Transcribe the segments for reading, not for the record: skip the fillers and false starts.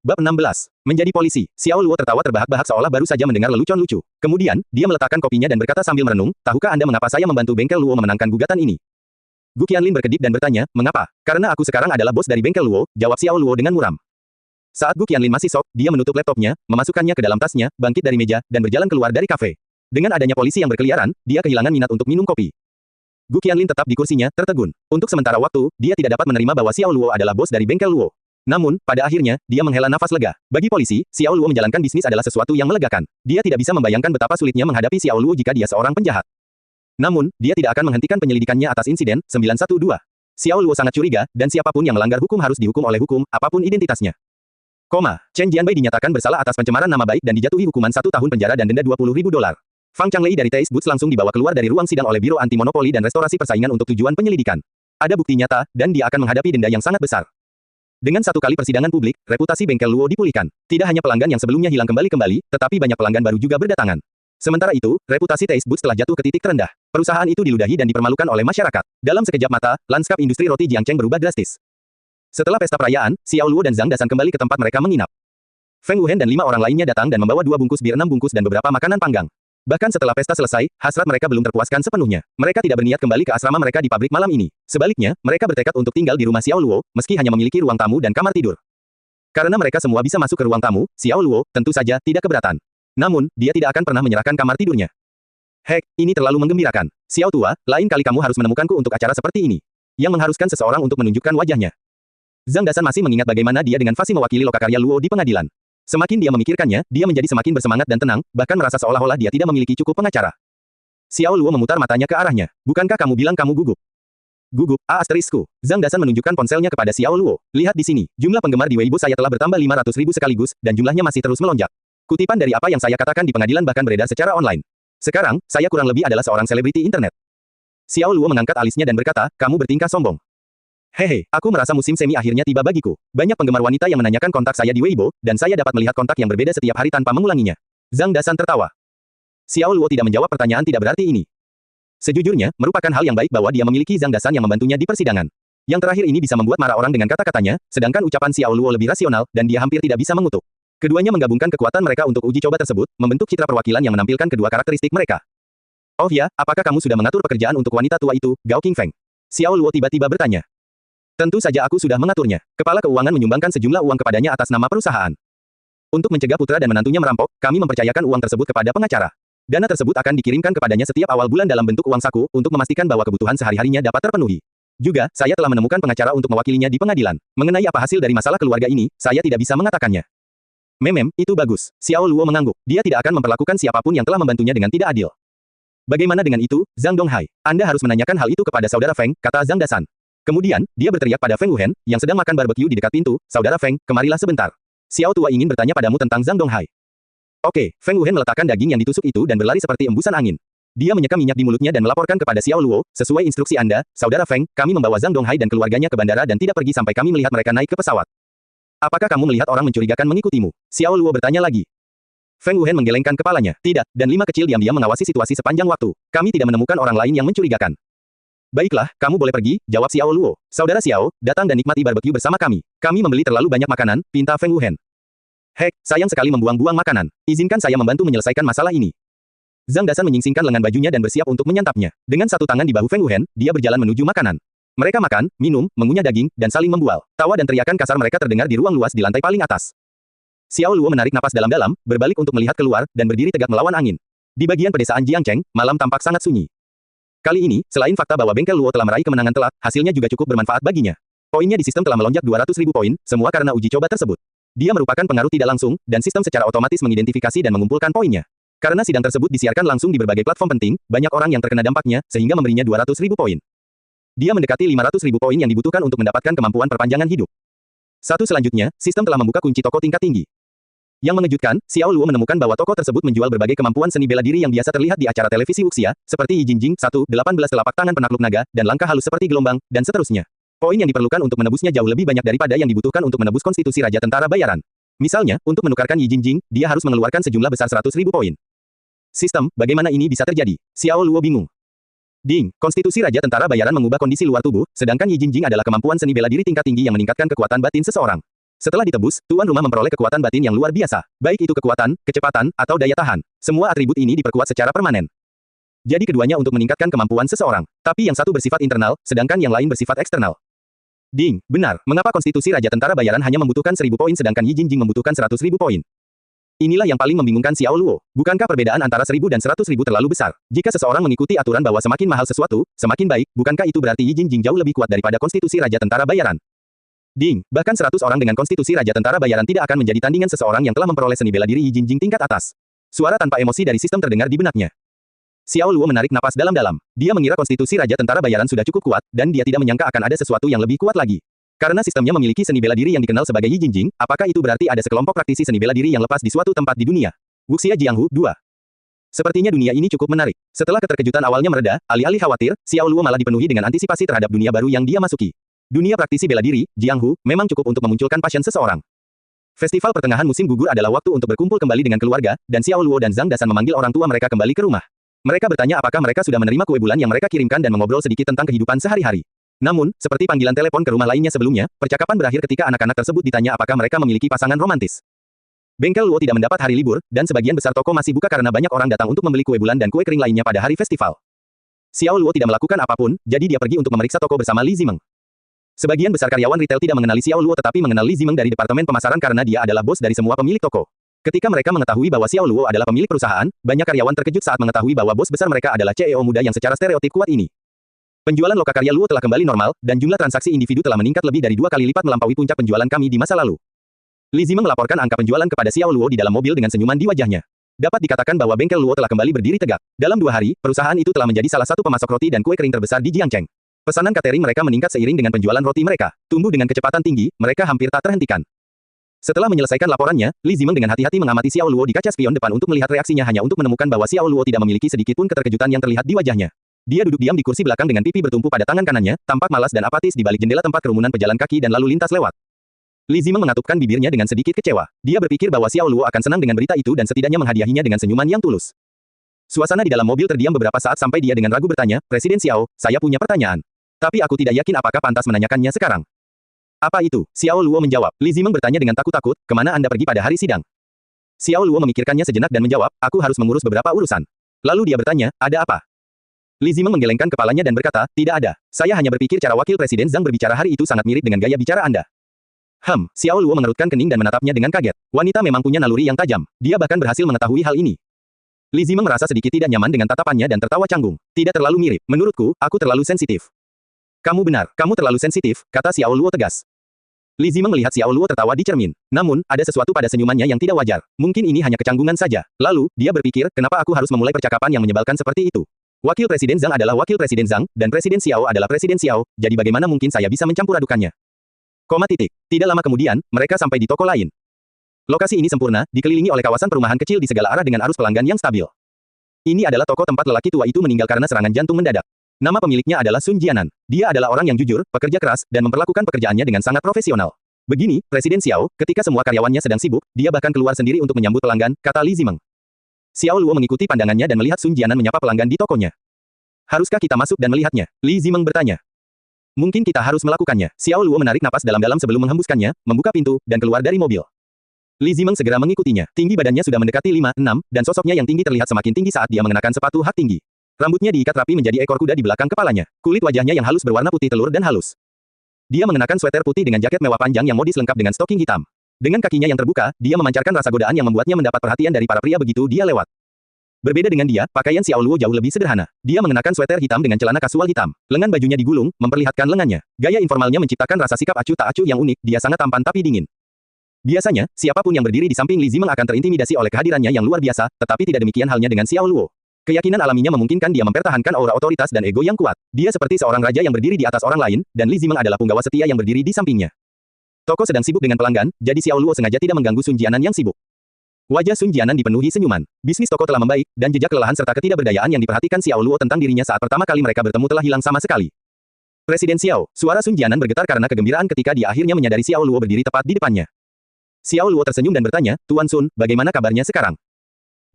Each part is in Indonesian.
Bab 16. Menjadi polisi. Xiao Luo tertawa terbahak-bahak seolah baru saja mendengar lelucon lucu. Kemudian, dia meletakkan kopinya dan berkata sambil merenung, tahukah Anda mengapa saya membantu bengkel Luo memenangkan gugatan ini? Gu Qianlin berkedip dan bertanya, mengapa? Karena aku sekarang adalah bos dari bengkel Luo, jawab Xiao Luo dengan muram. Saat Gu Qianlin masih shock, dia menutup laptopnya, memasukkannya ke dalam tasnya, bangkit dari meja, dan berjalan keluar dari kafe. Dengan adanya polisi yang berkeliaran, dia kehilangan minat untuk minum kopi. Gu Qianlin tetap di kursinya, tertegun. Untuk sementara waktu, dia tidak dapat menerima bahwa Xiao Luo adalah bos dari bengkel Luo. Namun, pada akhirnya, dia menghela nafas lega. Bagi polisi, Xiao Luo menjalankan bisnis adalah sesuatu yang melegakan. Dia tidak bisa membayangkan betapa sulitnya menghadapi Xiao Luo jika dia seorang penjahat. Namun, dia tidak akan menghentikan penyelidikannya atas insiden 912. Xiao Luo sangat curiga, dan siapapun yang melanggar hukum harus dihukum oleh hukum, apapun identitasnya. Chen Jianbai dinyatakan bersalah atas pencemaran nama baik dan dijatuhi hukuman 1 tahun penjara dan denda $20.000. Fang Changlei dari Taste Boots langsung dibawa keluar dari ruang sidang oleh Biro Anti-Monopoli dan Restorasi Persaingan untuk tujuan penyelidikan. Ada bukti nyata, dan dia akan menghadapi denda yang sangat besar. Dengan 1 kali persidangan publik, reputasi bengkel Luo dipulihkan. Tidak hanya pelanggan yang sebelumnya hilang kembali, tetapi banyak pelanggan baru juga berdatangan. Sementara itu, reputasi Taste Boots telah jatuh ke titik terendah. Perusahaan itu diludahi dan dipermalukan oleh masyarakat. Dalam sekejap mata, lanskap industri roti Jiangcheng berubah drastis. Setelah pesta perayaan, Xiao Luo dan Zhang Dasan kembali ke tempat mereka menginap. Feng Wuhen dan 5 orang lainnya datang dan membawa 2 bungkus bir 6 bungkus dan beberapa makanan panggang. Bahkan setelah pesta selesai, hasrat mereka belum terpuaskan sepenuhnya. Mereka tidak berniat kembali ke asrama mereka di pabrik malam ini. Sebaliknya, mereka bertekad untuk tinggal di rumah Xiao Luo, meski hanya memiliki ruang tamu dan kamar tidur. Karena mereka semua bisa masuk ke ruang tamu, Xiao Luo, tentu saja, tidak keberatan. Namun, dia tidak akan pernah menyerahkan kamar tidurnya. Hek, ini terlalu menggembirakan. Xiao tua, lain kali kamu harus menemukanku untuk acara seperti ini. Yang mengharuskan seseorang untuk menunjukkan wajahnya. Zhang Dasan masih mengingat bagaimana dia dengan fasih mewakili lokakarya Luo di pengadilan. Semakin dia memikirkannya, dia menjadi semakin bersemangat dan tenang, bahkan merasa seolah-olah dia tidak memiliki cukup pengacara. Xiao Luo memutar matanya ke arahnya. Bukankah kamu bilang kamu gugup? Gugup, asterisku. Zhang Dasan menunjukkan ponselnya kepada Xiao Luo. Lihat di sini, jumlah penggemar di Weibo saya telah bertambah 500.000 sekaligus, dan jumlahnya masih terus melonjak. Kutipan dari apa yang saya katakan di pengadilan bahkan beredar secara online. Sekarang, saya kurang lebih adalah seorang selebriti internet. Xiao Luo mengangkat alisnya dan berkata, kamu bertingkah sombong. Hehe, aku merasa musim semi akhirnya tiba bagiku. Banyak penggemar wanita yang menanyakan kontak saya di Weibo, dan saya dapat melihat kontak yang berbeda setiap hari tanpa mengulanginya. Zhang Dasan tertawa. Xiao Luo tidak menjawab pertanyaan tidak berarti ini. Sejujurnya, merupakan hal yang baik bahwa dia memiliki Zhang Dasan yang membantunya di persidangan. Yang terakhir ini bisa membuat marah orang dengan kata-katanya, sedangkan ucapan Xiao Luo lebih rasional, dan dia hampir tidak bisa mengutuk. Keduanya menggabungkan kekuatan mereka untuk uji coba tersebut, membentuk citra perwakilan yang menampilkan kedua karakteristik mereka. Oh ya, apakah kamu sudah mengatur pekerjaan untuk wanita tua itu, Gao Qingfeng? Xiao Luo tiba-tiba bertanya. Tentu saja aku sudah mengaturnya. Kepala keuangan menyumbangkan sejumlah uang kepadanya atas nama perusahaan. Untuk mencegah putra dan menantunya merampok, kami mempercayakan uang tersebut kepada pengacara. Dana tersebut akan dikirimkan kepadanya setiap awal bulan dalam bentuk uang saku, untuk memastikan bahwa kebutuhan sehari-harinya dapat terpenuhi. Juga, saya telah menemukan pengacara untuk mewakilinya di pengadilan. Mengenai apa hasil dari masalah keluarga ini, saya tidak bisa mengatakannya. Itu bagus. Xiao Luo mengangguk. Dia tidak akan memperlakukan siapapun yang telah membantunya dengan tidak adil. Bagaimana dengan itu, Zhang Donghai? Anda harus menanyakan hal itu kepada saudara Feng, kata Zhang Dasan. Kemudian, dia berteriak pada Feng Wuhen, yang sedang makan barbeque di dekat pintu, saudara Feng, kemarilah sebentar. Xiao tua ingin bertanya padamu tentang Zhang Donghai. Oke, Feng Wuhen meletakkan daging yang ditusuk itu dan berlari seperti embusan angin. Dia menyeka minyak di mulutnya dan melaporkan kepada Xiao Luo, sesuai instruksi Anda, saudara Feng, kami membawa Zhang Donghai dan keluarganya ke bandara dan tidak pergi sampai kami melihat mereka naik ke pesawat. Apakah kamu melihat orang mencurigakan mengikutimu? Xiao Luo bertanya lagi. Feng Wuhen menggelengkan kepalanya. Tidak, dan 5 kecil diam-diam mengawasi situasi sepanjang waktu. Kami tidak menemukan orang lain yang mencurigakan. Baiklah, kamu boleh pergi, jawab Xiao Luo. Saudara Xiao, datang dan nikmati barbeque bersama kami. Kami membeli terlalu banyak makanan, pinta Feng Wuhen. Hek, sayang sekali membuang-buang makanan. Izinkan saya membantu menyelesaikan masalah ini. Zhang Dasan menyingsingkan lengan bajunya dan bersiap untuk menyantapnya. Dengan satu tangan di bahu Feng Wuhen, dia berjalan menuju makanan. Mereka makan, minum, mengunyah daging, dan saling membual. Tawa dan teriakan kasar mereka terdengar di ruang luas di lantai paling atas. Xiao Luo menarik napas dalam-dalam, berbalik untuk melihat keluar, dan berdiri tegak melawan angin. Di bagian pedesaan Jiangcheng, malam tampak sangat sunyi. Kali ini, selain fakta bahwa bengkel Luo telah meraih kemenangan telak, hasilnya juga cukup bermanfaat baginya. Poinnya di sistem telah melonjak 200.000 poin, semua karena uji coba tersebut. Dia merupakan pengaruh tidak langsung, dan sistem secara otomatis mengidentifikasi dan mengumpulkan poinnya. Karena sidang tersebut disiarkan langsung di berbagai platform penting, banyak orang yang terkena dampaknya, sehingga memberinya 200.000 poin. Dia mendekati 500.000 poin yang dibutuhkan untuk mendapatkan kemampuan perpanjangan hidup. Satu selanjutnya, sistem telah membuka kunci toko tingkat tinggi. Yang mengejutkan, Xiao Luo menemukan bahwa toko tersebut menjual berbagai kemampuan seni bela diri yang biasa terlihat di acara televisi wuxia, seperti Yi Jingjing, 1, 18 telapak tangan penakluk naga, dan langkah halus seperti gelombang, dan seterusnya. Poin yang diperlukan untuk menebusnya jauh lebih banyak daripada yang dibutuhkan untuk menebus konstitusi Raja Tentara Bayaran. Misalnya, untuk menukarkan Yi Jingjing, dia harus mengeluarkan sejumlah besar 100.000 poin. Sistem, bagaimana ini bisa terjadi? Xiao Luo bingung. Ding, konstitusi Raja Tentara Bayaran mengubah kondisi luar tubuh, sedangkan Yi Jingjing adalah kemampuan seni bela diri tingkat tinggi yang meningkatkan kekuatan batin seseorang. Setelah ditebus, tuan rumah memperoleh kekuatan batin yang luar biasa. Baik itu kekuatan, kecepatan, atau daya tahan. Semua atribut ini diperkuat secara permanen. Jadi keduanya untuk meningkatkan kemampuan seseorang. Tapi yang satu bersifat internal, sedangkan yang lain bersifat eksternal. Ding, benar. Mengapa konstitusi Raja Tentara Bayaran hanya membutuhkan 1000 poin sedangkan Yi Jingjing membutuhkan 100.000 poin? Inilah yang paling membingungkan Xiao Luo. Bukankah perbedaan antara 1000 dan 100.000 terlalu besar? Jika seseorang mengikuti aturan bahwa semakin mahal sesuatu, semakin baik, bukankah itu berarti Yi Jingjing jauh lebih kuat daripada konstitusi Raja Tentara Bayaran? Ding, bahkan 100 orang dengan konstitusi Raja Tentara Bayaran tidak akan menjadi tandingan seseorang yang telah memperoleh seni bela diri Yi Jingjing tingkat atas. Suara tanpa emosi dari sistem terdengar di benaknya. Xiao Luo menarik napas dalam-dalam. Dia mengira konstitusi Raja Tentara Bayaran sudah cukup kuat, dan dia tidak menyangka akan ada sesuatu yang lebih kuat lagi. Karena sistemnya memiliki seni bela diri yang dikenal sebagai Yi Jingjing, apakah itu berarti ada sekelompok praktisi seni bela diri yang lepas di suatu tempat di dunia? Wuxia Jianghu, 2. Sepertinya dunia ini cukup menarik. Setelah keterkejutan awalnya mereda, alih-alih khawatir, Xiao Luo malah dipenuhi dengan antisipasi terhadap dunia baru yang dia masuki. Dunia praktisi bela diri, Jianghu, memang cukup untuk memunculkan pasien seseorang. Festival pertengahan musim gugur adalah waktu untuk berkumpul kembali dengan keluarga, dan Xiao Luo dan Zhang Dasan memanggil orang tua mereka kembali ke rumah. Mereka bertanya apakah mereka sudah menerima kue bulan yang mereka kirimkan dan mengobrol sedikit tentang kehidupan sehari-hari. Namun, seperti panggilan telepon ke rumah lainnya sebelumnya, percakapan berakhir ketika anak-anak tersebut ditanya apakah mereka memiliki pasangan romantis. Bengkel Luo tidak mendapat hari libur, dan sebagian besar toko masih buka karena banyak orang datang untuk membeli kue bulan dan kue kering lainnya pada hari festival. Xiao Luo tidak melakukan apapun, jadi dia pergi untuk memeriksa toko bersama Li Zimeng. Sebagian besar karyawan retail tidak mengenali Xiao Luo tetapi mengenal Li Zimeng dari departemen pemasaran karena dia adalah bos dari semua pemilik toko. Ketika mereka mengetahui bahwa Xiao Luo adalah pemilik perusahaan, banyak karyawan terkejut saat mengetahui bahwa bos besar mereka adalah CEO muda yang secara stereotip kuat ini. Penjualan lokakarya Luo telah kembali normal, dan jumlah transaksi individu telah meningkat lebih dari 2 kali lipat melampaui puncak penjualan kami di masa lalu. Li Zimeng melaporkan angka penjualan kepada Xiao Luo di dalam mobil dengan senyuman di wajahnya. Dapat dikatakan bahwa bengkel Luo telah kembali berdiri tegak. Dalam 2 hari, perusahaan itu telah menjadi salah satu pemasok roti dan kue kering terbesar di Jiangcheng. Pesanan catering mereka meningkat seiring dengan penjualan roti mereka. Tumbuh dengan kecepatan tinggi, mereka hampir tak terhentikan. Setelah menyelesaikan laporannya, Li Zimeng dengan hati-hati mengamati Xiao Luo di kaca spion depan untuk melihat reaksinya hanya untuk menemukan bahwa Xiao Luo tidak memiliki sedikit pun keterkejutan yang terlihat di wajahnya. Dia duduk diam di kursi belakang dengan pipi bertumpu pada tangan kanannya, tampak malas dan apatis di balik jendela tempat kerumunan pejalan kaki dan lalu lintas lewat. Li Zimeng mengatupkan bibirnya dengan sedikit kecewa. Dia berpikir bahwa Xiao Luo akan senang dengan berita itu dan setidaknya menghadiahinya dengan senyuman yang tulus. Suasana di dalam mobil terdiam beberapa saat sampai dia dengan ragu bertanya, "Presiden Xiao, saya punya pertanyaan. Tapi aku tidak yakin apakah pantas menanyakannya sekarang." "Apa itu?" Xiao Luo menjawab. Li Zimeng bertanya dengan takut-takut, "Kemana Anda pergi pada hari sidang?" Xiao Luo memikirkannya sejenak dan menjawab, "Aku harus mengurus beberapa urusan." Lalu dia bertanya, "Ada apa?" Li Zimeng menggelengkan kepalanya dan berkata, "Tidak ada. Saya hanya berpikir cara Wakil Presiden Zhang berbicara hari itu sangat mirip dengan gaya bicara Anda." Xiao Luo mengerutkan kening dan menatapnya dengan kaget. Wanita memang punya naluri yang tajam. Dia bahkan berhasil mengetahui hal ini. Li Zimeng merasa sedikit tidak nyaman dengan tatapannya dan tertawa canggung. "Tidak terlalu mirip. Menurutku, aku terlalu sensitif." "Kamu benar, kamu terlalu sensitif," kata Xiao Luo tegas. Li Zimeng melihat Xiao Luo tertawa di cermin. Namun, ada sesuatu pada senyumannya yang tidak wajar. Mungkin ini hanya kecanggungan saja. Lalu, dia berpikir, kenapa aku harus memulai percakapan yang menyebalkan seperti itu? Wakil Presiden Zhang adalah Wakil Presiden Zhang, dan Presiden Xiao adalah Presiden Xiao, jadi bagaimana mungkin saya bisa mencampur adukannya? Tidak lama kemudian, mereka sampai di toko lain. Lokasi ini sempurna, dikelilingi oleh kawasan perumahan kecil di segala arah dengan arus pelanggan yang stabil. Ini adalah toko tempat lelaki tua itu meninggal karena serangan jantung mendadak. Nama pemiliknya adalah Sun Jianan. Dia adalah orang yang jujur, pekerja keras, dan memperlakukan pekerjaannya dengan sangat profesional. Begini, Presiden Xiao, ketika semua karyawannya sedang sibuk, dia bahkan keluar sendiri untuk menyambut pelanggan, kata Li Zimeng. Xiao Luo mengikuti pandangannya dan melihat Sun Jianan menyapa pelanggan di tokonya. "Haruskah kita masuk dan melihatnya?" Li Zimeng bertanya. "Mungkin kita harus melakukannya." Xiao Luo menarik napas dalam-dalam sebelum menghembuskannya, membuka pintu, dan keluar dari mobil. Li Zimeng segera mengikutinya. Tinggi badannya sudah mendekati 5'6", dan sosoknya yang tinggi terlihat semakin tinggi saat dia mengenakan sepatu hak tinggi. Rambutnya diikat rapi menjadi ekor kuda di belakang kepalanya. Kulit wajahnya yang halus berwarna putih telur dan halus. Dia mengenakan sweater putih dengan jaket mewah panjang yang modis lengkap dengan stocking hitam. Dengan kakinya yang terbuka, dia memancarkan rasa godaan yang membuatnya mendapat perhatian dari para pria begitu dia lewat. Berbeda dengan dia, pakaian Xiao Luo jauh lebih sederhana. Dia mengenakan sweater hitam dengan celana kasual hitam. Lengan bajunya digulung, memperlihatkan lengannya. Gaya informalnya menciptakan rasa sikap acuh tak acuh yang unik. Dia sangat tampan tapi dingin. Biasanya, siapapun yang berdiri di samping Li Zimeng akan terintimidasi oleh kehadirannya yang luar biasa, tetapi tidak demikian halnya dengan Xiao Luo. Keyakinan alaminya memungkinkan dia mempertahankan aura otoritas dan ego yang kuat. Dia seperti seorang raja yang berdiri di atas orang lain, dan Li Zimeng adalah punggawa setia yang berdiri di sampingnya. Toko sedang sibuk dengan pelanggan, jadi Xiao Luo sengaja tidak mengganggu Sun Jianan yang sibuk. Wajah Sun Jianan dipenuhi senyuman. Bisnis toko telah membaik, dan jejak kelelahan serta ketidakberdayaan yang diperhatikan Xiao Luo tentang dirinya saat pertama kali mereka bertemu telah hilang sama sekali. "Presiden Xiao," suara Sun Jianan bergetar karena kegembiraan ketika dia akhirnya menyadari Xiao Luo berdiri tepat di depannya. Xiao Luo tersenyum dan bertanya, "Tuan Sun, bagaimana kabarnya sekarang?"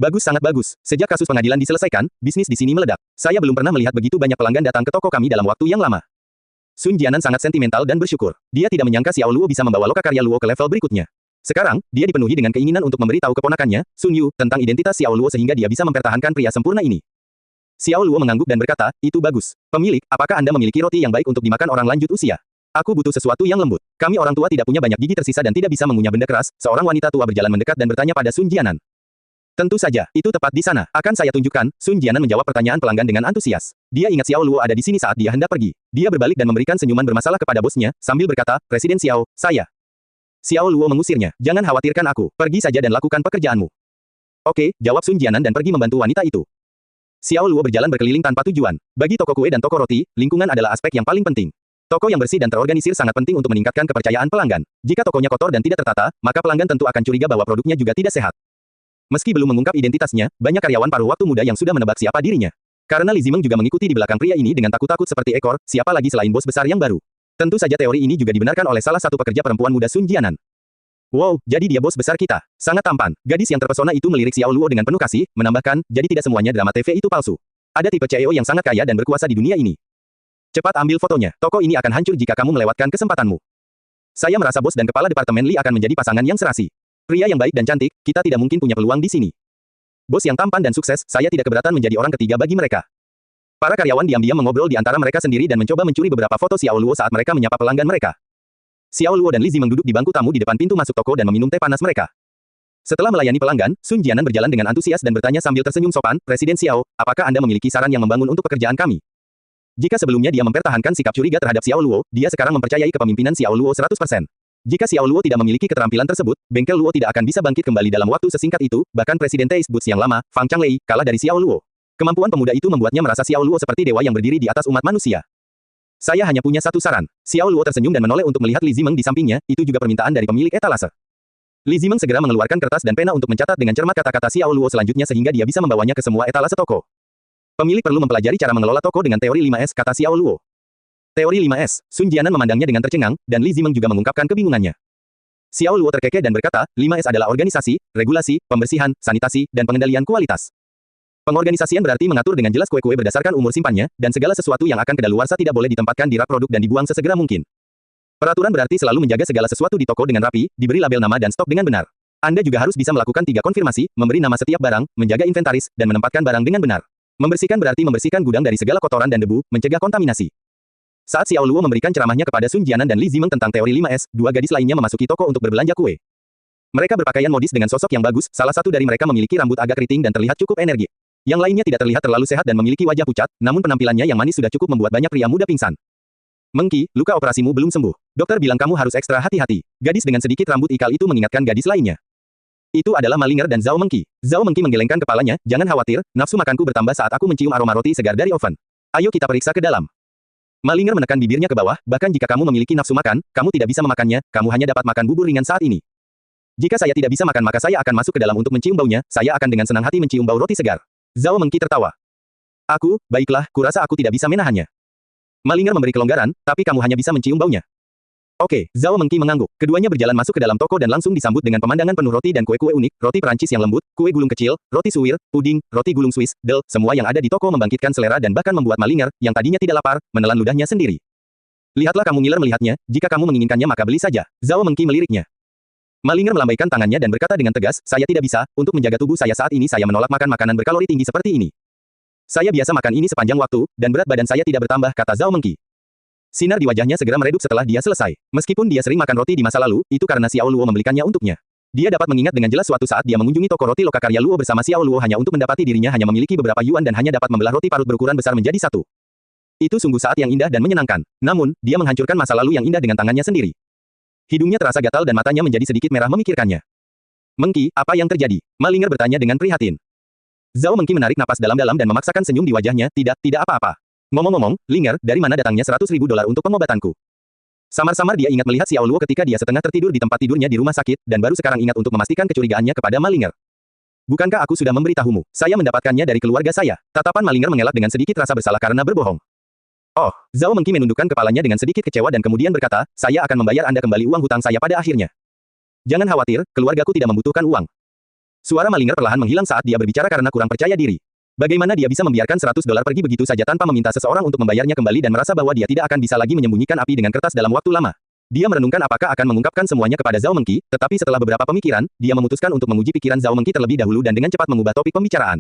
"Bagus, sangat bagus. Sejak kasus pengadilan diselesaikan, bisnis di sini meledak. Saya belum pernah melihat begitu banyak pelanggan datang ke toko kami dalam waktu yang lama." Sun Jianan sangat sentimental dan bersyukur. Dia tidak menyangka Xiao Luo bisa membawa lokakarya Luo ke level berikutnya. Sekarang, dia dipenuhi dengan keinginan untuk memberitahu keponakannya, Sun Yu, tentang identitas Xiao Luo sehingga dia bisa mempertahankan pria sempurna ini. Xiao Luo mengangguk dan berkata, itu bagus. Pemilik, apakah Anda memiliki roti yang baik untuk dimakan orang lanjut usia? Aku butuh sesuatu yang lembut. Kami orang tua tidak punya banyak gigi tersisa dan tidak bisa mengunyah benda keras. Seorang wanita tua berjalan mendekat dan bertanya pada Sun Jianan. Tentu saja, itu tepat di sana. Akan saya tunjukkan. Sun Jianan menjawab pertanyaan pelanggan dengan antusias. Dia ingat Xiao Luo ada di sini saat dia hendak pergi. Dia berbalik dan memberikan senyuman bermasalah kepada bosnya, sambil berkata, Presiden Xiao, saya. Xiao Luo mengusirnya. Jangan khawatirkan aku. Pergi saja dan lakukan pekerjaanmu. Oke, jawab Sun Jianan dan pergi membantu wanita itu. Xiao Luo berjalan berkeliling tanpa tujuan. Bagi toko kue dan toko roti, lingkungan adalah aspek yang paling penting. Toko yang bersih dan terorganisir sangat penting untuk meningkatkan kepercayaan pelanggan. Jika tokonya kotor dan tidak tertata, maka pelanggan tentu akan curiga bahwa produknya juga tidak sehat. Meski belum mengungkap identitasnya, banyak karyawan paruh waktu muda yang sudah menebak siapa dirinya. Karena Li Zimeng juga mengikuti di belakang pria ini dengan takut-takut seperti ekor, siapa lagi selain bos besar yang baru. Tentu saja teori ini juga dibenarkan oleh salah satu pekerja perempuan muda Sun Jianan. Wow, jadi dia bos besar kita. Sangat tampan. Gadis yang terpesona itu melirik Xiao Luo dengan penuh kasih, menambahkan, jadi tidak semuanya drama TV itu palsu. Ada tipe CEO yang sangat kaya dan berkuasa di dunia ini. Cepat ambil fotonya. Toko ini akan hancur jika kamu melewatkan kesempatanmu. Saya merasa bos dan kepala departemen Li akan menjadi pasangan yang serasi. Pria yang baik dan cantik, kita tidak mungkin punya peluang di sini. Bos yang tampan dan sukses, saya tidak keberatan menjadi orang ketiga bagi mereka. Para karyawan diam-diam mengobrol di antara mereka sendiri dan mencoba mencuri beberapa foto Xiao Luo saat mereka menyapa pelanggan mereka. Xiao Luo dan Li Zimeng duduk di bangku tamu di depan pintu masuk toko dan meminum teh panas mereka. Setelah melayani pelanggan, Sun Jianan berjalan dengan antusias dan bertanya sambil tersenyum sopan, Presiden Xiao, apakah Anda memiliki saran yang membangun untuk pekerjaan kami? Jika sebelumnya dia mempertahankan sikap curiga terhadap Xiao Luo, dia sekarang mempercayai kepemimpinan Xiao Luo 100%. Jika Xiao Luo tidak memiliki keterampilan tersebut, bengkel Luo tidak akan bisa bangkit kembali dalam waktu sesingkat itu, bahkan Presiden Taste Boots yang lama, Fang Changlei, kalah dari Xiao Luo. Kemampuan pemuda itu membuatnya merasa Xiao Luo seperti dewa yang berdiri di atas umat manusia. Saya hanya punya satu saran. Xiao Luo tersenyum dan menoleh untuk melihat Li Zimeng di sampingnya, itu juga permintaan dari pemilik etalase. Li Zimeng segera mengeluarkan kertas dan pena untuk mencatat dengan cermat kata-kata Xiao Luo selanjutnya sehingga dia bisa membawanya ke semua etalase toko. Pemilik perlu mempelajari cara mengelola toko dengan teori 5S, kata Xiao Luo. Teori 5S, Sun Jianan memandangnya dengan tercengang, dan Li Zimeng juga mengungkapkan kebingungannya. Xiao Luo terkekeh dan berkata, 5S adalah organisasi, regulasi, pembersihan, sanitasi, dan pengendalian kualitas. Pengorganisasian berarti mengatur dengan jelas kue-kue berdasarkan umur simpannya, dan segala sesuatu yang akan kedaluarsa tidak boleh ditempatkan di rak produk dan dibuang sesegera mungkin. Peraturan berarti selalu menjaga segala sesuatu di toko dengan rapi, diberi label nama dan stok dengan benar. Anda juga harus bisa melakukan 3 konfirmasi, memberi nama setiap barang, menjaga inventaris, dan menempatkan barang dengan benar. Membersihkan berarti membersihkan gudang dari segala kotoran dan debu, mencegah kontaminasi. Saat Xiao Luo memberikan ceramahnya kepada Sun Jianan dan Li Zimeng tentang teori 5S, 2 gadis lainnya memasuki toko untuk berbelanja kue. Mereka berpakaian modis dengan sosok yang bagus, salah satu dari mereka memiliki rambut agak keriting dan terlihat cukup energik. Yang lainnya tidak terlihat terlalu sehat dan memiliki wajah pucat, namun penampilannya yang manis sudah cukup membuat banyak pria muda pingsan. Mengki, luka operasimu belum sembuh. Dokter bilang kamu harus ekstra hati-hati. Gadis dengan sedikit rambut ikal itu mengingatkan gadis lainnya. Itu adalah Malinger dan Zhao Mengki. Zhao Mengki menggelengkan kepalanya, jangan khawatir, nafsu makanku bertambah saat aku mencium aroma roti segar dari oven. Ayo kita periksa ke dalam. Malinger menekan bibirnya ke bawah, bahkan jika kamu memiliki nafsu makan, kamu tidak bisa memakannya, kamu hanya dapat makan bubur ringan saat ini. Jika saya tidak bisa makan maka saya akan masuk ke dalam untuk mencium baunya, saya akan dengan senang hati mencium bau roti segar. Zhao Mengki tertawa. Baiklah, kurasa aku tidak bisa menahannya. Malinger memberi kelonggaran, tapi kamu hanya bisa mencium baunya. Oke, Zhao Mengki mengangguk. Keduanya berjalan masuk ke dalam toko dan langsung disambut dengan pemandangan penuh roti dan kue-kue unik, roti Perancis yang lembut, kue gulung kecil, roti suwir, puding, roti gulung Swiss, del, semua yang ada di toko membangkitkan selera dan bahkan membuat Malinger, yang tadinya tidak lapar, menelan ludahnya sendiri. Lihatlah kamu ngiler melihatnya, jika kamu menginginkannya maka beli saja. Zhao Mengki meliriknya. Malinger melambaikan tangannya dan berkata dengan tegas, saya tidak bisa, untuk menjaga tubuh saya saat ini saya menolak makan makanan berkalori tinggi seperti ini. Saya biasa makan ini sepanjang waktu, dan berat badan saya tidak bertambah, kata Zhao Mengki. Sinar di wajahnya segera meredup setelah dia selesai. Meskipun dia sering makan roti di masa lalu, itu karena Xiao Luo membelikannya untuknya. Dia dapat mengingat dengan jelas suatu saat dia mengunjungi toko roti lokakarya Luo bersama Xiao Luo hanya untuk mendapati dirinya hanya memiliki beberapa yuan dan hanya dapat membelah roti parut berukuran besar menjadi satu. Itu sungguh saat yang indah dan menyenangkan. Namun, dia menghancurkan masa lalu yang indah dengan tangannya sendiri. Hidungnya terasa gatal dan matanya menjadi sedikit merah memikirkannya. Mengki, apa yang terjadi? Malinger bertanya dengan prihatin. Zhao Mengki menarik napas dalam-dalam dan memaksakan senyum di wajahnya, tidak apa-apa. Ngomong-ngomong, Linger, dari mana datangnya $100.000 untuk pengobatanku? Samar-samar dia ingat melihat Xiao Luo ketika dia setengah tertidur di tempat tidurnya di rumah sakit, dan baru sekarang ingat untuk memastikan kecurigaannya kepada Malinger. Bukankah aku sudah memberitahumu? Saya mendapatkannya dari keluarga saya. Tatapan Malinger mengelak dengan sedikit rasa bersalah karena berbohong. Oh, Zhao Mengki menundukkan kepalanya dengan sedikit kecewa dan kemudian berkata, saya akan membayar Anda kembali uang hutang saya pada akhirnya. Jangan khawatir, keluargaku tidak membutuhkan uang. Suara Malinger perlahan menghilang saat dia berbicara karena kurang percaya diri. Bagaimana dia bisa membiarkan $100 pergi begitu saja tanpa meminta seseorang untuk membayarnya kembali dan merasa bahwa dia tidak akan bisa lagi menyembunyikan api dengan kertas dalam waktu lama. Dia merenungkan apakah akan mengungkapkan semuanya kepada Zhao Mengqi, tetapi setelah beberapa pemikiran, dia memutuskan untuk menguji pikiran Zhao Mengqi terlebih dahulu dan dengan cepat mengubah topik pembicaraan.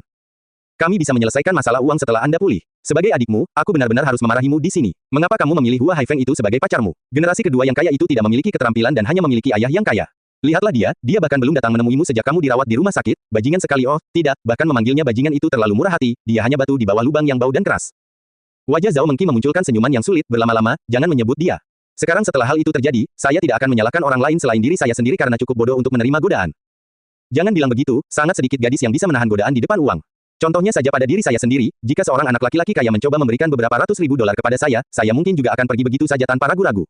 Kami bisa menyelesaikan masalah uang setelah Anda pulih. Sebagai adikmu, aku benar-benar harus memarahimu di sini. Mengapa kamu memilih Hua Haifeng itu sebagai pacarmu? Generasi kedua yang kaya itu tidak memiliki keterampilan dan hanya memiliki ayah yang kaya. Lihatlah dia bahkan belum datang menemuimu sejak kamu dirawat di rumah sakit, bajingan sekali oh, tidak, bahkan memanggilnya bajingan itu terlalu murah hati, dia hanya batu di bawah lubang yang bau dan keras. Wajah Zhao Mengqi memunculkan senyuman yang sulit berlama-lama, jangan menyebut dia. Sekarang setelah hal itu terjadi, saya tidak akan menyalahkan orang lain selain diri saya sendiri karena cukup bodoh untuk menerima godaan. Jangan bilang begitu, sangat sedikit gadis yang bisa menahan godaan di depan uang. Contohnya saja pada diri saya sendiri, jika seorang anak laki-laki kaya mencoba memberikan beberapa ratus ribu dolar kepada saya mungkin juga akan pergi begitu saja tanpa ragu-ragu.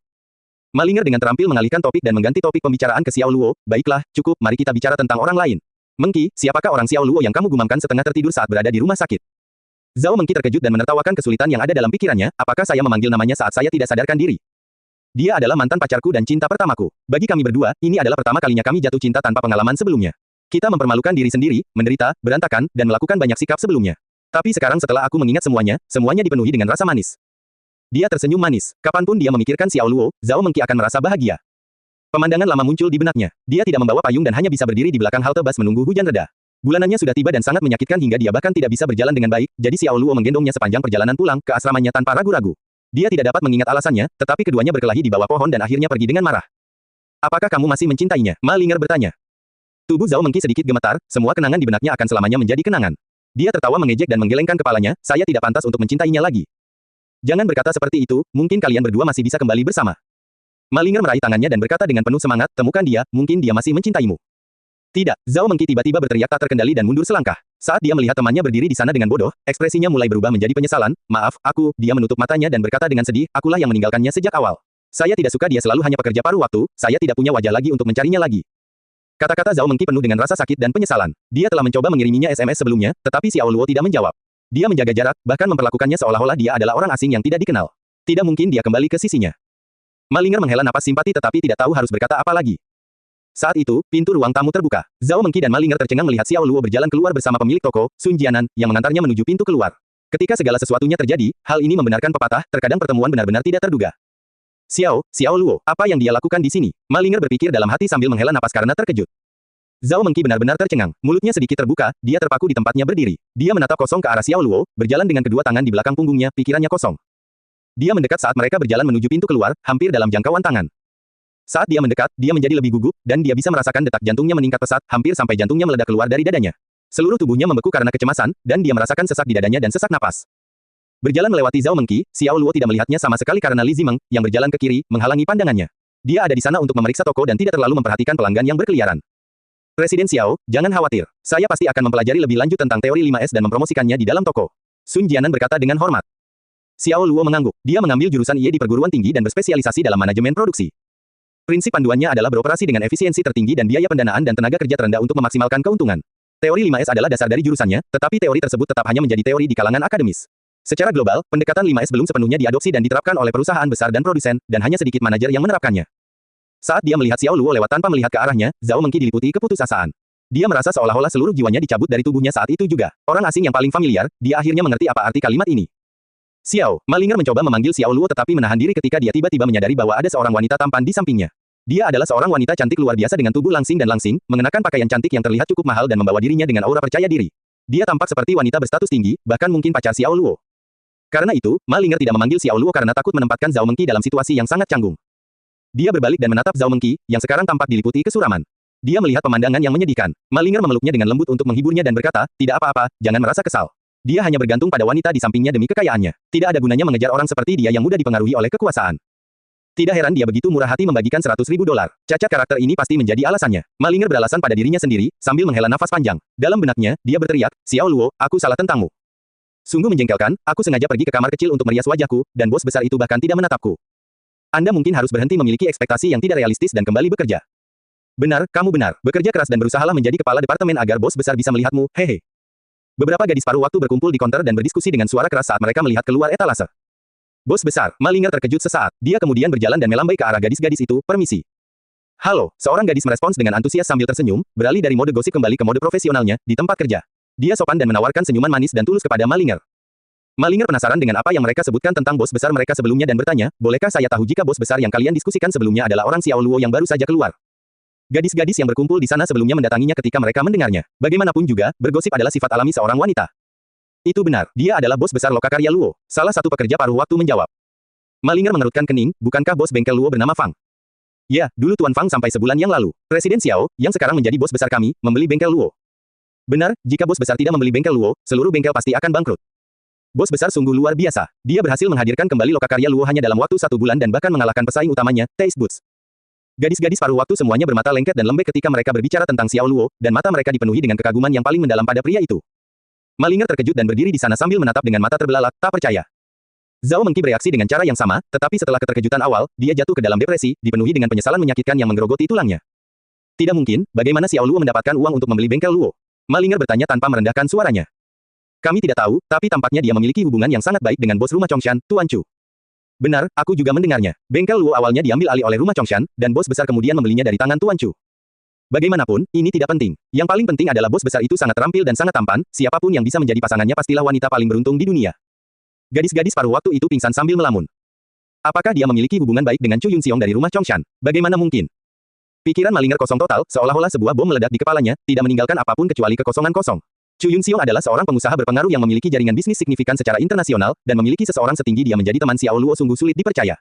Malinger dengan terampil mengalihkan topik dan mengganti topik pembicaraan ke Xiao Luo. Baiklah, cukup, mari kita bicara tentang orang lain. Mengqi, siapakah orang Xiao Luo yang kamu gumamkan setengah tertidur saat berada di rumah sakit? Zhao Mengqi terkejut dan menertawakan kesulitan yang ada dalam pikirannya, apakah saya memanggil namanya saat saya tidak sadarkan diri? Dia adalah mantan pacarku dan cinta pertamaku. Bagi kami berdua, ini adalah pertama kalinya kami jatuh cinta tanpa pengalaman sebelumnya. Kita mempermalukan diri sendiri, menderita, berantakan, dan melakukan banyak sikap sebelumnya. Tapi sekarang setelah aku mengingat semuanya dipenuhi dengan rasa manis. Dia tersenyum manis. Kapanpun dia memikirkan Xiao Luo, Zhao Mengqi akan merasa bahagia. Pemandangan lama muncul di benaknya. Dia tidak membawa payung dan hanya bisa berdiri di belakang halte bus menunggu hujan reda. Bulanannya sudah tiba dan sangat menyakitkan hingga dia bahkan tidak bisa berjalan dengan baik, jadi Xiao Luo menggendongnya sepanjang perjalanan pulang ke asramanya tanpa ragu-ragu. Dia tidak dapat mengingat alasannya, tetapi keduanya berkelahi di bawah pohon dan akhirnya pergi dengan marah. Apakah kamu masih mencintainya? Malinger bertanya. Tubuh Zhao Mengqi sedikit gemetar, semua kenangan di benaknya akan selamanya menjadi kenangan. Dia tertawa mengejek dan menggelengkan kepalanya, saya tidak pantas untuk mencintainya lagi. Jangan berkata seperti itu, mungkin kalian berdua masih bisa kembali bersama. Malinger meraih tangannya dan berkata dengan penuh semangat, temukan dia, mungkin dia masih mencintaimu. Tidak, Zhao Mengqi tiba-tiba berteriak tak terkendali dan mundur selangkah. Saat dia melihat temannya berdiri di sana dengan bodoh, ekspresinya mulai berubah menjadi penyesalan, maaf, dia menutup matanya dan berkata dengan sedih, akulah yang meninggalkannya sejak awal. Saya tidak suka dia selalu hanya pekerja paruh waktu, saya tidak punya wajah lagi untuk mencarinya lagi. Kata-kata Zhao Mengqi penuh dengan rasa sakit dan penyesalan. Dia telah mencoba mengiriminya SMS sebelumnya, tetapi Xiao Luo tidak menjawab. Dia menjaga jarak, bahkan memperlakukannya seolah-olah dia adalah orang asing yang tidak dikenal. Tidak mungkin dia kembali ke sisinya. Malinger menghela napas simpati tetapi tidak tahu harus berkata apa lagi. Saat itu, pintu ruang tamu terbuka. Zhao Mengqi dan Malinger tercengang melihat Xiao Luo berjalan keluar bersama pemilik toko, Sun Jianan, yang mengantarnya menuju pintu keluar. Ketika segala sesuatunya terjadi, hal ini membenarkan pepatah, terkadang pertemuan benar-benar tidak terduga. Xiao Luo, apa yang dia lakukan di sini? Malinger berpikir dalam hati sambil menghela napas karena terkejut. Zhao Mengqi benar-benar tercengang, mulutnya sedikit terbuka, dia terpaku di tempatnya berdiri. Dia menatap kosong ke arah Xiao Luo, berjalan dengan kedua tangan di belakang punggungnya, pikirannya kosong. Dia mendekat saat mereka berjalan menuju pintu keluar, hampir dalam jangkauan tangan. Saat dia mendekat, dia menjadi lebih gugup, dan dia bisa merasakan detak jantungnya meningkat pesat, hampir sampai jantungnya meledak keluar dari dadanya. Seluruh tubuhnya membeku karena kecemasan, dan dia merasakan sesak di dadanya dan sesak napas. Berjalan melewati Zhao Mengqi, Xiao Luo tidak melihatnya sama sekali karena Li Zimeng, yang berjalan ke kiri, menghalangi pandangannya. Dia ada di sana untuk memeriksa toko dan tidak terlalu memperhatikan pelanggan yang berkeliaran. Presiden Xiao, jangan khawatir. Saya pasti akan mempelajari lebih lanjut tentang teori 5S dan mempromosikannya di dalam toko. Sun Jianan berkata dengan hormat. Xiao Luo mengangguk. Dia mengambil jurusan IE di perguruan tinggi dan berspesialisasi dalam manajemen produksi. Prinsip panduannya adalah beroperasi dengan efisiensi tertinggi dan biaya pendanaan dan tenaga kerja terendah untuk memaksimalkan keuntungan. Teori 5S adalah dasar dari jurusannya, tetapi teori tersebut tetap hanya menjadi teori di kalangan akademis. Secara global, pendekatan 5S belum sepenuhnya diadopsi dan diterapkan oleh perusahaan besar dan produsen, dan hanya sedikit manajer yang menerapkannya. Saat dia melihat Xiao Luo lewat tanpa melihat ke arahnya, Zhao Mengqi diliputi keputusasaan. Dia merasa seolah-olah seluruh jiwanya dicabut dari tubuhnya saat itu juga. Orang asing yang paling familiar, dia akhirnya mengerti apa arti kalimat ini. Xiao, Malinger mencoba memanggil Xiao Luo tetapi menahan diri ketika dia tiba-tiba menyadari bahwa ada seorang wanita tampan di sampingnya. Dia adalah seorang wanita cantik luar biasa dengan tubuh langsing dan langsing, mengenakan pakaian cantik yang terlihat cukup mahal dan membawa dirinya dengan aura percaya diri. Dia tampak seperti wanita berstatus tinggi, bahkan mungkin pacar Xiao Luo. Karena itu, Malinger tidak memanggil Xiao Luo karena takut menempatkan Zhao Mengqi dalam situasi yang sangat canggung. Dia berbalik dan menatap Zhao Mengqi, yang sekarang tampak diliputi kesuraman. Dia melihat pemandangan yang menyedihkan. Malinger memeluknya dengan lembut untuk menghiburnya dan berkata, tidak apa-apa, jangan merasa kesal. Dia hanya bergantung pada wanita di sampingnya demi kekayaannya. Tidak ada gunanya mengejar orang seperti dia yang mudah dipengaruhi oleh kekuasaan. Tidak heran dia begitu murah hati membagikan $100.000. Cacat karakter ini pasti menjadi alasannya. Malinger beralasan pada dirinya sendiri, sambil menghela nafas panjang. Dalam benaknya, dia berteriak, Xiao Luo, aku salah tentangmu. Sungguh menjengkelkan, aku sengaja pergi ke kamar kecil untuk merias wajahku, dan bos besar itu bahkan tidak menatapku. Anda mungkin harus berhenti memiliki ekspektasi yang tidak realistis dan kembali bekerja. Benar, kamu benar. Bekerja keras dan berusahalah menjadi kepala departemen agar bos besar bisa melihatmu, hehe. Beberapa gadis paruh waktu berkumpul di konter dan berdiskusi dengan suara keras saat mereka melihat keluar etalase. Bos besar, Malinger terkejut sesaat. Dia kemudian berjalan dan melambai ke arah gadis-gadis itu, permisi. Halo, seorang gadis merespons dengan antusias sambil tersenyum, beralih dari mode gosip kembali ke mode profesionalnya, di tempat kerja. Dia sopan dan menawarkan senyuman manis dan tulus kepada Malinger. Malinger penasaran dengan apa yang mereka sebutkan tentang bos besar mereka sebelumnya dan bertanya, bolehkah saya tahu jika bos besar yang kalian diskusikan sebelumnya adalah orang Xiao Luo yang baru saja keluar? Gadis-gadis yang berkumpul di sana sebelumnya mendatanginya ketika mereka mendengarnya. Bagaimanapun juga, bergosip adalah sifat alami seorang wanita. Itu benar, dia adalah bos besar Lokakarya Luo. Salah satu pekerja paruh waktu menjawab. Malinger mengerutkan kening, bukankah bos bengkel Luo bernama Fang? Ya, dulu Tuan Fang sampai sebulan yang lalu. Presiden Xiao, yang sekarang menjadi bos besar kami, membeli bengkel Luo. Benar, jika bos besar tidak membeli bengkel Luo, seluruh bengkel pasti akan bangkrut. Bos besar sungguh luar biasa. Dia berhasil menghadirkan kembali Lokakarya Luo hanya dalam waktu 1 bulan dan bahkan mengalahkan pesaing utamanya, Taste Boots. Gadis-gadis paruh waktu semuanya bermata lengket dan lembek ketika mereka berbicara tentang Xiao Luo, dan mata mereka dipenuhi dengan kekaguman yang paling mendalam pada pria itu. Malinger terkejut dan berdiri di sana sambil menatap dengan mata terbelalak, tak percaya. Zhao Mengqi bereaksi dengan cara yang sama, tetapi setelah keterkejutan awal, dia jatuh ke dalam depresi, dipenuhi dengan penyesalan menyakitkan yang menggerogoti tulangnya. Tidak mungkin, bagaimana Xiao Luo mendapatkan uang untuk membeli bengkel Luo? Malinger bertanya tanpa merendahkan suaranya. Kami tidak tahu, tapi tampaknya dia memiliki hubungan yang sangat baik dengan bos rumah Chongshan, Tuan Chu. Benar, aku juga mendengarnya. Bengkel Luo awalnya diambil alih oleh rumah Chongshan, dan bos besar kemudian membelinya dari tangan Tuan Chu. Bagaimanapun, ini tidak penting. Yang paling penting adalah bos besar itu sangat terampil dan sangat tampan, siapapun yang bisa menjadi pasangannya pastilah wanita paling beruntung di dunia. Gadis-gadis paruh waktu itu pingsan sambil melamun. Apakah dia memiliki hubungan baik dengan Chu Yunxiong dari rumah Chongshan? Bagaimana mungkin? Pikiran Malinger kosong total, seolah-olah sebuah bom meledak di kepalanya, tidak meninggalkan apapun kecuali kekosongan kosong. Chu Yunxiong adalah seorang pengusaha berpengaruh yang memiliki jaringan bisnis signifikan secara internasional, dan memiliki seseorang setinggi dia menjadi teman Xiao Luo sungguh sulit dipercaya.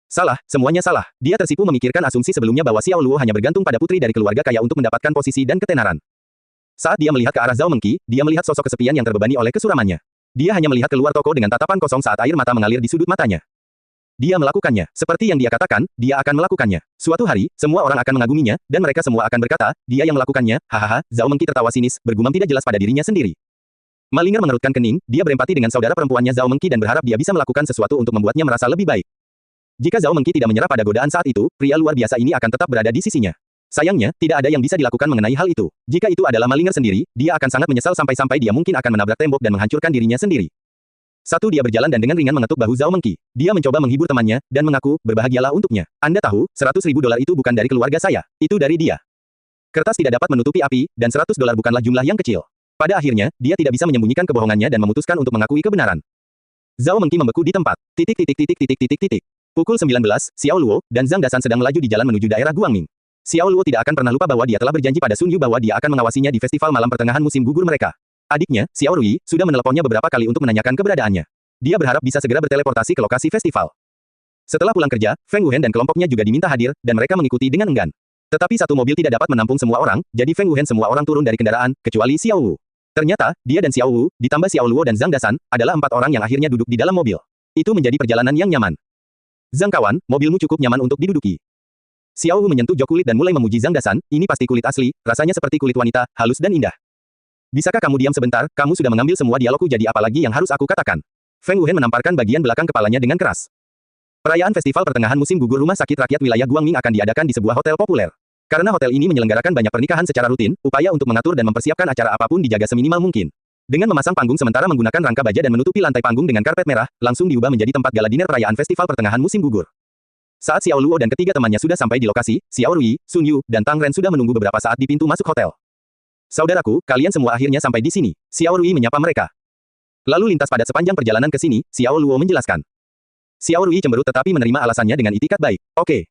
Salah, semuanya salah. Dia tersipu memikirkan asumsi sebelumnya bahwa Xiao Luo hanya bergantung pada putri dari keluarga kaya untuk mendapatkan posisi dan ketenaran. Saat dia melihat ke arah Zhao Mengqi, dia melihat sosok kesepian yang terbebani oleh kesuramannya. Dia hanya melihat keluar toko dengan tatapan kosong saat air mata mengalir di sudut matanya. Dia melakukannya. Seperti yang dia katakan, dia akan melakukannya. Suatu hari, semua orang akan mengaguminya, dan mereka semua akan berkata, dia yang melakukannya, hahaha, Zhao Mengqi tertawa sinis, bergumam tidak jelas pada dirinya sendiri. Malinger mengerutkan kening, dia berempati dengan saudara perempuannya Zhao Mengqi dan berharap dia bisa melakukan sesuatu untuk membuatnya merasa lebih baik. Jika Zhao Mengqi tidak menyerah pada godaan saat itu, pria luar biasa ini akan tetap berada di sisinya. Sayangnya, tidak ada yang bisa dilakukan mengenai hal itu. Jika itu adalah Malinger sendiri, dia akan sangat menyesal sampai-sampai dia mungkin akan menabrak tembok dan menghancurkan dirinya sendiri. Satu dia berjalan dan dengan ringan mengetuk bahu Zhao Mengqi. Dia mencoba menghibur temannya, dan mengaku, berbahagialah untuknya. Anda tahu, $100.000 itu bukan dari keluarga saya. Itu dari dia. Kertas tidak dapat menutupi api, dan $100 bukanlah jumlah yang kecil. Pada akhirnya, dia tidak bisa menyembunyikan kebohongannya dan memutuskan untuk mengakui kebenaran. Zhao Mengqi membeku di tempat. Pukul 19, Xiao Luo dan Zhang Dasan sedang melaju di jalan menuju daerah Guangming. Xiao Luo tidak akan pernah lupa bahwa dia telah berjanji pada Sun Yu bahwa dia akan mengawasinya di festival malam pertengahan musim gugur mereka. Adiknya, Xiao Rui, sudah meneleponnya beberapa kali untuk menanyakan keberadaannya. Dia berharap bisa segera berteleportasi ke lokasi festival. Setelah pulang kerja, Feng Wuhen dan kelompoknya juga diminta hadir, dan mereka mengikuti dengan enggan. Tetapi satu mobil tidak dapat menampung semua orang, jadi Feng Wuhen semua orang turun dari kendaraan, kecuali Xiao Wu. Ternyata, dia dan Xiao Wu, ditambah Xiao Luo dan Zhang Dasan, adalah 4 orang yang akhirnya duduk di dalam mobil. Itu menjadi perjalanan yang nyaman. Zhang kawan, mobilmu cukup nyaman untuk diduduki. Xiao Wu menyentuh jok kulit dan mulai memuji Zhang Dasan, ini pasti kulit asli, rasanya seperti kulit wanita, halus dan indah. Bisakah kamu diam sebentar, kamu sudah mengambil semua dialogku jadi apa lagi yang harus aku katakan? Feng Wuhen menamparkan bagian belakang kepalanya dengan keras. Perayaan festival pertengahan musim gugur rumah sakit rakyat wilayah Guangming akan diadakan di sebuah hotel populer. Karena hotel ini menyelenggarakan banyak pernikahan secara rutin, upaya untuk mengatur dan mempersiapkan acara apapun dijaga seminimal mungkin. Dengan memasang panggung sementara menggunakan rangka baja dan menutupi lantai panggung dengan karpet merah, langsung diubah menjadi tempat gala dinner perayaan festival pertengahan musim gugur. Saat Xiao Luo dan ketiga temannya sudah sampai di lokasi, Xiao Rui, Sun Yu, dan Tang Ren sudah menunggu beberapa saat di pintu masuk hotel. Saudaraku, kalian semua akhirnya sampai di sini. Xiao Rui menyapa mereka. Lalu lintas padat sepanjang perjalanan ke sini, Xiao Luo menjelaskan. Xiao Rui cemberut tetapi menerima alasannya dengan itikat baik. Oke.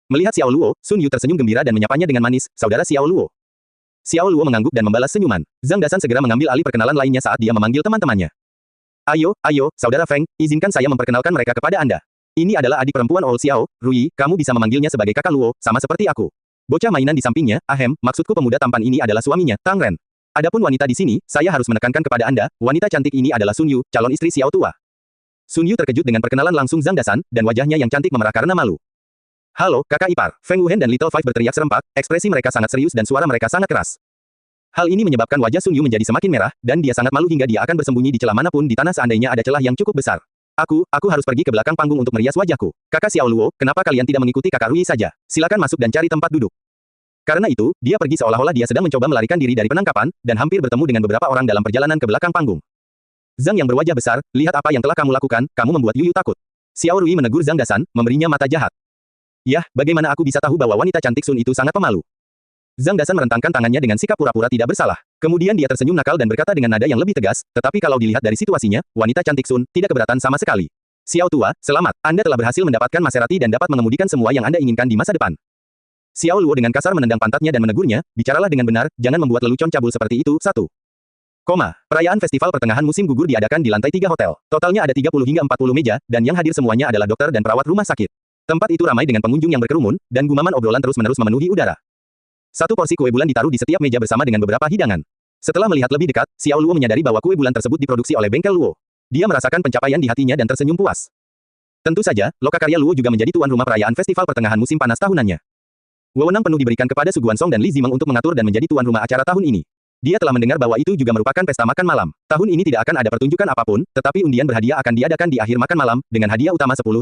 Melihat Xiao Luo, Sun Yu tersenyum gembira dan menyapanya dengan manis, saudara Xiao Luo. Xiao Luo mengangguk dan membalas senyuman. Zhang Dasan segera mengambil alih perkenalan lainnya saat dia memanggil teman-temannya. Ayo, saudara Feng, izinkan saya memperkenalkan mereka kepada Anda. Ini adalah adik perempuan Old Xiao, Rui, kamu bisa memanggilnya sebagai kakak Luo, sama seperti aku. Bocah mainan di sampingnya, maksudku pemuda tampan ini adalah suaminya, Tang Ren. Adapun wanita di sini, saya harus menekankan kepada Anda, wanita cantik ini adalah Sun Yu, calon istri Xiao tua. Sun Yu terkejut dengan perkenalan langsung Zhang Dasan, dan wajahnya yang cantik memerah karena malu. Halo, kakak ipar. Feng Wuhen dan Little Five berteriak serempak, ekspresi mereka sangat serius dan suara mereka sangat keras. Hal ini menyebabkan wajah Sun Yu menjadi semakin merah, dan dia sangat malu hingga dia akan bersembunyi di celah manapun di tanah seandainya ada celah yang cukup besar. Aku harus pergi ke belakang panggung untuk merias wajahku. Kakak Xiao Luo, kenapa kalian tidak mengikuti kakak Rui saja? Silakan masuk dan cari tempat duduk. Karena itu, dia pergi seolah-olah dia sedang mencoba melarikan diri dari penangkapan, dan hampir bertemu dengan beberapa orang dalam perjalanan ke belakang panggung. Zhang yang berwajah besar, lihat apa yang telah kamu lakukan, kamu membuat Yu takut. Xiao Rui menegur Zhang Dasan, memberinya mata jahat. Yah, bagaimana aku bisa tahu bahwa wanita cantik Sun itu sangat pemalu? Zhang Dasan merentangkan tangannya dengan sikap pura-pura tidak bersalah. Kemudian dia tersenyum nakal dan berkata dengan nada yang lebih tegas, tetapi kalau dilihat dari situasinya, wanita cantik Sun tidak keberatan sama sekali. Xiao tua, selamat. Anda telah berhasil mendapatkan Maserati dan dapat mengemudikan semua yang Anda inginkan di masa depan. Xiao Luo dengan kasar menendang pantatnya dan menegurnya, bicaralah dengan benar, jangan membuat lelucon cabul seperti itu. 1. Perayaan festival pertengahan musim gugur diadakan di lantai 3 hotel. Totalnya ada 30 hingga 40 meja, dan yang hadir semuanya adalah dokter dan perawat rumah sakit. Tempat itu ramai dengan pengunjung yang berkerumun, dan gumaman obrolan terus-menerus memenuhi udara. Satu porsi kue bulan ditaruh di setiap meja bersama dengan beberapa hidangan. Setelah melihat lebih dekat, Xiao Luo menyadari bahwa kue bulan tersebut diproduksi oleh bengkel Luo. Dia merasakan pencapaian di hatinya dan tersenyum puas. Tentu saja, lokakarya Luo juga menjadi tuan rumah perayaan festival pertengahan musim panas tahunannya. Wewenang penuh diberikan kepada Su Guansong dan Li Zimeng untuk mengatur dan menjadi tuan rumah acara tahun ini. Dia telah mendengar bahwa itu juga merupakan pesta makan malam. Tahun ini tidak akan ada pertunjukan apapun, tetapi undian berhadiah akan diadakan di akhir makan malam, dengan hadiah utama $10.000.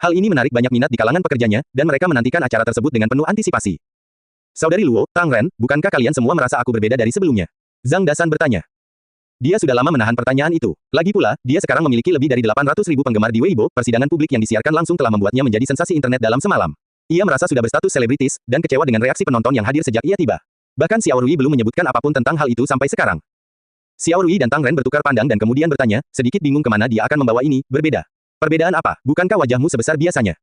Hal ini menarik banyak minat di kalangan pekerjanya, dan mereka menantikan acara tersebut dengan penuh antisipasi. Saudari Luo, Tang Ren, bukankah kalian semua merasa aku berbeda dari sebelumnya? Zhang Dasan bertanya. Dia sudah lama menahan pertanyaan itu. Lagi pula, dia sekarang memiliki lebih dari 800.000 penggemar di Weibo, persidangan publik yang disiarkan langsung telah membuatnya menjadi sensasi internet dalam semalam. Ia merasa sudah berstatus selebritis, dan kecewa dengan reaksi penonton yang hadir sejak ia tiba. Bahkan Xiao Rui belum menyebutkan apapun tentang hal itu sampai sekarang. Xiao Rui dan Tang Ren bertukar pandang dan kemudian bertanya, sedikit bingung kemana dia akan membawa ini, berbeda. Perbedaan apa? Bukankah wajahmu sebesar biasanya?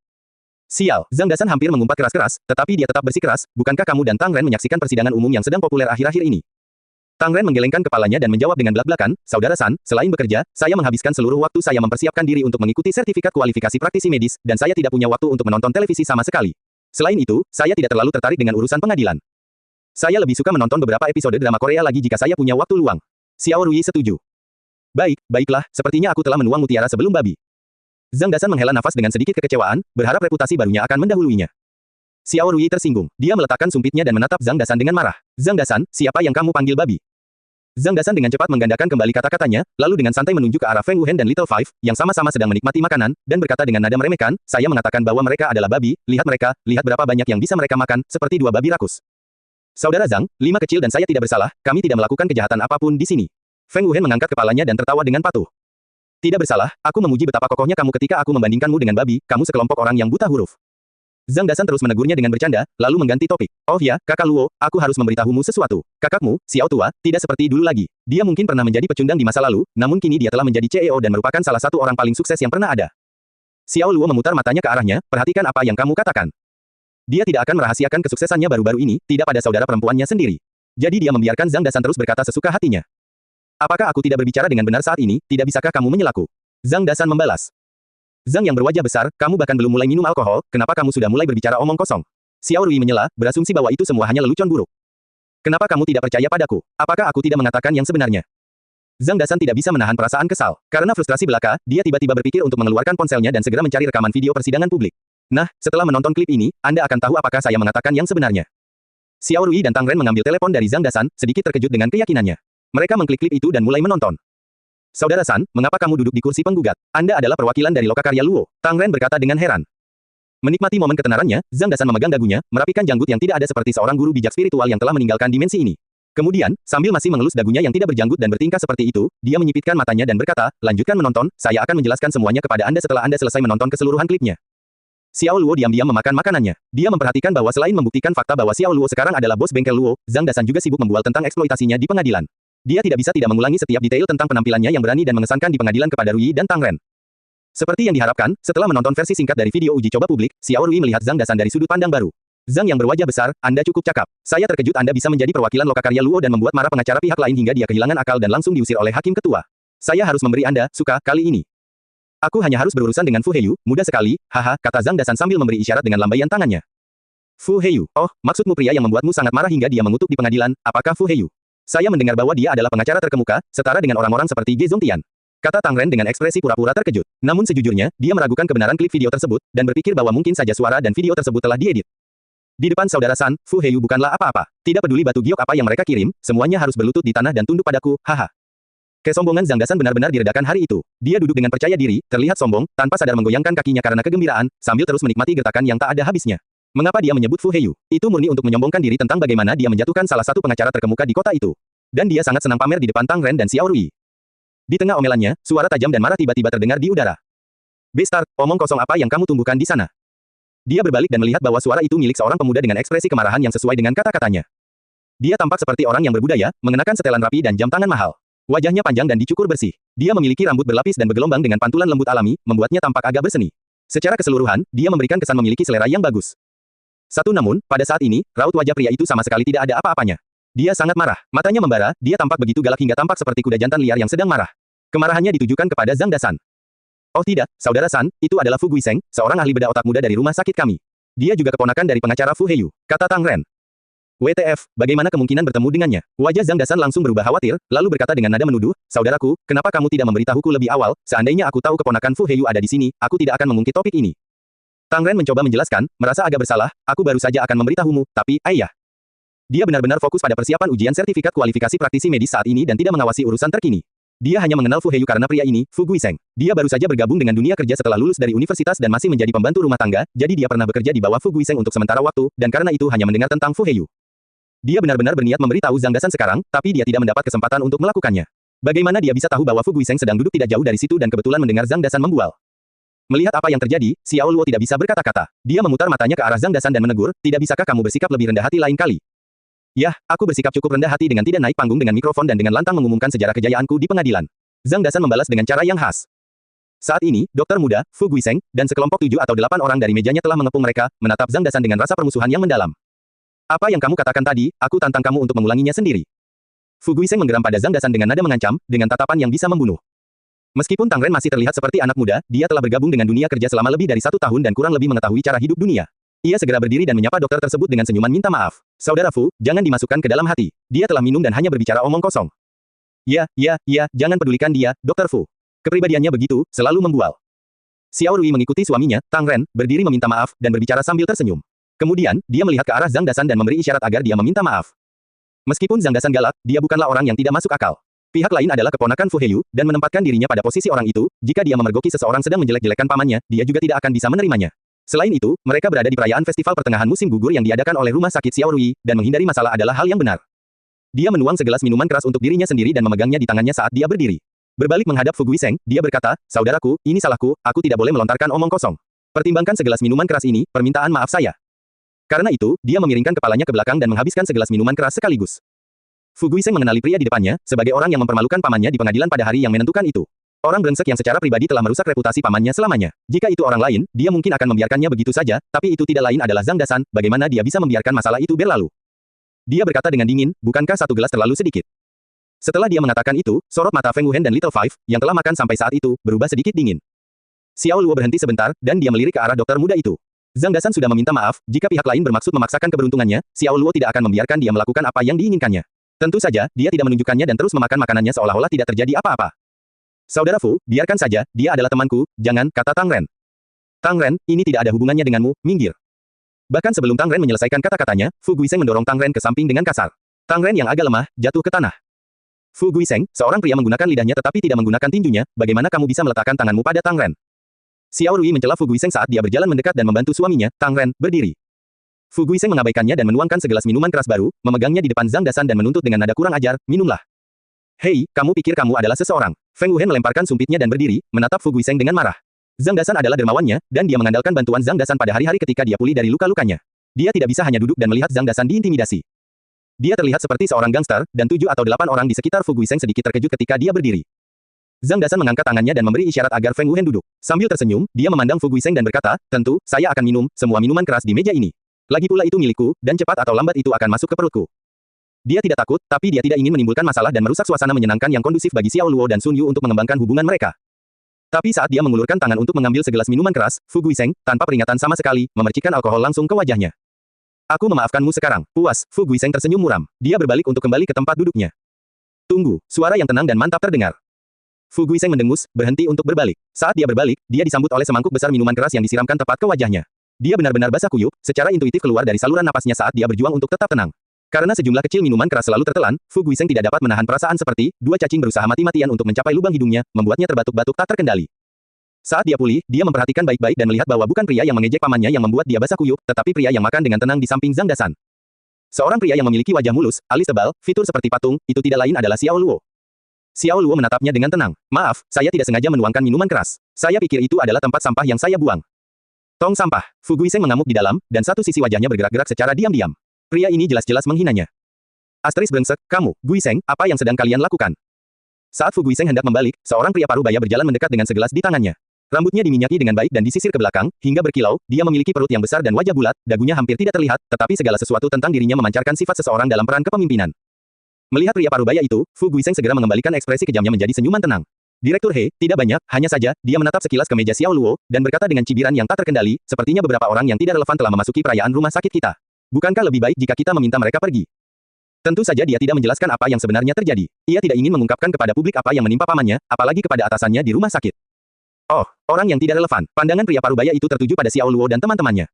Sial, Zhang Dasan hampir mengumpat keras-keras, tetapi dia tetap bersikeras, bukankah kamu dan Tang Ren menyaksikan persidangan umum yang sedang populer akhir-akhir ini? Tang Ren menggelengkan kepalanya dan menjawab dengan belak-belakan, Saudara San, selain bekerja, saya menghabiskan seluruh waktu saya mempersiapkan diri untuk mengikuti sertifikat kualifikasi praktisi medis, dan saya tidak punya waktu untuk menonton televisi sama sekali. Selain itu, saya tidak terlalu tertarik dengan urusan pengadilan. Saya lebih suka menonton beberapa episode drama Korea lagi jika saya punya waktu luang. Xiao Rui setuju. Baiklah, sepertinya aku telah menuang mutiara sebelum babi. Zhang Dasan menghela nafas dengan sedikit kekecewaan, berharap reputasi barunya akan mendahuluinya. Xiao Rui tersinggung. Dia meletakkan sumpitnya dan menatap Zhang Dasan dengan marah. Zhang Dasan, siapa yang kamu panggil babi? Zhang Dasan dengan cepat menggandakan kembali kata-katanya, lalu dengan santai menunjuk ke arah Feng Wuhen dan Little Five, yang sama-sama sedang menikmati makanan, dan berkata dengan nada meremehkan, saya mengatakan bahwa mereka adalah babi, lihat mereka, lihat berapa banyak yang bisa mereka makan, seperti 2 babi rakus. Saudara Zhang, 5 kecil dan saya tidak bersalah, kami tidak melakukan kejahatan apapun di sini. Feng Wuhen mengangkat kepalanya dan tertawa dengan patuh. Tidak bersalah, aku memuji betapa kokohnya kamu ketika aku membandingkanmu dengan babi, kamu sekelompok orang yang buta huruf. Zhang Dasan terus menegurnya dengan bercanda, lalu mengganti topik. Oh ya, kakak Luo, aku harus memberitahumu sesuatu. Kakakmu, Xiao tua, tidak seperti dulu lagi. Dia mungkin pernah menjadi pecundang di masa lalu, namun kini dia telah menjadi CEO dan merupakan salah satu orang paling sukses yang pernah ada. Xiao Luo memutar matanya ke arahnya, perhatikan apa yang kamu katakan. Dia tidak akan merahasiakan kesuksesannya baru-baru ini, tidak pada saudara perempuannya sendiri. Jadi dia membiarkan Zhang Dasan terus berkata sesuka hatinya. Apakah aku tidak berbicara dengan benar saat ini, tidak bisakah kamu menyelaku? Zhang Dasan membalas. Zhang yang berwajah besar, kamu bahkan belum mulai minum alkohol, kenapa kamu sudah mulai berbicara omong kosong? Xiao Rui menyela, berasumsi bahwa itu semua hanya lelucon buruk. Kenapa kamu tidak percaya padaku? Apakah aku tidak mengatakan yang sebenarnya? Zhang Dasan tidak bisa menahan perasaan kesal. Karena frustrasi belaka, dia tiba-tiba berpikir untuk mengeluarkan ponselnya dan segera mencari rekaman video persidangan publik. Nah, setelah menonton klip ini, Anda akan tahu apakah saya mengatakan yang sebenarnya. Xiao Rui dan Tang Ren mengambil telepon dari Zhang Dasan, sedikit terkejut dengan keyakinannya. Mereka mengklik klip itu dan mulai menonton. Saudara San, mengapa kamu duduk di kursi penggugat? Anda adalah perwakilan dari lokakarya Luo. Tang Ren berkata dengan heran. Menikmati momen ketenarannya, Zhang Dasan memegang dagunya, merapikan janggut yang tidak ada seperti seorang guru bijak spiritual yang telah meninggalkan dimensi ini. Kemudian, sambil masih mengelus dagunya yang tidak berjanggut dan bertingkah seperti itu, dia menyipitkan matanya dan berkata, lanjutkan menonton, saya akan menjelaskan semuanya kepada Anda setelah Anda selesai menonton keseluruhan klipnya. Xiao Luo diam-diam memakan makanannya. Dia memperhatikan bahwa selain membuktikan fakta bahwa Xiao Luo sekarang adalah bos bengkel Luo, Zhang Dasan juga sibuk membual tentang eksploitasinya di pengadilan. Dia tidak bisa tidak mengulangi setiap detail tentang penampilannya yang berani dan mengesankan di pengadilan kepada Rui dan Tang Ren. Seperti yang diharapkan, setelah menonton versi singkat dari video uji coba publik, Xiao Rui melihat Zhang Dasan dari sudut pandang baru. Zhang yang berwajah besar, Anda cukup cakap. Saya terkejut Anda bisa menjadi perwakilan lokakarya Luo dan membuat marah pengacara pihak lain hingga dia kehilangan akal dan langsung diusir oleh hakim ketua. Saya harus memberi Anda suka kali ini. Aku hanya harus berurusan dengan Fu Heiyu, mudah sekali, haha, kata Zhang Dasan sambil memberi isyarat dengan lambaian tangannya. Fu Heiyu, oh, maksudmu pria yang membuatmu sangat marah hingga dia mengutuk di pengadilan, apakah Fu Heiyu? Saya mendengar bahwa dia adalah pengacara terkemuka, setara dengan orang-orang seperti Ge Zongtian. Kata Tang Ren dengan ekspresi pura-pura terkejut. Namun sejujurnya, dia meragukan kebenaran klip video tersebut, dan berpikir bahwa mungkin saja suara dan video tersebut telah diedit. Di depan saudara San, Fu Heiyu bukanlah apa-apa. Tidak peduli batu giok apa yang mereka kirim, semuanya harus berlutut di tanah dan tunduk padaku, haha. Kesombongan Zhang Dasan benar-benar diredakan hari itu. Dia duduk dengan percaya diri, terlihat sombong, tanpa sadar menggoyangkan kakinya karena kegembiraan, sambil terus menikmati gertakan yang tak ada habisnya. Mengapa dia menyebut Fu Heiyu? Itu murni untuk menyombongkan diri tentang bagaimana dia menjatuhkan salah satu pengacara terkemuka di kota itu. Dan dia sangat senang pamer di depan Tang Ren dan Xiao Rui. Di tengah omelannya, suara tajam dan marah tiba-tiba terdengar di udara. Bestart, omong kosong apa yang kamu tumbuhkan di sana? Dia berbalik dan melihat bahwa suara itu milik seorang pemuda dengan ekspresi kemarahan yang sesuai dengan kata-katanya. Dia tampak seperti orang yang berbudaya, mengenakan setelan rapi dan jam tangan mahal. Wajahnya panjang dan dicukur bersih. Dia memiliki rambut berlapis dan bergelombang dengan pantulan lembut alami, membuatnya tampak agak berseni. Secara keseluruhan, dia memberikan kesan memiliki selera yang bagus. Namun, pada saat ini, raut wajah pria itu sama sekali tidak ada apa-apanya. Dia sangat marah. Matanya membara, dia tampak begitu galak hingga tampak seperti kuda jantan liar yang sedang marah. Kemarahannya ditujukan kepada Zhang Dasan. Oh tidak, Saudara San, itu adalah Fu Guiseng, seorang ahli bedah otak muda dari rumah sakit kami. Dia juga keponakan dari pengacara Fu Heiyu, kata Tang Ren. WTF, bagaimana kemungkinan bertemu dengannya? Wajah Zhang Dasan langsung berubah khawatir, lalu berkata dengan nada menuduh, Saudaraku, kenapa kamu tidak memberitahuku lebih awal, seandainya aku tahu keponakan Fu Heiyu ada di sini, aku tidak akan mengungkit topik ini. Tang Ren mencoba menjelaskan, merasa agak bersalah, aku baru saja akan memberitahumu, tapi, ayah. Dia benar-benar fokus pada persiapan ujian sertifikat kualifikasi praktisi medis saat ini dan tidak mengawasi urusan terkini. Dia hanya mengenal Fu Heiyu karena pria ini, Fu Guiseng. Dia baru saja bergabung dengan dunia kerja setelah lulus dari universitas dan masih menjadi pembantu rumah tangga, jadi dia pernah bekerja di bawah Fu Guiseng untuk sementara waktu, dan karena itu hanya mendengar tentang Fu Heiyu. Dia benar-benar berniat memberitahu Zhang Dasan sekarang, tapi dia tidak mendapat kesempatan untuk melakukannya. Bagaimana dia bisa tahu bahwa Fu Guiseng sedang duduk tidak jauh dari situ dan kebetulan mendengar Zhang Dasan membual? Melihat apa yang terjadi, Xiao Luo tidak bisa berkata-kata. Dia memutar matanya ke arah Zhang Dasan dan menegur, tidak bisakah kamu bersikap lebih rendah hati lain kali? Yah, aku bersikap cukup rendah hati dengan tidak naik panggung dengan mikrofon dan dengan lantang mengumumkan sejarah kejayaanku di pengadilan. Zhang Dasan membalas dengan cara yang khas. Saat ini, dokter muda, Fu Guiseng, dan sekelompok 7 atau 8 orang dari mejanya telah mengepung mereka, menatap Zhang Dasan dengan rasa permusuhan yang mendalam. Apa yang kamu katakan tadi, aku tantang kamu untuk mengulanginya sendiri. Fu Guiseng menggeram pada Zhang Dasan dengan nada mengancam, dengan tatapan yang bisa membunuh. Meskipun Tang Ren masih terlihat seperti anak muda, dia telah bergabung dengan dunia kerja selama lebih dari 1 tahun dan kurang lebih mengetahui cara hidup dunia. Ia segera berdiri dan menyapa dokter tersebut dengan senyuman minta maaf. Saudara Fu, jangan dimasukkan ke dalam hati. Dia telah minum dan hanya berbicara omong kosong. Ya, jangan pedulikan dia, Dokter Fu. Kepribadiannya begitu, selalu membual. Xiao Rui mengikuti suaminya, Tang Ren, berdiri meminta maaf, dan berbicara sambil tersenyum. Kemudian, dia melihat ke arah Zhang Dasan dan memberi isyarat agar dia meminta maaf. Meskipun Zhang Dasan galak, dia bukanlah orang yang tidak masuk akal. Pihak lain adalah keponakan Fu Heiyu, dan menempatkan dirinya pada posisi orang itu, jika dia memergoki seseorang sedang menjelek-jelekan pamannya, dia juga tidak akan bisa menerimanya. Selain itu, mereka berada di perayaan festival pertengahan musim gugur yang diadakan oleh rumah sakit Xiao Rui, dan menghindari masalah adalah hal yang benar. Dia menuang segelas minuman keras untuk dirinya sendiri dan memegangnya di tangannya saat dia berdiri. Berbalik menghadap Fu Guiseng, dia berkata, Saudaraku, ini salahku, aku tidak boleh melontarkan omong kosong. Pertimbangkan segelas minuman keras ini, permintaan maaf saya. Karena itu, dia memiringkan kepalanya ke belakang dan menghabiskan segelas minuman keras sekaligus. Fu Guiseng mengenali pria di depannya, sebagai orang yang mempermalukan pamannya di pengadilan pada hari yang menentukan itu. Orang brengsek yang secara pribadi telah merusak reputasi pamannya selamanya. Jika itu orang lain, dia mungkin akan membiarkannya begitu saja, tapi itu tidak lain adalah Zhang Dasan, bagaimana dia bisa membiarkan masalah itu berlalu. Dia berkata dengan dingin, bukankah satu gelas terlalu sedikit? Setelah dia mengatakan itu, sorot mata Feng Wuhen dan Little Five, yang telah makan sampai saat itu, berubah sedikit dingin. Xiao Luo berhenti sebentar, dan dia melirik ke arah dokter muda itu. Zhang Dasan sudah meminta maaf, jika pihak lain bermaksud memaksakan keberuntungannya, Xiao Luo tidak akan membiarkan dia melakukan apa yang diinginkannya. Tentu saja, dia tidak menunjukkannya dan terus memakan makanannya seolah-olah tidak terjadi apa-apa. Saudara Fu, biarkan saja, dia adalah temanku, jangan, kata Tang Ren. Tang Ren, ini tidak ada hubungannya denganmu, minggir. Bahkan sebelum Tang Ren menyelesaikan kata-katanya, Fu Guiseng mendorong Tang Ren ke samping dengan kasar. Tang Ren yang agak lemah, jatuh ke tanah. Fu Guiseng, seorang pria menggunakan lidahnya tetapi tidak menggunakan tinjunya, bagaimana kamu bisa meletakkan tanganmu pada Tang Ren? Xiao Rui mencela Fu Guiseng saat dia berjalan mendekat dan membantu suaminya, Tang Ren, berdiri. Fu Guiseng mengabaikannya dan menuangkan segelas minuman keras baru, memegangnya di depan Zhang Dasan dan menuntut dengan nada kurang ajar, minumlah. Hei, kamu pikir kamu adalah seseorang? Feng Wuhen melemparkan sumpitnya dan berdiri, menatap Fu Guiseng dengan marah. Zhang Dasan adalah dermawannya, dan dia mengandalkan bantuan Zhang Dasan pada hari-hari ketika dia pulih dari luka-lukanya. Dia tidak bisa hanya duduk dan melihat Zhang Dasan diintimidasi. Dia terlihat seperti seorang gangster, dan 7 atau 8 orang di sekitar Fu Guiseng sedikit terkejut ketika dia berdiri. Zhang Dasan mengangkat tangannya dan memberi isyarat agar Feng Wuhen duduk. Sambil tersenyum, dia memandang Fu Guiseng dan berkata, tentu, saya akan minum semua minuman keras di meja ini. Lagi pula itu milikku, dan cepat atau lambat itu akan masuk ke perutku. Dia tidak takut, tapi dia tidak ingin menimbulkan masalah dan merusak suasana menyenangkan yang kondusif bagi Xiao Luo dan Sun Yu untuk mengembangkan hubungan mereka. Tapi saat dia mengulurkan tangan untuk mengambil segelas minuman keras, Fu Guiseng, tanpa peringatan sama sekali, memercikkan alkohol langsung ke wajahnya. Aku memaafkanmu sekarang. Puas, Fu Guiseng tersenyum muram. Dia berbalik untuk kembali ke tempat duduknya. Tunggu, suara yang tenang dan mantap terdengar. Fu Guiseng mendengus, berhenti untuk berbalik. Saat dia berbalik, dia disambut oleh semangkuk besar minuman keras yang disiramkan tepat ke wajahnya. Dia benar-benar basah kuyup, secara intuitif keluar dari saluran napasnya saat dia berjuang untuk tetap tenang. Karena sejumlah kecil minuman keras selalu tertelan, Fu Guiseng tidak dapat menahan perasaan seperti, 2 cacing berusaha mati-matian untuk mencapai lubang hidungnya, membuatnya terbatuk-batuk tak terkendali. Saat dia pulih, dia memperhatikan baik-baik dan melihat bahwa bukan pria yang mengejek pamannya yang membuat dia basah kuyup, tetapi pria yang makan dengan tenang di samping Zhang Dasan. Seorang pria yang memiliki wajah mulus, alis tebal, fitur seperti patung, itu tidak lain adalah Xiao Luo. Xiao Luo menatapnya dengan tenang. Maaf, saya tidak sengaja menuangkan minuman keras. Saya pikir itu adalah tempat sampah yang saya buang. Tong sampah. Fu Guiseng mengamuk di dalam, dan satu sisi wajahnya bergerak-gerak secara diam-diam. Pria ini jelas-jelas menghinanya. Asteris brengsek, kamu, Guiseng, apa yang sedang kalian lakukan? Saat Fu Guiseng hendak membalik, seorang pria parubaya berjalan mendekat dengan segelas di tangannya. Rambutnya diminyaki dengan baik dan disisir ke belakang, hingga berkilau, dia memiliki perut yang besar dan wajah bulat, dagunya hampir tidak terlihat, tetapi segala sesuatu tentang dirinya memancarkan sifat seseorang dalam peran kepemimpinan. Melihat pria parubaya itu, Fu Guiseng segera mengembalikan ekspresi kejamnya menjadi senyuman tenang. Direktur He, tidak banyak, hanya saja, dia menatap sekilas ke meja Xiao Luo, dan berkata dengan cibiran yang tak terkendali, sepertinya beberapa orang yang tidak relevan telah memasuki perayaan rumah sakit kita. Bukankah lebih baik jika kita meminta mereka pergi? Tentu saja dia tidak menjelaskan apa yang sebenarnya terjadi. Ia tidak ingin mengungkapkan kepada publik apa yang menimpa pamannya, apalagi kepada atasannya di rumah sakit. Oh, orang yang tidak relevan. Pandangan pria parubaya itu tertuju pada Xiao Luo dan teman-temannya.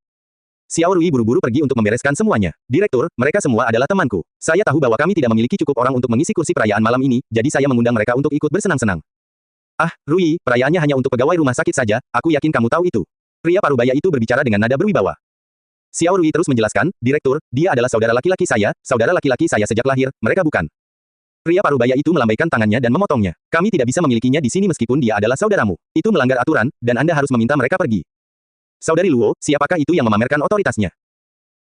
Xiao Rui buru-buru pergi untuk membereskan semuanya. Direktur, mereka semua adalah temanku. Saya tahu bahwa kami tidak memiliki cukup orang untuk mengisi kursi perayaan malam ini, jadi saya mengundang mereka untuk ikut bersenang-senang. Ah, Rui, perayaannya hanya untuk pegawai rumah sakit saja, aku yakin kamu tahu itu. Pria parubaya itu berbicara dengan nada berwibawa. Xiao Rui terus menjelaskan, Direktur, dia adalah saudara laki-laki saya sejak lahir, mereka bukan. Pria parubaya itu melambaikan tangannya dan memotongnya. Kami tidak bisa memilikinya di sini meskipun dia adalah saudaramu. Itu melanggar aturan, dan Anda harus meminta mereka pergi. Saudari Luo, siapakah itu yang memamerkan otoritasnya?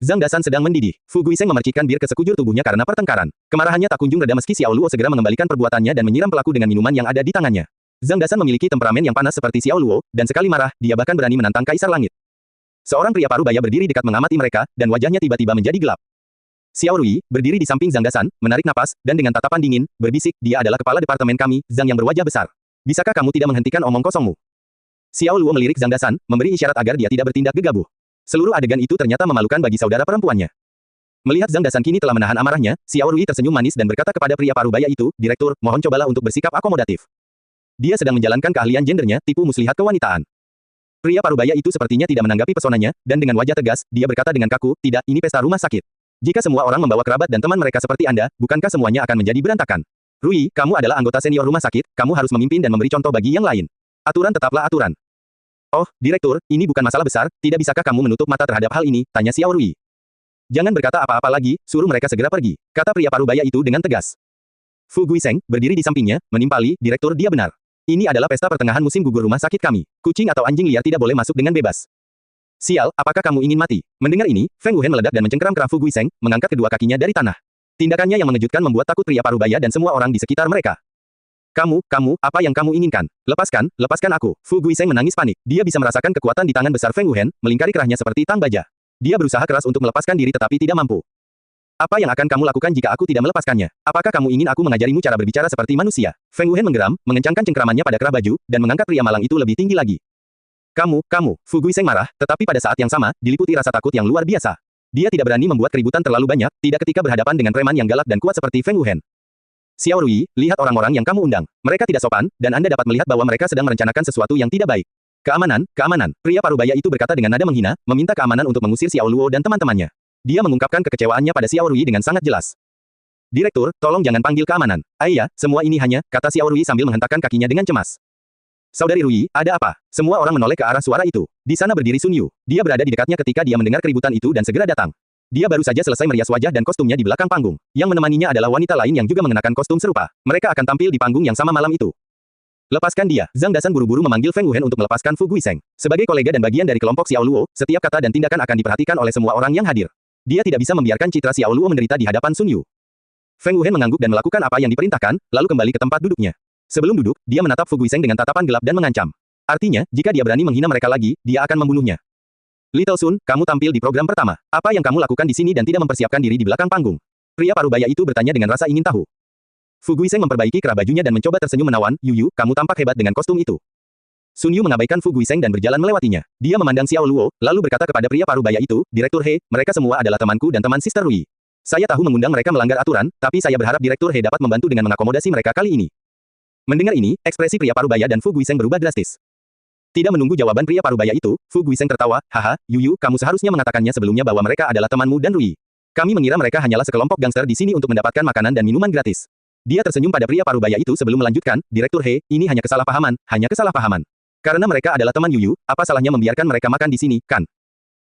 Zhang Dasan sedang mendidih. Fu Guiseng memercikkan bir ke sekujur tubuhnya karena pertengkaran. Kemarahannya tak kunjung reda meski Xiao Luo segera mengembalikan perbuatannya dan menyiram pelaku dengan minuman yang ada di tangannya. Zhang Dasan memiliki temperamen yang panas seperti Xiao Luo, dan sekali marah, dia bahkan berani menantang Kaisar Langit. Seorang pria parubaya berdiri dekat mengamati mereka, dan wajahnya tiba-tiba menjadi gelap. Xiao Rui, berdiri di samping Zhang Dasan, menarik napas, dan dengan tatapan dingin, berbisik, dia adalah kepala departemen kami, Zhang yang berwajah besar. Bisakah kamu tidak menghentikan omong kosongmu? Xiao Luo melirik Zhang Dasan, memberi isyarat agar dia tidak bertindak gegabah. Seluruh adegan itu ternyata memalukan bagi saudara perempuannya. Melihat Zhang Dasan kini telah menahan amarahnya, Xiao Rui tersenyum manis dan berkata kepada pria parubaya itu, Direktur, mohon cobalah untuk bersikap akomodatif. Dia sedang menjalankan keahlian gendernya, tipu muslihat kewanitaan. Pria parubaya itu sepertinya tidak menanggapi pesonanya, dan dengan wajah tegas, dia berkata dengan kaku, tidak, ini pesta rumah sakit. Jika semua orang membawa kerabat dan teman mereka seperti Anda, bukankah semuanya akan menjadi berantakan? Rui, kamu adalah anggota senior rumah sakit, kamu harus memimpin dan memberi contoh bagi yang lain. Aturan tetaplah aturan. Oh, Direktur, ini bukan masalah besar, tidak bisakah kamu menutup mata terhadap hal ini, tanya Xiao Rui. Jangan berkata apa-apa lagi, suruh mereka segera pergi, kata pria parubaya itu dengan tegas. Fu Guiseng, berdiri di sampingnya, menimpali, Direktur dia benar. Ini adalah pesta pertengahan musim gugur rumah sakit kami. Kucing atau anjing liar tidak boleh masuk dengan bebas. Sial, apakah kamu ingin mati? Mendengar ini, Feng Wuhen meledak dan mencengkeram kerah Fu Guiseng, mengangkat kedua kakinya dari tanah. Tindakannya yang mengejutkan membuat takut pria parubaya dan semua orang di sekitar mereka. Kamu, apa yang kamu inginkan? Lepaskan aku. Fu Guiseng menangis panik. Dia bisa merasakan kekuatan di tangan besar Feng Wuhen, melingkari kerahnya seperti tang baja. Dia berusaha keras untuk melepaskan diri tetapi tidak mampu. Apa yang akan kamu lakukan jika aku tidak melepaskannya? Apakah kamu ingin aku mengajarimu cara berbicara seperti manusia? Feng Wuhen menggeram, mengencangkan cengkeramannya pada kerah baju, dan mengangkat pria malang itu lebih tinggi lagi. Kamu, Fu Guiseng marah, tetapi pada saat yang sama, diliputi rasa takut yang luar biasa. Dia tidak berani membuat keributan terlalu banyak, tidak ketika berhadapan dengan preman yang galak dan kuat seperti Feng Wuhen. Xiao Rui, lihat orang-orang yang kamu undang. Mereka tidak sopan, dan Anda dapat melihat bahwa mereka sedang merencanakan sesuatu yang tidak baik. Keamanan. Pria parubaya itu berkata dengan nada menghina, meminta keamanan untuk mengusir Xiao Luo dan teman-temannya. Dia mengungkapkan kekecewaannya pada Xiao Rui dengan sangat jelas. Direktur, tolong jangan panggil keamanan. Ayah, semua ini hanya, kata Xiao Rui sambil menghentakkan kakinya dengan cemas. Saudari Rui, ada apa? Semua orang menoleh ke arah suara itu. Di sana berdiri Sun Yu. Dia berada di dekatnya ketika dia mendengar keributan itu dan segera datang. Dia baru saja selesai merias wajah dan kostumnya di belakang panggung. Yang menemaninya adalah wanita lain yang juga mengenakan kostum serupa. Mereka akan tampil di panggung yang sama malam itu. Lepaskan dia. Zhang Dasan buru-buru memanggil Feng Wuhen untuk melepaskan Fu Guiseng. Sebagai kolega dan bagian dari kelompok Xiao Luo, setiap kata dan tindakan akan diperhatikan oleh semua orang yang hadir. Dia tidak bisa membiarkan citra Xiao Luo menderita di hadapan Sun Yu. Feng Wuhen mengangguk dan melakukan apa yang diperintahkan, lalu kembali ke tempat duduknya. Sebelum duduk, dia menatap Fu Guiseng dengan tatapan gelap dan mengancam. Artinya, jika dia berani menghina mereka lagi, dia akan membunuhnya. Little Sun, kamu tampil di program pertama. Apa yang kamu lakukan di sini dan tidak mempersiapkan diri di belakang panggung? Pria parubaya itu bertanya dengan rasa ingin tahu. Fu Guiseng memperbaiki kerah bajunya dan mencoba tersenyum menawan, Yu, kamu tampak hebat dengan kostum itu. Sun Yu mengabaikan Fu Guiseng dan berjalan melewatinya. Dia memandang Xiao Luo, lalu berkata kepada pria parubaya itu, Direktur He, mereka semua adalah temanku dan teman Sister Rui. Saya tahu mengundang mereka melanggar aturan, tapi saya berharap Direktur He dapat membantu dengan mengakomodasi mereka kali ini. Mendengar ini, ekspresi pria parubaya dan Fu Guiseng berubah drastis. Tidak menunggu jawaban pria parubaya itu, Fu Guiseng tertawa, haha, Yu, kamu seharusnya mengatakannya sebelumnya bahwa mereka adalah temanmu dan Rui. Kami mengira mereka hanyalah sekelompok gangster di sini untuk mendapatkan makanan dan minuman gratis. Dia tersenyum pada pria parubaya itu sebelum melanjutkan, Direktur He, ini hanya kesalahpahaman, Karena mereka adalah teman Yu, apa salahnya membiarkan mereka makan di sini, kan?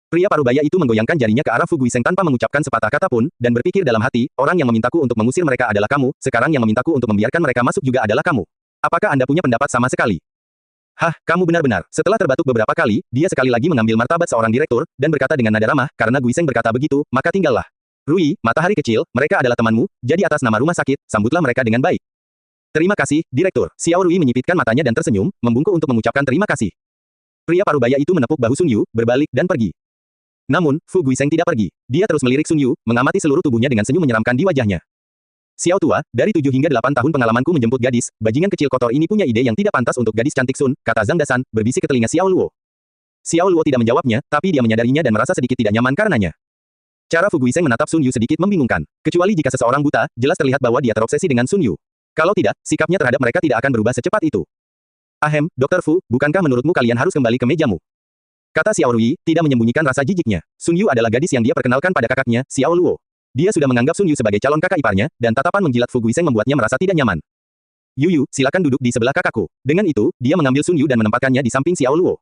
Pria parubaya itu menggoyangkan jarinya ke arah Fu Guiseng tanpa mengucapkan sepatah kata pun, dan berpikir dalam hati, orang yang memintaku untuk mengusir mereka adalah kamu, sekarang yang memintaku untuk membiarkan mereka masuk juga adalah kamu. Apakah Anda punya pendapat sama sekali? Hah, kamu benar-benar. Setelah terbatuk beberapa kali, dia sekali lagi mengambil martabat seorang direktur, dan berkata dengan nada ramah, karena Guiseng berkata begitu, maka tinggallah. Rui, matahari kecil, mereka adalah temanmu, jadi atas nama rumah sakit, sambutlah mereka dengan baik. Terima kasih, Direktur. Xiao Rui menyipitkan matanya dan tersenyum, membungkuk untuk mengucapkan terima kasih. Pria parubaya itu menepuk bahu Sun Yu, berbalik dan pergi. Namun, Fu Guiseng tidak pergi. Dia terus melirik Sun Yu, mengamati seluruh tubuhnya dengan senyum menyeramkan di wajahnya. Xiao tua, dari 7 hingga 8 tahun pengalamanku menjemput gadis, bajingan kecil kotor ini punya ide yang tidak pantas untuk gadis cantik Sun, kata Zhang Dasan, berbisik ke telinga Xiao Luo. Xiao Luo tidak menjawabnya, tapi dia menyadarinya dan merasa sedikit tidak nyaman karenanya. Cara Fu Guiseng menatap Sun Yu sedikit membingungkan. Kecuali jika seseorang buta, jelas terlihat bahwa dia terobsesi dengan Sun Yu. Kalau tidak, sikapnya terhadap mereka tidak akan berubah secepat itu. Ahem, Dr. Fu, bukankah menurutmu kalian harus kembali ke mejamu? Kata Xiao Rui, tidak menyembunyikan rasa jijiknya. Sun Yu adalah gadis yang dia perkenalkan pada kakaknya, Xiao Luo. Dia sudah menganggap Sun Yu sebagai calon kakak iparnya, dan tatapan menjilat Fu Guiseng membuatnya merasa tidak nyaman. Yu, silakan duduk di sebelah kakakku. Dengan itu, dia mengambil Sun Yu dan menempatkannya di samping Xiao Luo.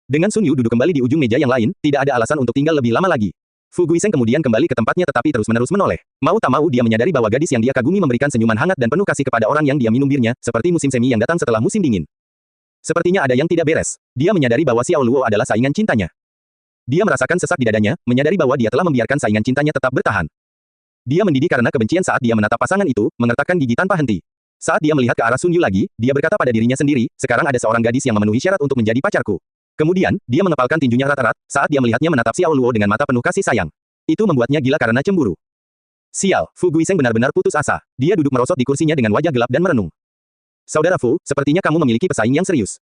Dengan Sun Yu duduk kembali di ujung meja yang lain, tidak ada alasan untuk tinggal lebih lama lagi. Fu Guiseng kemudian kembali ke tempatnya tetapi terus-menerus menoleh. Mau tak mau dia menyadari bahwa gadis yang dia kagumi memberikan senyuman hangat dan penuh kasih kepada orang yang dia minum birnya, seperti musim semi yang datang setelah musim dingin. Sepertinya ada yang tidak beres. Dia menyadari bahwa Xiao Luo adalah saingan cintanya. Dia merasakan sesak di dadanya, menyadari bahwa dia telah membiarkan saingan cintanya tetap bertahan. Dia mendidih karena kebencian saat dia menatap pasangan itu, mengertakkan gigi tanpa henti. Saat dia melihat ke arah Sun Yu lagi, dia berkata pada dirinya sendiri, sekarang ada seorang gadis yang memenuhi syarat untuk menjadi pacarku. Kemudian, dia mengepalkan tinjunya rata-rata saat dia melihatnya menatap Xiao Luo dengan mata penuh kasih sayang. Itu membuatnya gila karena cemburu. Sial, Fu Guiseng benar-benar putus asa. Dia duduk merosot di kursinya dengan wajah gelap dan merenung. Saudara Fu, sepertinya kamu memiliki pesaing yang serius.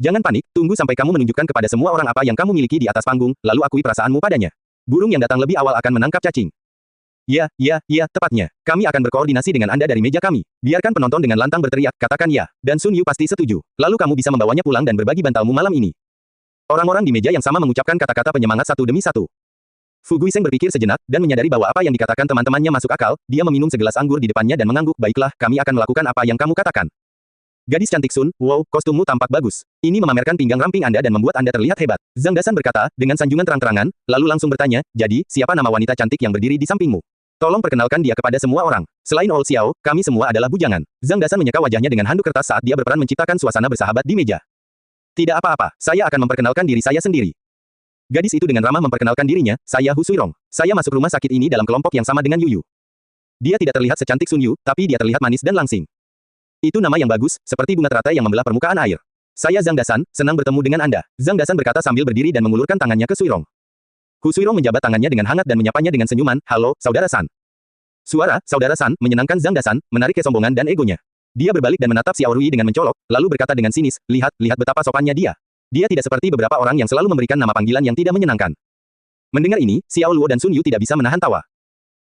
Jangan panik, tunggu sampai kamu menunjukkan kepada semua orang apa yang kamu miliki di atas panggung, lalu akui perasaanmu padanya. Burung yang datang lebih awal akan menangkap cacing. Ya, tepatnya. Kami akan berkoordinasi dengan Anda dari meja kami. Biarkan penonton dengan lantang berteriak, katakan ya. Dan Sun Yu pasti setuju. Lalu kamu bisa membawanya pulang dan berbagi bantalmu malam ini. Orang-orang di meja yang sama mengucapkan kata-kata penyemangat satu demi satu. Fu Guiseng berpikir sejenak, dan menyadari bahwa apa yang dikatakan teman-temannya masuk akal, dia meminum segelas anggur di depannya dan mengangguk, baiklah, kami akan melakukan apa yang kamu katakan. Gadis cantik Sun, wow, kostummu tampak bagus. Ini memamerkan pinggang ramping Anda dan membuat Anda terlihat hebat. Zhang Dasan berkata, dengan sanjungan terang-terangan, lalu langsung bertanya, jadi, siapa nama wanita cantik yang berdiri di sampingmu? Tolong perkenalkan dia kepada semua orang. Selain Old Xiao, kami semua adalah bujangan. Zhang Dasan menyeka wajahnya dengan handuk kertas saat dia berperan menciptakan suasana bersahabat di meja. Tidak apa-apa, saya akan memperkenalkan diri saya sendiri. Gadis itu dengan ramah memperkenalkan dirinya, saya Hu Suirong. Saya masuk rumah sakit ini dalam kelompok yang sama dengan Yu Yu. Dia tidak terlihat secantik Sun Yu, tapi dia terlihat manis dan langsing. Itu nama yang bagus, seperti bunga teratai yang membelah permukaan air. Saya Zhang Dasan, senang bertemu dengan Anda. Zhang Dasan berkata sambil berdiri dan mengulurkan tangannya ke Suirong. Hu Suirong menjabat tangannya dengan hangat dan menyapanya dengan senyuman, halo, Saudara San. Suara, Saudara San, menyenangkan Zhang Dasan, menarik kesombongan dan egonya. Dia berbalik dan menatap Xiao Rui dengan mencolok, lalu berkata dengan sinis, lihat betapa sopannya dia. Dia tidak seperti beberapa orang yang selalu memberikan nama panggilan yang tidak menyenangkan. Mendengar ini, Xiao Luo dan Sun Yu tidak bisa menahan tawa.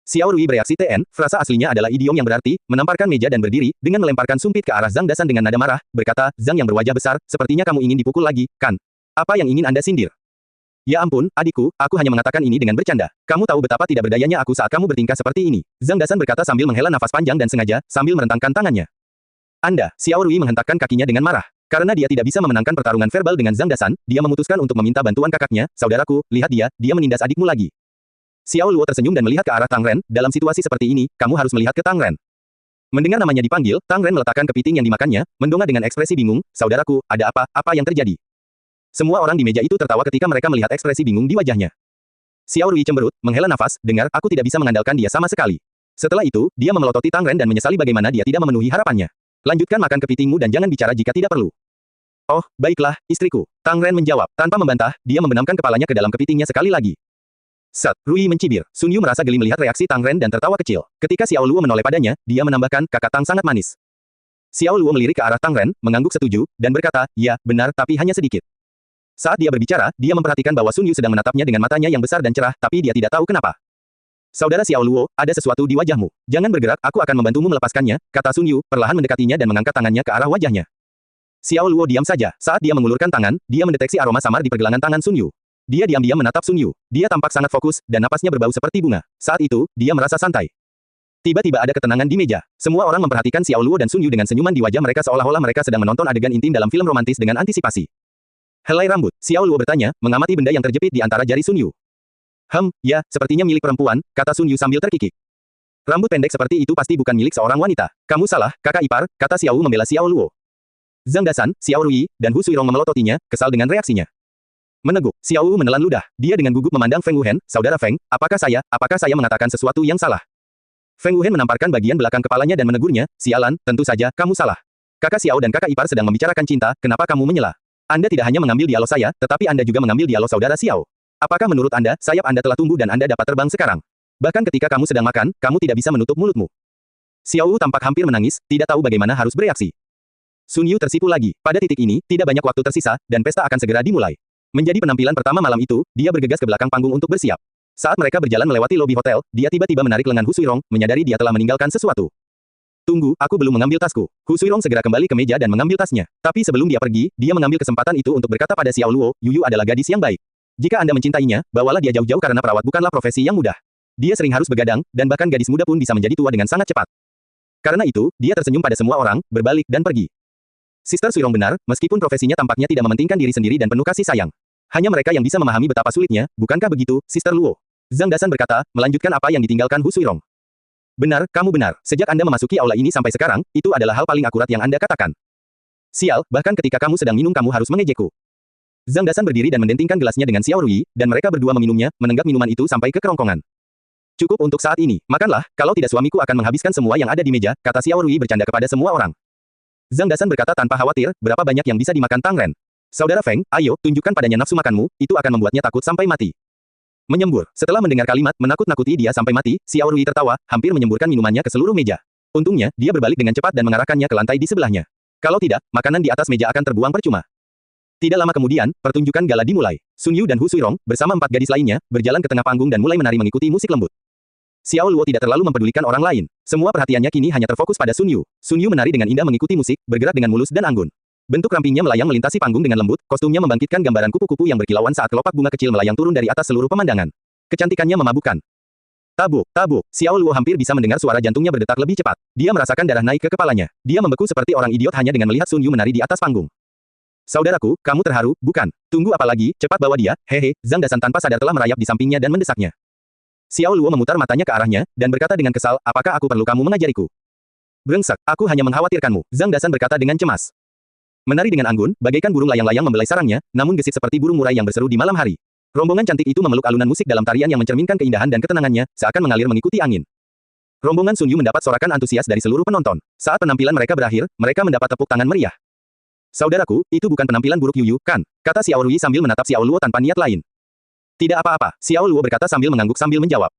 Xiao Rui bereaksi TN, frasa aslinya adalah idiom yang berarti, menamparkan meja dan berdiri, dengan melemparkan sumpit ke arah Zhang Dasan dengan nada marah, berkata, Zhang yang berwajah besar, sepertinya kamu ingin dipukul lagi, kan? Apa yang ingin Anda sindir? Ya ampun, adikku, aku hanya mengatakan ini dengan bercanda. Kamu tahu betapa tidak berdayanya aku saat kamu bertingkah seperti ini. Zhang Dasan berkata sambil menghela nafas panjang dan sengaja, sambil merentangkan tangannya. Anda, Xiao Rui menghentakkan kakinya dengan marah. Karena dia tidak bisa memenangkan pertarungan verbal dengan Zhang Dasan, dia memutuskan untuk meminta bantuan kakaknya, saudaraku, lihat dia menindas adikmu lagi. Xiao Luo tersenyum dan melihat ke arah Tang Ren, dalam situasi seperti ini, kamu harus melihat ke Tang Ren. Mendengar namanya dipanggil, Tang Ren meletakkan kepiting yang dimakannya, mendongak dengan ekspresi bingung, saudaraku, ada apa yang terjadi? Semua orang di meja itu tertawa ketika mereka melihat ekspresi bingung di wajahnya. Xiao Rui cemberut, menghela nafas, dengar, aku tidak bisa mengandalkan dia sama sekali. Setelah itu, dia memelototi Tang Ren dan menyesali bagaimana dia tidak memenuhi harapannya. Lanjutkan makan kepitingmu dan jangan bicara jika tidak perlu. Oh, baiklah, istriku. Tang Ren menjawab, tanpa membantah, dia membenamkan kepalanya ke dalam kepitingnya sekali lagi. Set, Rui mencibir. Sun Yu merasa geli melihat reaksi Tang Ren dan tertawa kecil. Ketika Xiao Luo menoleh padanya, dia menambahkan, kakak Tang sangat manis. Xiao Luo melirik ke arah Tang Ren, mengangguk setuju, dan berkata, ya, benar, tapi hanya sedikit. Saat dia berbicara, dia memperhatikan bahwa Sun Yu sedang menatapnya dengan matanya yang besar dan cerah, tapi dia tidak tahu kenapa. Saudara Xiao Luo, ada sesuatu di wajahmu. Jangan bergerak, aku akan membantumu melepaskannya, kata Sun Yu, perlahan mendekatinya dan mengangkat tangannya ke arah wajahnya. Xiao Luo diam saja. Saat dia mengulurkan tangan, dia mendeteksi aroma samar di pergelangan tangan Sun Yu. Dia diam-diam menatap Sun Yu. Dia tampak sangat fokus, dan napasnya berbau seperti bunga. Saat itu, dia merasa santai. Tiba-tiba ada ketenangan di meja. Semua orang memperhatikan Xiao Luo dan Sun Yu dengan senyuman di wajah mereka seolah-olah mereka sedang menonton adegan intim dalam film romantis dengan antisipasi. Helai rambut, Xiao Luo bertanya, mengamati benda yang terjepit di antara jari Sun Yu. Ya, sepertinya milik perempuan, kata Sun Yu sambil terkikik. Rambut pendek seperti itu pasti bukan milik seorang wanita. Kamu salah, kakak ipar, kata Xiao Wu membela Xiao Luo. Zhang Dasan, Xiao Rui, dan Hu Suirong memelototinya, kesal dengan reaksinya. Meneguk, Xiao Wu menelan ludah. Dia dengan gugup memandang Feng Wuhen, saudara Feng, apakah saya mengatakan sesuatu yang salah? Feng Wuhen menamparkan bagian belakang kepalanya dan menegurnya, sialan, tentu saja, kamu salah. Kakak Xiao dan kakak ipar sedang membicarakan cinta, kenapa kamu menyela? Anda tidak hanya mengambil dialog saya, tetapi Anda juga mengambil dialog saudara Xiao. Apakah menurut Anda, sayap Anda telah tumbuh dan Anda dapat terbang sekarang? Bahkan ketika kamu sedang makan, kamu tidak bisa menutup mulutmu. Xiao Wu tampak hampir menangis, tidak tahu bagaimana harus bereaksi. Sun Yu tersipu lagi. Pada titik ini, tidak banyak waktu tersisa, dan pesta akan segera dimulai. Menjadi penampilan pertama malam itu, dia bergegas ke belakang panggung untuk bersiap. Saat mereka berjalan melewati lobi hotel, dia tiba-tiba menarik lengan Hu Suirong, menyadari dia telah meninggalkan sesuatu. Tunggu, aku belum mengambil tasku. Hu Suirong segera kembali ke meja dan mengambil tasnya. Tapi sebelum dia pergi, dia mengambil kesempatan itu untuk berkata pada Xiao Luo, Yu Yu adalah gadis yang baik. Jika Anda mencintainya, bawalah dia jauh-jauh karena perawat bukanlah profesi yang mudah. Dia sering harus begadang, dan bahkan gadis muda pun bisa menjadi tua dengan sangat cepat. Karena itu, dia tersenyum pada semua orang, berbalik dan pergi. Sister Suirong benar, meskipun profesinya tampaknya tidak mementingkan diri sendiri dan penuh kasih sayang. Hanya mereka yang bisa memahami betapa sulitnya, bukankah begitu, Sister Luo? Zhang Dasan berkata, melanjutkan apa yang ditinggalkan Hu Suirong. Benar, kamu benar. Sejak Anda memasuki aula ini sampai sekarang, itu adalah hal paling akurat yang Anda katakan. Sial, bahkan ketika kamu sedang minum kamu harus mengejekku. Zhang Dasan berdiri dan mendentingkan gelasnya dengan Xiao Rui, dan mereka berdua meminumnya, menenggak minuman itu sampai ke kerongkongan. Cukup untuk saat ini, makanlah, kalau tidak suamiku akan menghabiskan semua yang ada di meja, kata Xiao Rui bercanda kepada semua orang. Zhang Dasan berkata tanpa khawatir, berapa banyak yang bisa dimakan Tang Ren. Saudara Feng, ayo, tunjukkan padanya nafsu makanmu, itu akan membuatnya takut sampai mati. Menyembur. Setelah mendengar kalimat menakut-nakuti dia sampai mati, Xiao Rui tertawa, hampir menyemburkan minumannya ke seluruh meja. Untungnya, dia berbalik dengan cepat dan mengarahkannya ke lantai di sebelahnya. Kalau tidak, makanan di atas meja akan terbuang percuma. Tidak lama kemudian, pertunjukan gala dimulai. Sun Yu dan Hu Suirong, bersama 4 gadis lainnya, berjalan ke tengah panggung dan mulai menari mengikuti musik lembut. Xiao Luo tidak terlalu mempedulikan orang lain. Semua perhatiannya kini hanya terfokus pada Sun Yu. Sun Yu menari dengan indah mengikuti musik, bergerak dengan mulus dan anggun. Bentuk rampingnya melayang melintasi panggung dengan lembut, kostumnya membangkitkan gambaran kupu-kupu yang berkilauan saat kelopak bunga kecil melayang turun dari atas seluruh pemandangan. Kecantikannya memabukkan. Tabuk, tabuk, Xiao Luo hampir bisa mendengar suara jantungnya berdetak lebih cepat. Dia merasakan darah naik ke kepalanya. Dia membeku seperti orang idiot hanya dengan melihat Sun Yu menari di atas panggung. Saudaraku, kamu terharu, bukan? Tunggu apa lagi, cepat bawa dia, hehe, Zhang Dasan tanpa sadar telah merayap di sampingnya dan mendesaknya. Xiao Luo memutar matanya ke arahnya, dan berkata dengan kesal, apakah aku perlu kamu mengajariku? Brengsek, aku hanya mengkhawatirkanmu, Zhang Dasan berkata dengan cemas. Menari dengan anggun, bagaikan burung layang-layang membelai sarangnya, namun gesit seperti burung murai yang berseru di malam hari. Rombongan cantik itu memeluk alunan musik dalam tarian yang mencerminkan keindahan dan ketenangannya, seakan mengalir mengikuti angin. Rombongan Sun Yu mendapat sorakan antusias dari seluruh penonton. Saat penampilan mereka berakhir, mereka mendapat tepuk tangan meriah. Saudaraku, itu bukan penampilan buruk Yu Yu, kan? Kata Xiao Rui sambil menatap Xiao Luo tanpa niat lain. Tidak apa-apa, Xiao Luo berkata sambil mengangguk sambil menjawab.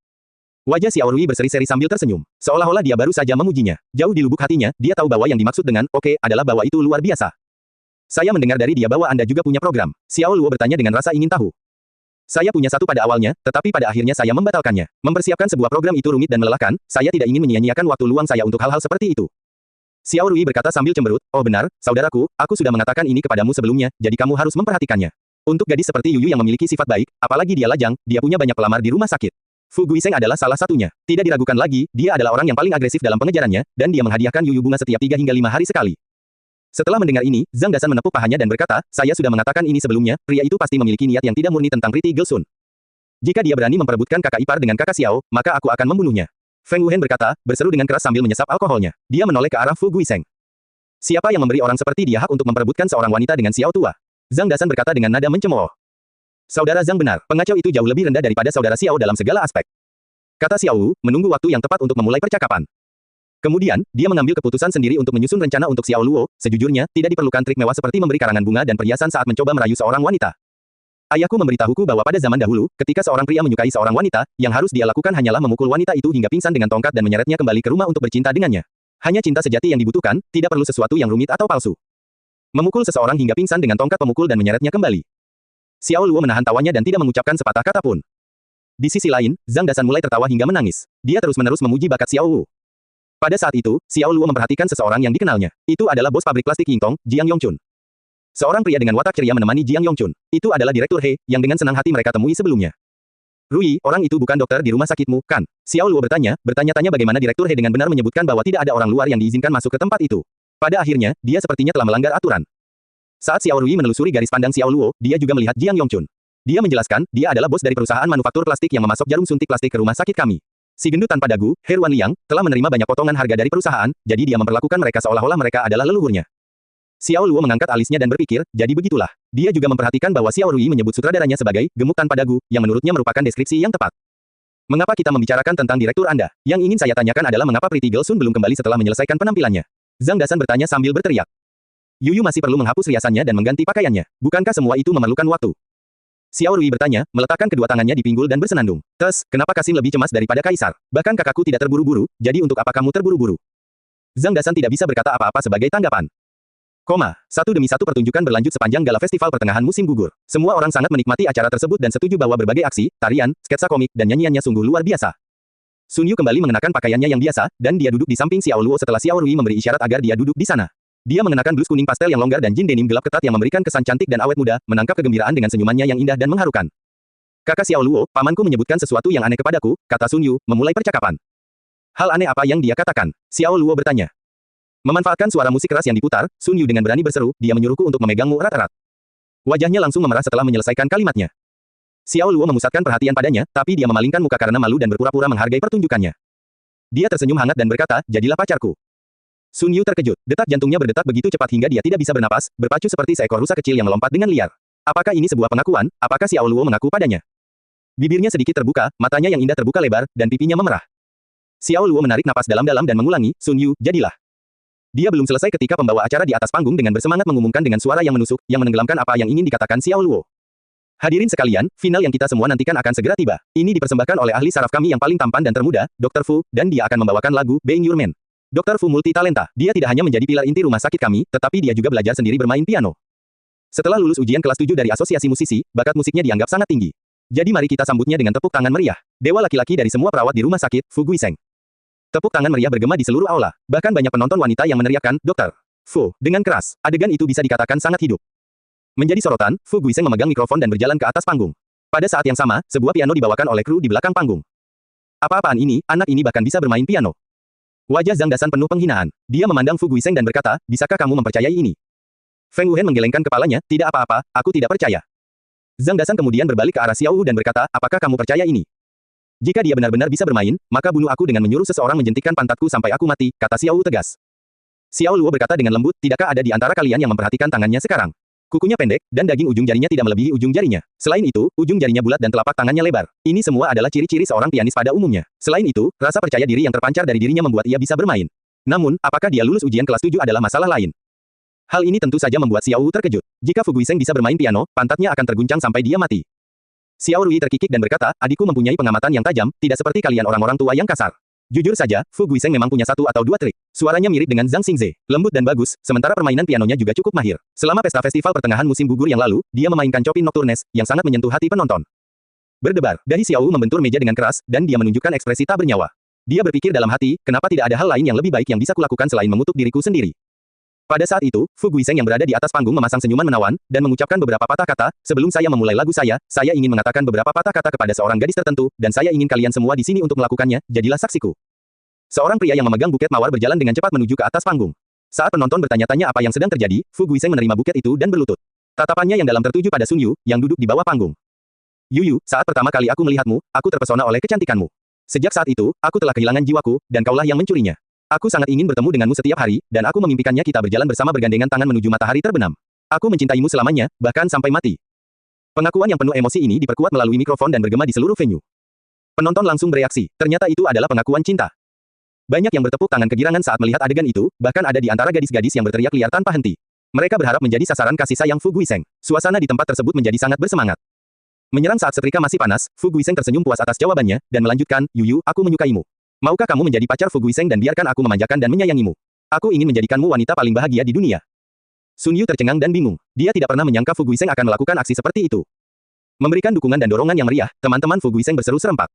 Wajah Xiao Rui berseri-seri sambil tersenyum. Seolah-olah dia baru saja memujinya. Jauh di lubuk hatinya, dia tahu bahwa yang dimaksud dengan, oke, adalah bahwa itu luar biasa. Saya mendengar dari dia bahwa Anda juga punya program. Xiao Luo bertanya dengan rasa ingin tahu. Saya punya satu pada awalnya, tetapi pada akhirnya saya membatalkannya. Mempersiapkan sebuah program itu rumit dan melelahkan, saya tidak ingin menyia-nyiakan waktu luang saya untuk hal-hal seperti itu. Xiao Rui berkata sambil cemberut, oh benar, saudaraku, aku sudah mengatakan ini kepadamu sebelumnya, jadi kamu harus memperhatikannya. Untuk gadis seperti Yu Yu yang memiliki sifat baik, apalagi dia lajang, dia punya banyak pelamar di rumah sakit. Fu Guiseng adalah salah satunya. Tidak diragukan lagi, dia adalah orang yang paling agresif dalam pengejarannya, dan dia menghadiahkan Yu Yu bunga setiap 3 hingga 5 hari sekali. Setelah mendengar ini, Zhang Dasan menepuk pahanya dan berkata, saya sudah mengatakan ini sebelumnya, pria itu pasti memiliki niat yang tidak murni tentang Pretty Girl Sun. Jika dia berani memperebutkan kakak ipar dengan kakak Xiao, maka aku akan membunuhnya. Feng Wuhen berkata, berseru dengan keras sambil menyesap alkoholnya. Dia menoleh ke arah Fu Guiseng. Siapa yang memberi orang seperti dia hak untuk memperebutkan seorang wanita dengan Xiao tua? Zhang Dasan berkata dengan nada mencemooh. Saudara Zhang benar, pengacau itu jauh lebih rendah daripada saudara Xiao dalam segala aspek. Kata Xiao Wu, menunggu waktu yang tepat untuk memulai percakapan. Kemudian, dia mengambil keputusan sendiri untuk menyusun rencana untuk Xiao Luo. Sejujurnya, tidak diperlukan trik mewah seperti memberi karangan bunga dan perhiasan saat mencoba merayu seorang wanita. Ayahku memberitahuku bahwa pada zaman dahulu, ketika seorang pria menyukai seorang wanita, yang harus dia lakukan hanyalah memukul wanita itu hingga pingsan dengan tongkat dan menyeretnya kembali ke rumah untuk bercinta dengannya. Hanya cinta sejati yang dibutuhkan, tidak perlu sesuatu yang rumit atau palsu. Memukul seseorang hingga pingsan dengan tongkat pemukul dan menyeretnya kembali. Xiao Luo menahan tawanya dan tidak mengucapkan sepatah kata pun. Di sisi lain, Zhang Dasan mulai tertawa hingga menangis. Dia terus-menerus memuji bakat Xiao Wu. Pada saat itu, Xiao Luo memperhatikan seseorang yang dikenalnya. Itu adalah bos pabrik plastik Yingtong, Jiang Yongchun. Seorang pria dengan watak ceria menemani Jiang Yongchun. Itu adalah Direktur He, yang dengan senang hati mereka temui sebelumnya. Rui, orang itu bukan dokter di rumah sakitmu, kan? Xiao Luo bertanya-tanya bagaimana Direktur He dengan benar menyebutkan bahwa tidak ada orang luar yang diizinkan masuk ke tempat itu. Pada akhirnya, dia sepertinya telah melanggar aturan. Saat Xiao Rui menelusuri garis pandang Xiao Luo, dia juga melihat Jiang Yongchun. Dia menjelaskan, dia adalah bos dari perusahaan manufaktur plastik yang memasok jarum suntik plastik ke rumah sakit kami. Si gendut tanpa dagu, He Ruan Liang, telah menerima banyak potongan harga dari perusahaan, jadi dia memperlakukan mereka seolah-olah mereka adalah leluhurnya. Xiao Luo mengangkat alisnya dan berpikir, jadi begitulah. Dia juga memperhatikan bahwa Xiao Rui menyebut sutradaranya sebagai gemuk tanpa dagu, yang menurutnya merupakan deskripsi yang tepat. Mengapa kita membicarakan tentang direktur Anda? Yang ingin saya tanyakan adalah mengapa Pretty Girl Sun belum kembali setelah menyelesaikan penampilannya. Zhang Dasan bertanya sambil berteriak. Yuyu masih perlu menghapus riasannya dan mengganti pakaiannya. Bukankah semua itu memerlukan waktu? Xiao Rui bertanya, meletakkan kedua tangannya di pinggul dan bersenandung. Kenapa Kasim lebih cemas daripada Kaisar? Bahkan kakakku tidak terburu-buru, jadi untuk apa kamu terburu-buru? Zhang Dasan tidak bisa berkata apa-apa sebagai tanggapan. Satu demi satu pertunjukan berlanjut sepanjang gala festival pertengahan musim gugur. Semua orang sangat menikmati acara tersebut dan setuju bahwa berbagai aksi, tarian, sketsa komik, dan nyanyiannya sungguh luar biasa. Sun Yu kembali mengenakan pakaiannya yang biasa, dan dia duduk di samping Xiao Luo setelah Xiao Rui memberi isyarat agar dia duduk di sana. Dia mengenakan blus kuning pastel yang longgar dan jin denim gelap ketat yang memberikan kesan cantik dan awet muda, menangkap kegembiraan dengan senyumannya yang indah dan mengharukan. Kakak Xiao Luo, pamanku menyebutkan sesuatu yang aneh kepadaku, kata Sun Yu, memulai percakapan. Hal aneh apa yang dia katakan? Xiao Luo bertanya. Memanfaatkan suara musik keras yang diputar, Sun Yu dengan berani berseru, dia menyuruhku untuk memegangmu erat-erat. Wajahnya langsung memerah setelah menyelesaikan kalimatnya. Xiao Luo memusatkan perhatian padanya, tapi dia memalingkan muka karena malu dan berpura-pura menghargai pertunjukannya. Dia tersenyum hangat dan berkata, jadilah pacarku. Sun Yu terkejut, detak jantungnya berdetak begitu cepat hingga dia tidak bisa bernapas, berpacu seperti seekor rusa kecil yang melompat dengan liar. Apakah ini sebuah pengakuan? Apakah Xiao Luo mengaku padanya? Bibirnya sedikit terbuka, matanya yang indah terbuka lebar, dan pipinya memerah. Xiao Luo menarik napas dalam-dalam dan mengulangi, Sun Yu, jadilah. Dia belum selesai ketika pembawa acara di atas panggung dengan bersemangat mengumumkan dengan suara yang menusuk, yang menenggelamkan apa yang ingin dikatakan Xiao Luo. Hadirin sekalian, final yang kita semua nantikan akan segera tiba. Ini dipersembahkan oleh ahli saraf kami yang paling tampan dan termuda, Dr. Fu, dan dia akan membawakan lagu Being Your Man. Dr. Fu multi-talenta. Dia tidak hanya menjadi pilar inti rumah sakit kami, tetapi dia juga belajar sendiri bermain piano. Setelah lulus ujian kelas 7 dari Asosiasi Musisi, bakat musiknya dianggap sangat tinggi. Jadi mari kita sambutnya dengan tepuk tangan meriah. Dewa laki-laki dari semua perawat di rumah sakit, Fu Guiseng. Tepuk tangan meriah bergema di seluruh aula. Bahkan banyak penonton wanita yang meneriakkan, Dr. Fu, dengan keras. Adegan itu bisa dikatakan sangat hidup. Menjadi sorotan, Fu Guiseng memegang mikrofon dan berjalan ke atas panggung. Pada saat yang sama, sebuah piano dibawakan oleh kru di belakang panggung. Apa-apaan ini, anak ini bahkan bisa bermain piano. Wajah Zhang Dasan penuh penghinaan. Dia memandang Fu Guiseng dan berkata, bisakah kamu mempercayai ini? Feng Wuhen menggelengkan kepalanya, tidak apa-apa, aku tidak percaya. Zhang Dasan kemudian berbalik ke arah Xiao Wu dan berkata, apakah kamu percaya ini? Jika dia benar-benar bisa bermain, maka bunuh aku dengan menyuruh seseorang menjentikkan pantatku sampai aku mati, kata Xiao Wu tegas. Xiao Luo berkata dengan lembut, tidakkah ada di antara kalian yang memperhatikan tangannya sekarang? Kukunya pendek, dan daging ujung jarinya tidak melebihi ujung jarinya. Selain itu, ujung jarinya bulat dan telapak tangannya lebar. Ini semua adalah ciri-ciri seorang pianis pada umumnya. Selain itu, rasa percaya diri yang terpancar dari dirinya membuat ia bisa bermain. Namun, apakah dia lulus ujian kelas 7 adalah masalah lain? Hal ini tentu saja membuat Xiao Wu terkejut. Jika Fu Guiseng bisa bermain piano, pantatnya akan terguncang sampai dia mati. Xiao Rui terkikik dan berkata, adikku mempunyai pengamatan yang tajam, tidak seperti kalian orang-orang tua yang kasar. Jujur saja, Fu Guiseng memang punya satu atau dua trik. Suaranya mirip dengan Zhang Xingze, lembut dan bagus, sementara permainan pianonya juga cukup mahir. Selama pesta festival pertengahan musim gugur yang lalu, dia memainkan Chopin Nocturnes, yang sangat menyentuh hati penonton. Berdebar, dahi Xiao Wu membentur meja dengan keras, dan dia menunjukkan ekspresi tak bernyawa. Dia berpikir dalam hati, kenapa tidak ada hal lain yang lebih baik yang bisa kulakukan selain mengutuk diriku sendiri. Pada saat itu, Fu Guiseng yang berada di atas panggung memasang senyuman menawan, dan mengucapkan beberapa patah kata, sebelum saya memulai lagu saya ingin mengatakan beberapa patah kata kepada seorang gadis tertentu, dan saya ingin kalian semua di sini untuk melakukannya, jadilah saksiku. Seorang pria yang memegang buket mawar berjalan dengan cepat menuju ke atas panggung. Saat penonton bertanya-tanya apa yang sedang terjadi, Fu Guiseng menerima buket itu dan berlutut. Tatapannya yang dalam tertuju pada Sun Yu, yang duduk di bawah panggung. Yuyu, saat pertama kali aku melihatmu, aku terpesona oleh kecantikanmu. Sejak saat itu, aku telah kehilangan jiwaku, dan kaulah yang mencurinya. Aku sangat ingin bertemu denganmu setiap hari, dan aku memimpikannya kita berjalan bersama bergandengan tangan menuju matahari terbenam. Aku mencintaimu selamanya, bahkan sampai mati. Pengakuan yang penuh emosi ini diperkuat melalui mikrofon dan bergema di seluruh venue. Penonton langsung bereaksi, ternyata itu adalah pengakuan cinta. Banyak yang bertepuk tangan kegirangan saat melihat adegan itu, bahkan ada di antara gadis-gadis yang berteriak liar tanpa henti. Mereka berharap menjadi sasaran kasih sayang Fu Guiseng. Suasana di tempat tersebut menjadi sangat bersemangat. Menyerang saat setrika masih panas, Fu Guiseng tersenyum puas atas jawabannya, dan melanjutkan, Yuyu, aku menyukaimu. Maukah kamu menjadi pacar Fu Guiseng dan biarkan aku memanjakan dan menyayangimu? Aku ingin menjadikanmu wanita paling bahagia di dunia. Sun Yu tercengang dan bingung. Dia tidak pernah menyangka Fu Guiseng akan melakukan aksi seperti itu. Memberikan dukungan dan dorongan yang meriah, teman-teman Fu Guiseng berseru serempak.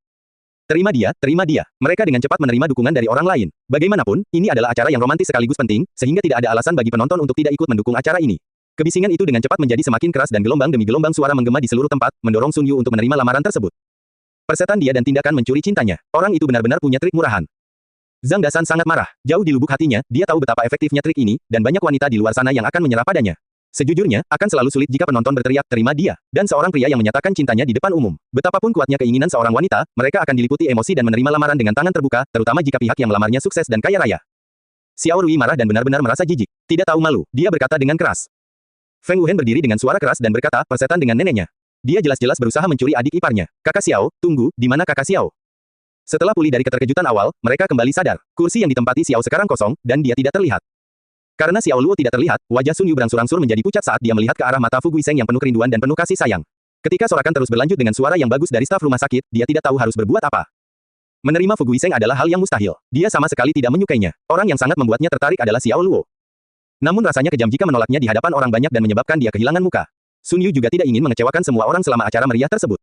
Terima dia, terima dia. Mereka dengan cepat menerima dukungan dari orang lain. Bagaimanapun, ini adalah acara yang romantis sekaligus penting, sehingga tidak ada alasan bagi penonton untuk tidak ikut mendukung acara ini. Kebisingan itu dengan cepat menjadi semakin keras dan gelombang demi gelombang suara menggema di seluruh tempat, mendorong Sun Yu untuk menerima lamaran tersebut. Persetan dia dan tindakan mencuri cintanya. Orang itu benar-benar punya trik murahan. Zhang Dasan sangat marah. Jauh di lubuk hatinya, dia tahu betapa efektifnya trik ini, dan banyak wanita di luar sana yang akan menyerah padanya. Sejujurnya, akan selalu sulit jika penonton berteriak, terima dia, dan seorang pria yang menyatakan cintanya di depan umum. Betapapun kuatnya keinginan seorang wanita, mereka akan diliputi emosi dan menerima lamaran dengan tangan terbuka, terutama jika pihak yang melamarnya sukses dan kaya raya. Xiao Rui marah dan benar-benar merasa jijik. Tidak tahu malu, dia berkata dengan keras. Feng Wuhen berdiri dengan suara keras dan berkata, persetan dengan neneknya. Dia jelas-jelas berusaha mencuri adik iparnya. Kakak Xiao, tunggu, di mana kakak Xiao? Setelah pulih dari keterkejutan awal, mereka kembali sadar. Kursi yang ditempati Xiao sekarang kosong, dan dia tidak terlihat. Karena Xiao Luo tidak terlihat, wajah Sun Yu berangsur-angsur menjadi pucat saat dia melihat ke arah mata Fu Guiseng yang penuh kerinduan dan penuh kasih sayang. Ketika sorakan terus berlanjut dengan suara yang bagus dari staf rumah sakit, dia tidak tahu harus berbuat apa. Menerima Fu Guiseng adalah hal yang mustahil. Dia sama sekali tidak menyukainya. Orang yang sangat membuatnya tertarik adalah Xiao Luo. Namun rasanya kejam jika menolaknya di hadapan orang banyak dan menyebabkan dia kehilangan muka. Sun Yu juga tidak ingin mengecewakan semua orang selama acara meriah tersebut.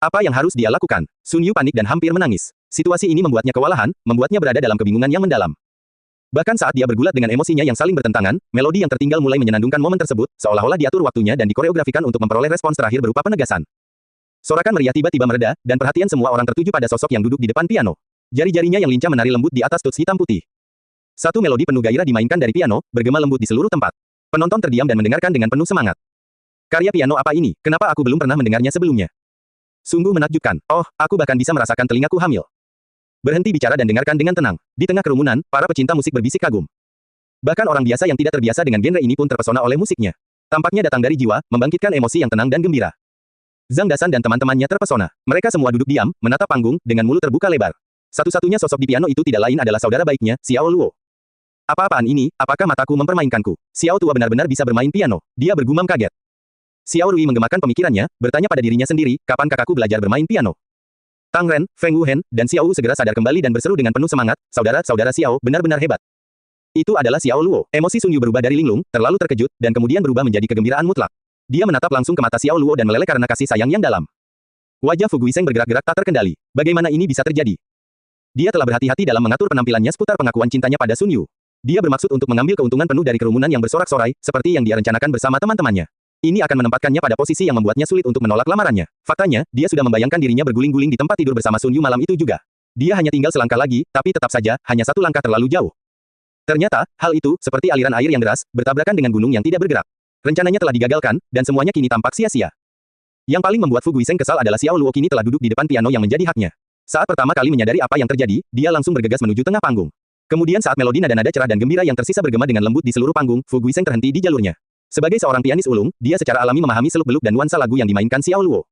Apa yang harus dia lakukan? Sun Yu panik dan hampir menangis. Situasi ini membuatnya kewalahan, membuatnya berada dalam kebingungan yang mendalam. Bahkan saat dia bergulat dengan emosinya yang saling bertentangan, melodi yang tertinggal mulai menyenandungkan momen tersebut, seolah-olah diatur waktunya dan dikoreografikan untuk memperoleh respons terakhir berupa penegasan. Sorakan meriah tiba-tiba mereda, dan perhatian semua orang tertuju pada sosok yang duduk di depan piano. Jari-jarinya yang lincah menari lembut di atas tuts hitam putih. Satu melodi penuh gairah dimainkan dari piano, bergema lembut di seluruh tempat. Penonton terdiam dan mendengarkan dengan penuh semangat. Karya piano apa ini? Kenapa aku belum pernah mendengarnya sebelumnya? Sungguh menakjubkan. Oh, aku bahkan bisa merasakan telingaku hamil. Berhenti bicara dan dengarkan dengan tenang. Di tengah kerumunan, para pecinta musik berbisik kagum. Bahkan orang biasa yang tidak terbiasa dengan genre ini pun terpesona oleh musiknya. Tampaknya datang dari jiwa, membangkitkan emosi yang tenang dan gembira. Zhang Dasan dan teman-temannya terpesona. Mereka semua duduk diam, menatap panggung, dengan mulut terbuka lebar. Satu-satunya sosok di piano itu tidak lain adalah saudara baiknya, Xiao Luo. Apa-apaan ini? Apakah mataku mempermainkanku? Xiao tua benar-benar bisa bermain piano. Dia bergumam kaget. Xiao Rui menggemakan pemikirannya, bertanya pada dirinya sendiri, kapan kakakku belajar bermain piano? Tang Ren, Feng Wuhen, dan Xiao Wu segera sadar kembali dan berseru dengan penuh semangat, saudara-saudara Xiao benar-benar hebat. Itu adalah Xiao Luo. Emosi Sun Yu berubah dari linglung, terlalu terkejut, dan kemudian berubah menjadi kegembiraan mutlak. Dia menatap langsung ke mata Xiao Luo dan meleleh karena kasih sayang yang dalam. Wajah Fu Guiseng bergerak-gerak tak terkendali. Bagaimana ini bisa terjadi? Dia telah berhati-hati dalam mengatur penampilannya seputar pengakuan cintanya pada Sun Yu. Dia bermaksud untuk mengambil keuntungan penuh dari kerumunan yang bersorak-sorai, seperti yang dia rencanakan bersama teman-temannya. Ini akan menempatkannya pada posisi yang membuatnya sulit untuk menolak lamarannya. Faktanya, dia sudah membayangkan dirinya berguling-guling di tempat tidur bersama Sun Yu malam itu juga. Dia hanya tinggal selangkah lagi, tapi tetap saja, hanya satu langkah terlalu jauh. Ternyata, hal itu, seperti aliran air yang deras, bertabrakan dengan gunung yang tidak bergerak. Rencananya telah digagalkan, dan semuanya kini tampak sia-sia. Yang paling membuat Fu Guiseng kesal adalah Xiao Luo kini telah duduk di depan piano yang menjadi haknya. Saat pertama kali menyadari apa yang terjadi, dia langsung bergegas menuju tengah panggung. Kemudian saat melodi nada-nada cerah dan gembira yang tersisa bergema dengan lembut di seluruh panggung, Fu Guiseng terhenti di jalurnya. Sebagai seorang pianis ulung, dia secara alami memahami seluk-beluk dan nuansa lagu yang dimainkan Xiao Luo.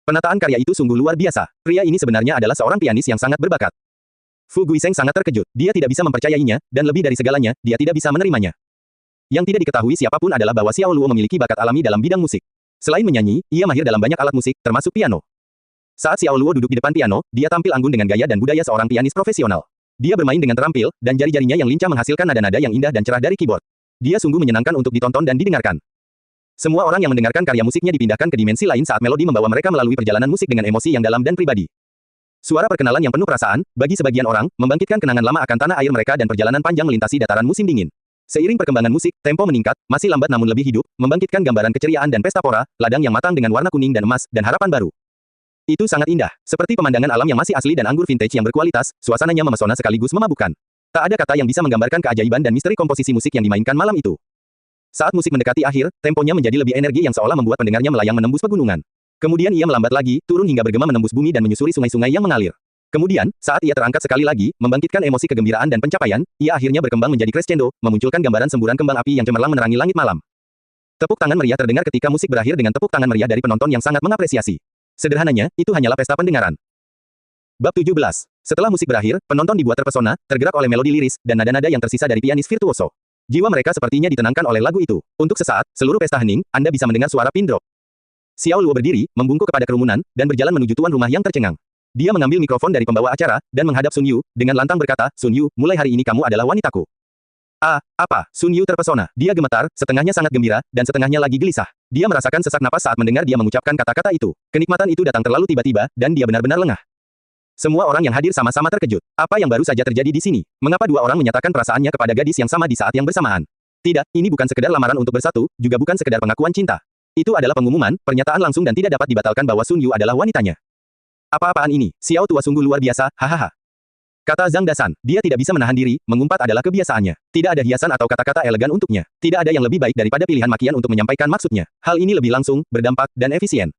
Penataan karya itu sungguh luar biasa. Pria ini sebenarnya adalah seorang pianis yang sangat berbakat. Fu Guiseng sangat terkejut. Dia tidak bisa mempercayainya, dan lebih dari segalanya, dia tidak bisa menerimanya. Yang tidak diketahui siapapun adalah bahwa Xiao Luo memiliki bakat alami dalam bidang musik. Selain menyanyi, ia mahir dalam banyak alat musik, termasuk piano. Saat Xiao Luo duduk di depan piano, dia tampil anggun dengan gaya dan budaya seorang pianis profesional. Dia bermain dengan terampil, dan jari-jarinya yang lincah menghasilkan nada-nada yang indah dan cerah dari keyboard. Dia sungguh menyenangkan untuk ditonton dan didengarkan. Semua orang yang mendengarkan karya musiknya dipindahkan ke dimensi lain saat melodi membawa mereka melalui perjalanan musik dengan emosi yang dalam dan pribadi. Suara perkenalan yang penuh perasaan, bagi sebagian orang, membangkitkan kenangan lama akan tanah air mereka dan perjalanan panjang melintasi dataran musim dingin. Seiring perkembangan musik, tempo meningkat, masih lambat namun lebih hidup, membangkitkan gambaran keceriaan dan pesta pora, ladang yang matang dengan warna kuning dan emas, dan harapan baru. Itu sangat indah, seperti pemandangan alam yang masih asli dan anggur vintage yang berkualitas, suasananya memesona sekaligus memabukkan. Tak ada kata yang bisa menggambarkan keajaiban dan misteri komposisi musik yang dimainkan malam itu. Saat musik mendekati akhir, temponya menjadi lebih energi yang seolah membuat pendengarnya melayang menembus pegunungan. Kemudian ia melambat lagi, turun hingga bergema menembus bumi dan menyusuri sungai-sungai yang mengalir. Kemudian, saat ia terangkat sekali lagi, membangkitkan emosi kegembiraan dan pencapaian, ia akhirnya berkembang menjadi crescendo, memunculkan gambaran semburan kembang api yang cemerlang menerangi langit malam. Tepuk tangan meriah terdengar ketika musik berakhir dengan tepuk tangan meriah dari penonton yang sangat mengapresiasi. Sederhananya, itu hanyalah pesta pendengaran. Bab 17. Setelah musik berakhir, penonton dibuat terpesona, tergerak oleh melodi liris, dan nada-nada yang tersisa dari pianis virtuoso. Jiwa mereka sepertinya ditenangkan oleh lagu itu. Untuk sesaat, seluruh pesta hening, Anda bisa mendengar suara pin drop. Xiao Luo berdiri, membungkuk kepada kerumunan, dan berjalan menuju tuan rumah yang tercengang. Dia mengambil mikrofon dari pembawa acara, dan menghadap Sun Yu, dengan lantang berkata, Sun Yu, mulai hari ini kamu adalah wanitaku. Apa? Sun Yu terpesona. Dia gemetar, setengahnya sangat gembira, dan setengahnya lagi gelisah. Dia merasakan sesak napas saat mendengar dia mengucapkan kata-kata itu. Kenikmatan itu datang terlalu tiba-tiba, dan dia benar-benar lengah. Semua orang yang hadir sama-sama terkejut. Apa yang baru saja terjadi di sini? Mengapa dua orang menyatakan perasaannya kepada gadis yang sama di saat yang bersamaan? Tidak, ini bukan sekedar lamaran untuk bersatu, juga bukan sekedar pengakuan cinta. Itu adalah pengumuman, pernyataan langsung dan tidak dapat dibatalkan bahwa Sun Yu adalah wanitanya. Apa-apaan ini? Xiao tua sungguh luar biasa, hahaha. Kata Zhang Dasan, dia tidak bisa menahan diri, mengumpat adalah kebiasaannya. Tidak ada hiasan atau kata-kata elegan untuknya. Tidak ada yang lebih baik daripada pilihan makian untuk menyampaikan maksudnya. Hal ini lebih langsung, berdampak, dan efisien.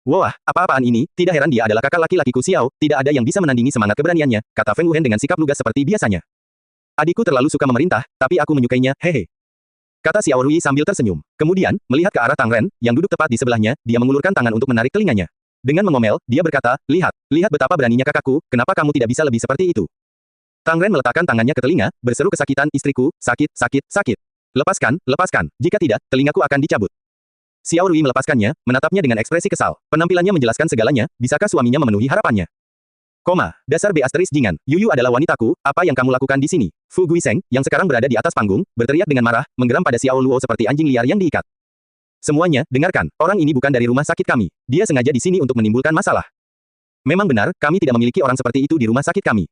Wah, apa-apaan ini? Tidak heran dia adalah kakak laki-lakiku Xiao, tidak ada yang bisa menandingi semangat keberaniannya, kata Feng Wuhen dengan sikap lugas seperti biasanya. Adikku terlalu suka memerintah, tapi aku menyukainya, hehe. Kata Xiao Rui sambil tersenyum. Kemudian, melihat ke arah Tang Ren, yang duduk tepat di sebelahnya, dia mengulurkan tangan untuk menarik telinganya. Dengan mengomel, dia berkata, lihat betapa beraninya kakakku, kenapa kamu tidak bisa lebih seperti itu? Tang Ren meletakkan tangannya ke telinga, berseru kesakitan, istriku, sakit. Lepaskan, jika tidak, telingaku akan dicabut. Xiao Rui melepaskannya, menatapnya dengan ekspresi kesal. Penampilannya menjelaskan segalanya, bisakah suaminya memenuhi harapannya? Dasar Jingan, Yuyu adalah wanitaku, apa yang kamu lakukan di sini? Fu Guiseng, yang sekarang berada di atas panggung, berteriak dengan marah, menggeram pada Xiao Luo seperti anjing liar yang diikat. Semuanya, dengarkan, orang ini bukan dari rumah sakit kami. Dia sengaja di sini untuk menimbulkan masalah. Memang benar, kami tidak memiliki orang seperti itu di rumah sakit kami.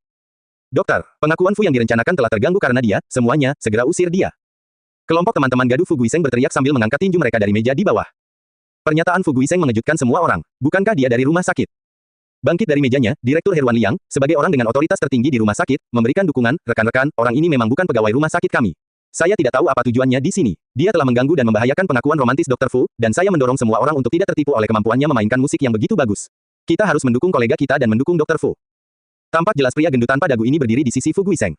Dokter, pengakuan Fu yang direncanakan telah terganggu karena dia, semuanya, segera usir dia. Kelompok teman-teman gaduh Fu Guiseng berteriak sambil mengangkat tinju mereka dari meja di bawah. Pernyataan Fu Guiseng mengejutkan semua orang. Bukankah dia dari rumah sakit? Bangkit dari mejanya, Direktur Heruan Liang, sebagai orang dengan otoritas tertinggi di rumah sakit, memberikan dukungan, rekan-rekan, orang ini memang bukan pegawai rumah sakit kami. Saya tidak tahu apa tujuannya di sini. Dia telah mengganggu dan membahayakan pengakuan romantis Dr. Fu, dan saya mendorong semua orang untuk tidak tertipu oleh kemampuannya memainkan musik yang begitu bagus. Kita harus mendukung kolega kita dan mendukung Dr. Fu. Tampak jelas pria gendut tanpa dagu ini berdiri di sisi Fu Guiseng.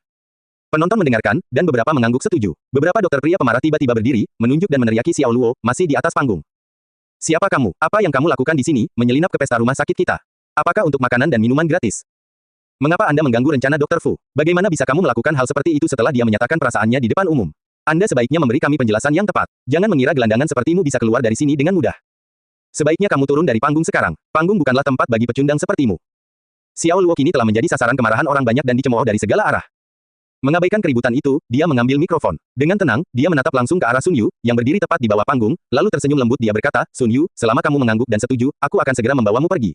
Penonton mendengarkan, dan beberapa mengangguk setuju. Beberapa dokter pria pemarah tiba-tiba berdiri, menunjuk dan meneriaki Xiao Luo, masih di atas panggung. Siapa kamu? Apa yang kamu lakukan di sini, menyelinap ke pesta rumah sakit kita? Apakah untuk makanan dan minuman gratis? Mengapa Anda mengganggu rencana Dr. Fu? Bagaimana bisa kamu melakukan hal seperti itu setelah dia menyatakan perasaannya di depan umum? Anda sebaiknya memberi kami penjelasan yang tepat. Jangan mengira gelandangan sepertimu bisa keluar dari sini dengan mudah. Sebaiknya kamu turun dari panggung sekarang. Panggung bukanlah tempat bagi pecundang sepertimu. Xiao Luo kini telah menjadi sasaran kemarahan orang banyak dan dicemooh dari segala arah. Mengabaikan keributan itu, dia mengambil mikrofon. Dengan tenang, dia menatap langsung ke arah Sun Yu, yang berdiri tepat di bawah panggung, lalu tersenyum lembut dia berkata, Sun Yu, selama kamu mengangguk dan setuju, aku akan segera membawamu pergi.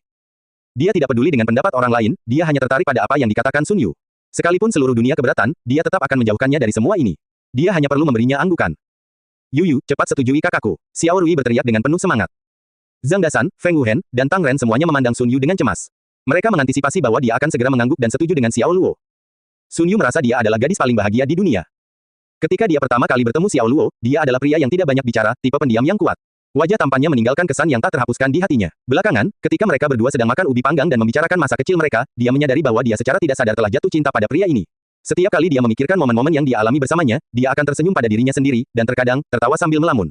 Dia tidak peduli dengan pendapat orang lain, dia hanya tertarik pada apa yang dikatakan Sun Yu. Sekalipun seluruh dunia keberatan, dia tetap akan menjauhkannya dari semua ini. Dia hanya perlu memberinya anggukan. Yuyu, cepat setujui kakakku. Xiao Rui berteriak dengan penuh semangat. Zhang Dasan, Feng Wuhen, dan Tang Ren semuanya memandang Sun Yu dengan cemas. Mereka mengantisipasi bahwa dia akan segera mengangguk dan setuju dengan Xiao Luo. Sun Yu merasa dia adalah gadis paling bahagia di dunia. Ketika dia pertama kali bertemu Xiao Luo, dia adalah pria yang tidak banyak bicara, tipe pendiam yang kuat. Wajah tampannya meninggalkan kesan yang tak terhapuskan di hatinya. Belakangan, ketika mereka berdua sedang makan ubi panggang dan membicarakan masa kecil mereka, dia menyadari bahwa dia secara tidak sadar telah jatuh cinta pada pria ini. Setiap kali dia memikirkan momen-momen yang dia alami bersamanya, dia akan tersenyum pada dirinya sendiri, dan terkadang, tertawa sambil melamun.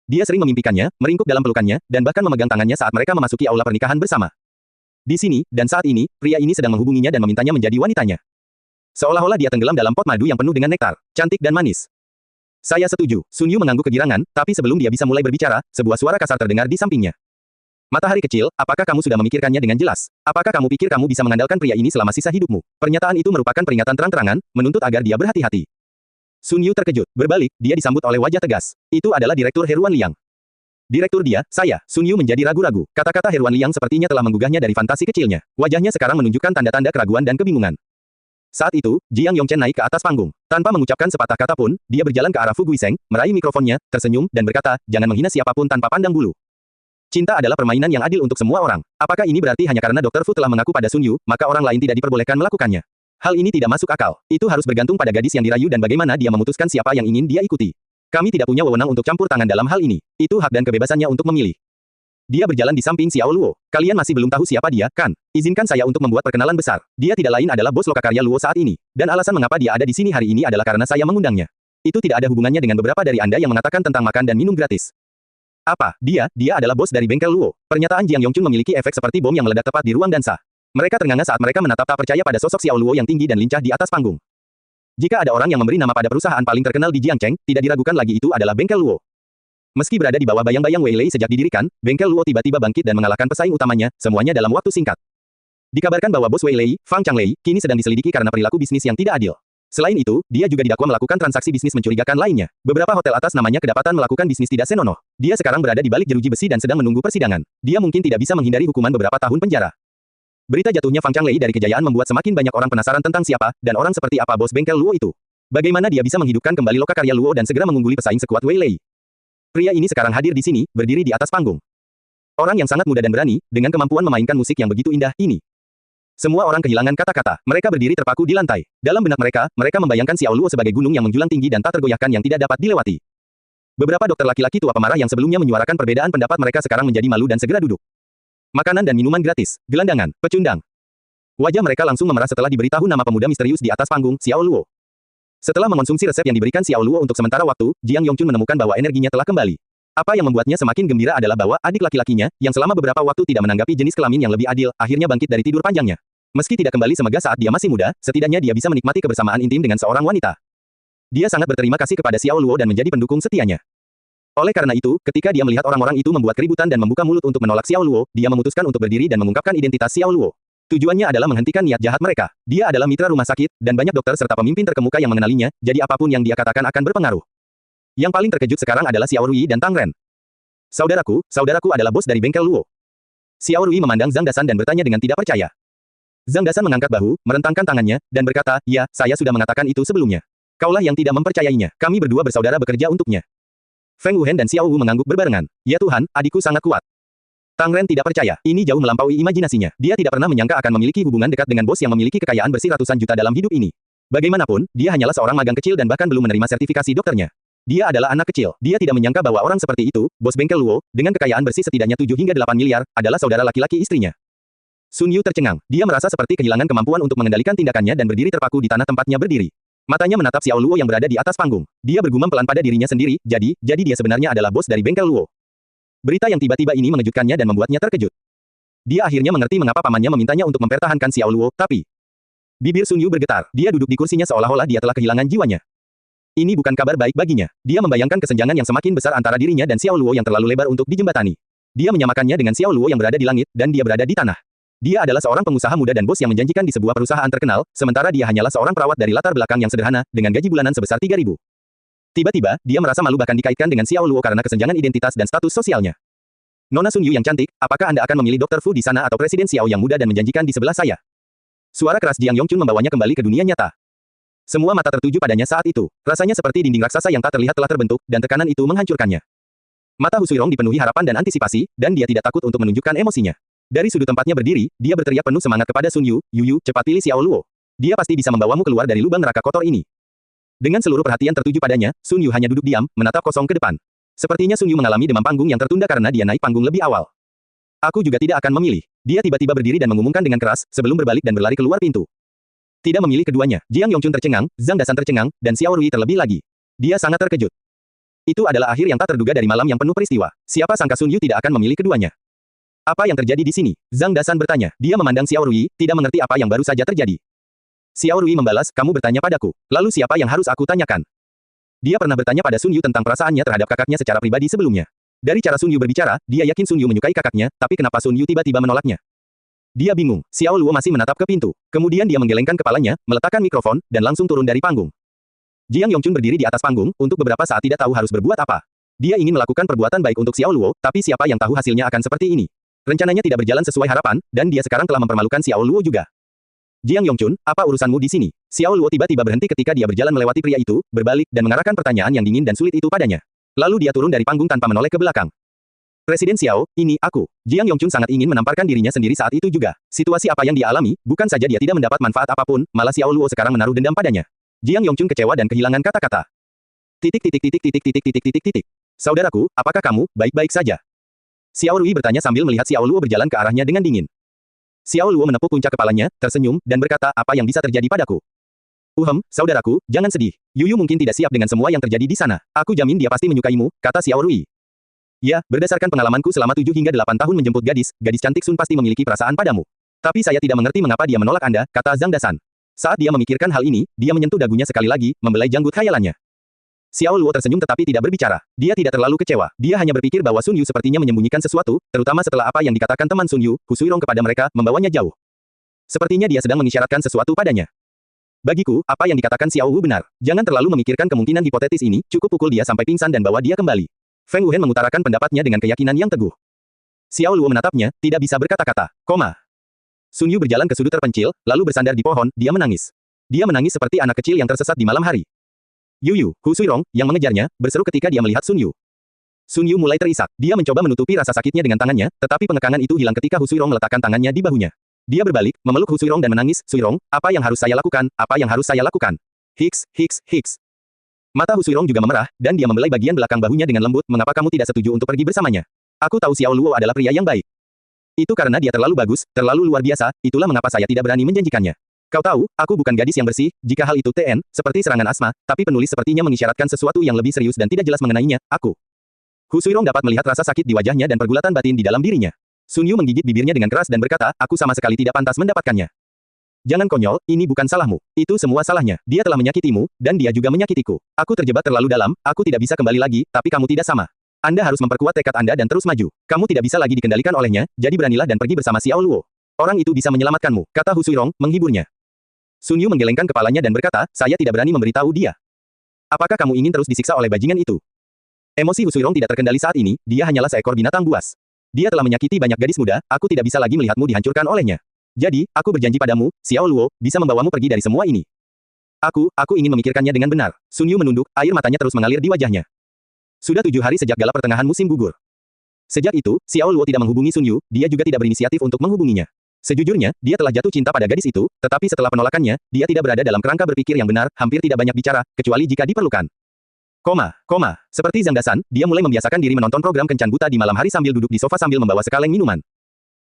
Dia sering memimpikannya, meringkuk dalam pelukannya, dan bahkan memegang tangannya saat mereka memasuki aula pernikahan bersama. Di sini, dan saat ini, pria ini sedang menghubunginya dan memintanya menjadi wanitanya. Seolah-olah dia tenggelam dalam pot madu yang penuh dengan nektar, cantik dan manis. Saya setuju. Sun Yu mengangguk kegirangan, tapi sebelum dia bisa mulai berbicara, sebuah suara kasar terdengar di sampingnya. Matahari kecil, apakah kamu sudah memikirkannya dengan jelas? Apakah kamu pikir kamu bisa mengandalkan pria ini selama sisa hidupmu? Pernyataan itu merupakan peringatan terang-terangan, menuntut agar dia berhati-hati. Sun Yu terkejut. Berbalik, dia disambut oleh wajah tegas. Itu adalah Direktur Heruan Liang. Direktur dia, saya. Sun Yu menjadi ragu-ragu. Kata-kata Heruan Liang sepertinya telah menggugahnya dari fantasi kecilnya. Wajahnya sekarang menunjukkan tanda-tanda keraguan dan kebingungan. Saat itu, Jiang Yongchen naik ke atas panggung. Tanpa mengucapkan sepatah kata pun, dia berjalan ke arah Fu Guiseng, meraih mikrofonnya, tersenyum, dan berkata, jangan menghina siapapun tanpa pandang bulu. Cinta adalah permainan yang adil untuk semua orang. Apakah ini berarti hanya karena Dr. Fu telah mengaku pada Sun Yu, maka orang lain tidak diperbolehkan melakukannya? Hal ini tidak masuk akal. Itu harus bergantung pada gadis yang dirayu dan bagaimana dia memutuskan siapa yang ingin dia ikuti. Kami tidak punya wewenang untuk campur tangan dalam hal ini. Itu hak dan kebebasannya untuk memilih. Dia berjalan di samping Xiao Luo. Kalian masih belum tahu siapa dia, kan? Izinkan saya untuk membuat perkenalan besar. Dia tidak lain adalah bos lokakarya Luo saat ini. Dan alasan mengapa dia ada di sini hari ini adalah karena saya mengundangnya. Itu tidak ada hubungannya dengan beberapa dari Anda yang mengatakan tentang makan dan minum gratis. Apa? Dia adalah bos dari bengkel Luo. Pernyataan Jiang Yongchun memiliki efek seperti bom yang meledak tepat di ruang dansa. Mereka ternganga saat mereka menatap tak percaya pada sosok Xiao Luo yang tinggi dan lincah di atas panggung. Jika ada orang yang memberi nama pada perusahaan paling terkenal di Jiangcheng, tidak diragukan lagi itu adalah bengkel Luo. Meski berada di bawah bayang-bayang Wei Lei sejak didirikan, bengkel Luo tiba-tiba bangkit dan mengalahkan pesaing utamanya, semuanya dalam waktu singkat. Dikabarkan bahwa bos Wei Lei, Fang Changlei, kini sedang diselidiki karena perilaku bisnis yang tidak adil. Selain itu, dia juga didakwa melakukan transaksi bisnis mencurigakan lainnya. Beberapa hotel atas namanya kedapatan melakukan bisnis tidak senonoh. Dia sekarang berada di balik jeruji besi dan sedang menunggu persidangan. Dia mungkin tidak bisa menghindari hukuman beberapa tahun penjara. Berita jatuhnya Fang Changlei dari kejayaan membuat semakin banyak orang penasaran tentang siapa dan orang seperti apa bos bengkel Luo itu. Bagaimana dia bisa menghidupkan kembali lokakarya Luo dan segera mengungguli pesaing sekuat Wei Lei? Pria ini sekarang hadir di sini, berdiri di atas panggung. Orang yang sangat muda dan berani, dengan kemampuan memainkan musik yang begitu indah, ini. Semua orang kehilangan kata-kata. Mereka berdiri terpaku di lantai. Dalam benak mereka, mereka membayangkan Xiao Luo sebagai gunung yang menjulang tinggi dan tak tergoyahkan yang tidak dapat dilewati. Beberapa dokter laki-laki tua pemarah yang sebelumnya menyuarakan perbedaan pendapat mereka sekarang menjadi malu dan segera duduk. Makanan dan minuman gratis, gelandangan, pecundang. Wajah mereka langsung memerah setelah diberitahu nama pemuda misterius di atas panggung, Xiao Luo. Setelah mengonsumsi resep yang diberikan Xiao Luo untuk sementara waktu, Jiang Yongchun menemukan bahwa energinya telah kembali. Apa yang membuatnya semakin gembira adalah bahwa adik laki-lakinya, yang selama beberapa waktu tidak menanggapi jenis kelamin yang lebih adil, akhirnya bangkit dari tidur panjangnya. Meski tidak kembali semegah saat dia masih muda, setidaknya dia bisa menikmati kebersamaan intim dengan seorang wanita. Dia sangat berterima kasih kepada Xiao Luo dan menjadi pendukung setianya. Oleh karena itu, ketika dia melihat orang-orang itu membuat keributan dan membuka mulut untuk menolak Xiao Luo, dia memutuskan untuk berdiri dan mengungkapkan identitas Xiao Luo. Tujuannya adalah menghentikan niat jahat mereka. Dia adalah mitra rumah sakit, dan banyak dokter serta pemimpin terkemuka yang mengenalinya, jadi apapun yang dia katakan akan berpengaruh. Yang paling terkejut sekarang adalah Xiao Rui dan Tang Ren. Saudaraku adalah bos dari bengkel Luo. Xiao Rui memandang Zhang Dasan dan bertanya dengan tidak percaya. Zhang Dasan mengangkat bahu, merentangkan tangannya, dan berkata, ya, saya sudah mengatakan itu sebelumnya. Kaulah yang tidak mempercayainya. Kami berdua bersaudara bekerja untuknya. Feng Wuhen dan Xiao Wu mengangguk berbarengan. Ya Tuhan, adikku sangat kuat. Tang Ren tidak percaya. Ini jauh melampaui imajinasinya. Dia tidak pernah menyangka akan memiliki hubungan dekat dengan bos yang memiliki kekayaan bersih ratusan juta dalam hidup ini. Bagaimanapun, dia hanyalah seorang magang kecil dan bahkan belum menerima sertifikasi dokternya. Dia adalah anak kecil. Dia tidak menyangka bahwa orang seperti itu, bos bengkel Luo, dengan kekayaan bersih setidaknya 7 hingga 8 miliar, adalah saudara laki-laki istrinya. Sun Yu tercengang. Dia merasa seperti kehilangan kemampuan untuk mengendalikan tindakannya dan berdiri terpaku di tanah tempatnya berdiri. Matanya menatap Xiao Luo yang berada di atas panggung. Dia bergumam pelan pada dirinya sendiri, jadi dia sebenarnya adalah bos dari bengkel Luo. Berita yang tiba-tiba ini mengejutkannya dan membuatnya terkejut. Dia akhirnya mengerti mengapa pamannya memintanya untuk mempertahankan Xiao Luo, tapi... Bibir Sun Yu bergetar. Dia duduk di kursinya seolah-olah dia telah kehilangan jiwanya. Ini bukan kabar baik baginya. Dia membayangkan kesenjangan yang semakin besar antara dirinya dan Xiao Luo yang terlalu lebar untuk dijembatani. Dia menyamakannya dengan Xiao Luo yang berada di langit, dan dia berada di tanah. Dia adalah seorang pengusaha muda dan bos yang menjanjikan di sebuah perusahaan terkenal, sementara dia hanyalah seorang perawat dari latar belakang yang sederhana, dengan gaji bulanan sebesar 3.000. Tiba-tiba, dia merasa malu bahkan dikaitkan dengan Xiao Luo karena kesenjangan identitas dan status sosialnya. Nona Sun Yu yang cantik, apakah Anda akan memilih Dr. Fu di sana atau Presiden Xiao yang muda dan menjanjikan di sebelah saya? Suara keras Jiang Yongchun membawanya kembali ke dunia nyata. Semua mata tertuju padanya saat itu. Rasanya seperti dinding raksasa yang tak terlihat telah terbentuk, dan tekanan itu menghancurkannya. Mata Hu Suirong dipenuhi harapan dan antisipasi, dan dia tidak takut untuk menunjukkan emosinya. Dari sudut tempatnya berdiri, dia berteriak penuh semangat kepada Sun Yu, Yu, cepat pilih Xiao Luo. Dia pasti bisa membawamu keluar dari lubang neraka kotor ini. Dengan seluruh perhatian tertuju padanya, Sun Yu hanya duduk diam, menatap kosong ke depan. Sepertinya Sun Yu mengalami demam panggung yang tertunda karena dia naik panggung lebih awal. Aku juga tidak akan memilih. Dia tiba-tiba berdiri dan mengumumkan dengan keras, sebelum berbalik dan berlari keluar pintu. Tidak memilih keduanya, Jiang Yongchun tercengang, Zhang Dasan tercengang, dan Xiao Rui terlebih lagi. Dia sangat terkejut. Itu adalah akhir yang tak terduga dari malam yang penuh peristiwa. Siapa sangka Sun Yu tidak akan memilih keduanya. Apa yang terjadi di sini? Zhang Dasan bertanya. Dia memandang Xiao Rui, tidak mengerti apa yang baru saja terjadi. Xiao Rui membalas, kamu bertanya padaku. Lalu siapa yang harus aku tanyakan? Dia pernah bertanya pada Sun Yu tentang perasaannya terhadap kakaknya secara pribadi sebelumnya. Dari cara Sun Yu berbicara, dia yakin Sun Yu menyukai kakaknya, tapi kenapa Sun Yu tiba-tiba menolaknya? Dia bingung. Xiao Luo masih menatap ke pintu. Kemudian dia menggelengkan kepalanya, meletakkan mikrofon, dan langsung turun dari panggung. Jiang Yongchun berdiri di atas panggung, untuk beberapa saat tidak tahu harus berbuat apa. Dia ingin melakukan perbuatan baik untuk Xiao Luo, tapi siapa yang tahu hasilnya akan seperti ini? Rencananya tidak berjalan sesuai harapan, dan dia sekarang telah mempermalukan Xiao Luo juga. Jiang Yongchun, apa urusanmu di sini? Xiao Luo tiba-tiba berhenti ketika dia berjalan melewati pria itu, berbalik, dan mengarahkan pertanyaan yang dingin dan sulit itu padanya. Lalu dia turun dari panggung tanpa menoleh ke belakang. Presiden Xiao, ini aku. Jiang Yongchun sangat ingin menamparkan dirinya sendiri saat itu juga. Situasi apa yang dia alami, bukan saja dia tidak mendapat manfaat apapun, malah Xiao Luo sekarang menaruh dendam padanya. Jiang Yongchun kecewa dan kehilangan kata-kata. Saudaraku, apakah kamu baik-baik saja? Xiao Rui bertanya sambil melihat Xiao Luo berjalan ke arahnya dengan dingin. Xiao Luo menepuk puncak kepalanya, tersenyum, dan berkata, apa yang bisa terjadi padaku? Saudaraku, jangan sedih. Yuyu mungkin tidak siap dengan semua yang terjadi di sana. Aku jamin dia pasti menyukaimu, kata Xiao Rui. Ya, berdasarkan pengalamanku selama 7 hingga 8 tahun menjemput gadis cantik Sun pasti memiliki perasaan padamu. Tapi saya tidak mengerti mengapa dia menolak Anda, kata Zhang Dasan. Saat dia memikirkan hal ini, dia menyentuh dagunya sekali lagi, membelai janggut khayalannya. Xiao Luo tersenyum tetapi tidak berbicara. Dia tidak terlalu kecewa. Dia hanya berpikir bahwa Sun Yu sepertinya menyembunyikan sesuatu, terutama setelah apa yang dikatakan teman Sun Yu, Hu Suirong kepada mereka, membawanya jauh. Sepertinya dia sedang mengisyaratkan sesuatu padanya. Bagiku, apa yang dikatakan Xiao Wu benar. Jangan terlalu memikirkan kemungkinan hipotetis ini, cukup pukul dia sampai pingsan dan bawa dia kembali. Feng Wuhen mengutarakan pendapatnya dengan keyakinan yang teguh. Xiao Luo menatapnya, tidak bisa berkata-kata. Sun Yu berjalan ke sudut terpencil, lalu bersandar di pohon, dia menangis. Dia menangis seperti anak kecil yang tersesat di malam hari. Yu, Hu Suirong, yang mengejarnya, berseru ketika dia melihat Sun Yu. Sun Yu mulai terisak. Dia mencoba menutupi rasa sakitnya dengan tangannya, tetapi pengekangan itu hilang ketika Hu Suirong meletakkan tangannya di bahunya. Dia berbalik, memeluk Hu Suirong dan menangis, Suirong, apa yang harus saya lakukan? Apa yang harus saya lakukan? Hiks. Mata Hu Suirong juga memerah, dan dia membelai bagian belakang bahunya dengan lembut, mengapa kamu tidak setuju untuk pergi bersamanya? Aku tahu Xiao Luo adalah pria yang baik. Itu karena dia terlalu bagus, terlalu luar biasa, itulah mengapa saya tidak berani menjanjikannya. Kau tahu, aku bukan gadis yang bersih, jika hal itu TN, seperti serangan asma, tapi penulis sepertinya mengisyaratkan sesuatu yang lebih serius dan tidak jelas mengenainya, aku. Hu Suirong dapat melihat rasa sakit di wajahnya dan pergulatan batin di dalam dirinya. Sun Yu menggigit bibirnya dengan keras dan berkata, aku sama sekali tidak pantas mendapatkannya. Jangan konyol, ini bukan salahmu. Itu semua salahnya. Dia telah menyakitimu, dan dia juga menyakitiku. Aku terjebak terlalu dalam, aku tidak bisa kembali lagi, tapi kamu tidak sama. Anda harus memperkuat tekad Anda dan terus maju. Kamu tidak bisa lagi dikendalikan olehnya, jadi beranilah dan pergi bersama Xiao Luo. Orang itu bisa menyelamatkanmu, kata Hu Suirong, menghiburnya. Sun Yu menggelengkan kepalanya dan berkata, saya tidak berani memberitahu dia. Apakah kamu ingin terus disiksa oleh bajingan itu? Emosi Hu Suirong tidak terkendali saat ini, dia hanyalah seekor binatang buas. Dia telah menyakiti banyak gadis muda, aku tidak bisa lagi melihatmu dihancurkan olehnya. Jadi, aku berjanji padamu, Xiao Luo, bisa membawamu pergi dari semua ini. Aku ingin memikirkannya dengan benar. Sun Yu menunduk, air matanya terus mengalir di wajahnya. Sudah 7 hari sejak gala pertengahan musim gugur. Sejak itu, Xiao Luo tidak menghubungi Sun Yu, dia juga tidak berinisiatif untuk menghubunginya. Sejujurnya, dia telah jatuh cinta pada gadis itu, tetapi setelah penolakannya, dia tidak berada dalam kerangka berpikir yang benar, hampir tidak banyak bicara, kecuali jika diperlukan. Seperti Zhang Dasan, dia mulai membiasakan diri menonton program kencan buta di malam hari sambil duduk di sofa sambil membawa sekaleng minuman.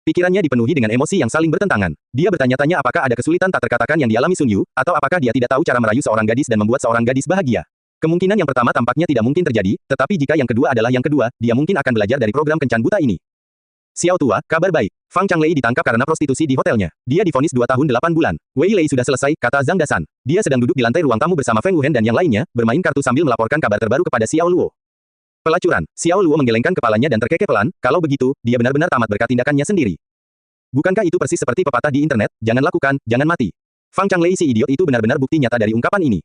Pikirannya dipenuhi dengan emosi yang saling bertentangan. Dia bertanya-tanya apakah ada kesulitan tak terkatakan yang dialami Sun Yu, atau apakah dia tidak tahu cara merayu seorang gadis dan membuat seorang gadis bahagia. Kemungkinan yang pertama tampaknya tidak mungkin terjadi, tetapi jika yang kedua adalah yang kedua, dia mungkin akan belajar dari program kencan buta ini. Xiao tua, kabar baik. Fang Changlei ditangkap karena prostitusi di hotelnya. Dia divonis 2 tahun 8 bulan. Wei Lei sudah selesai, kata Zhang Dasan. Dia sedang duduk di lantai ruang tamu bersama Feng Wuhen dan yang lainnya, bermain kartu sambil melaporkan kabar terbaru kepada Xiao Luo. Pelacuran. Xiao Luo menggelengkan kepalanya dan terkekeh pelan, kalau begitu, dia benar-benar tamat berkat tindakannya sendiri. Bukankah itu persis seperti pepatah di internet, jangan lakukan, jangan mati. Fang Changlei si idiot itu benar-benar bukti nyata dari ungkapan ini.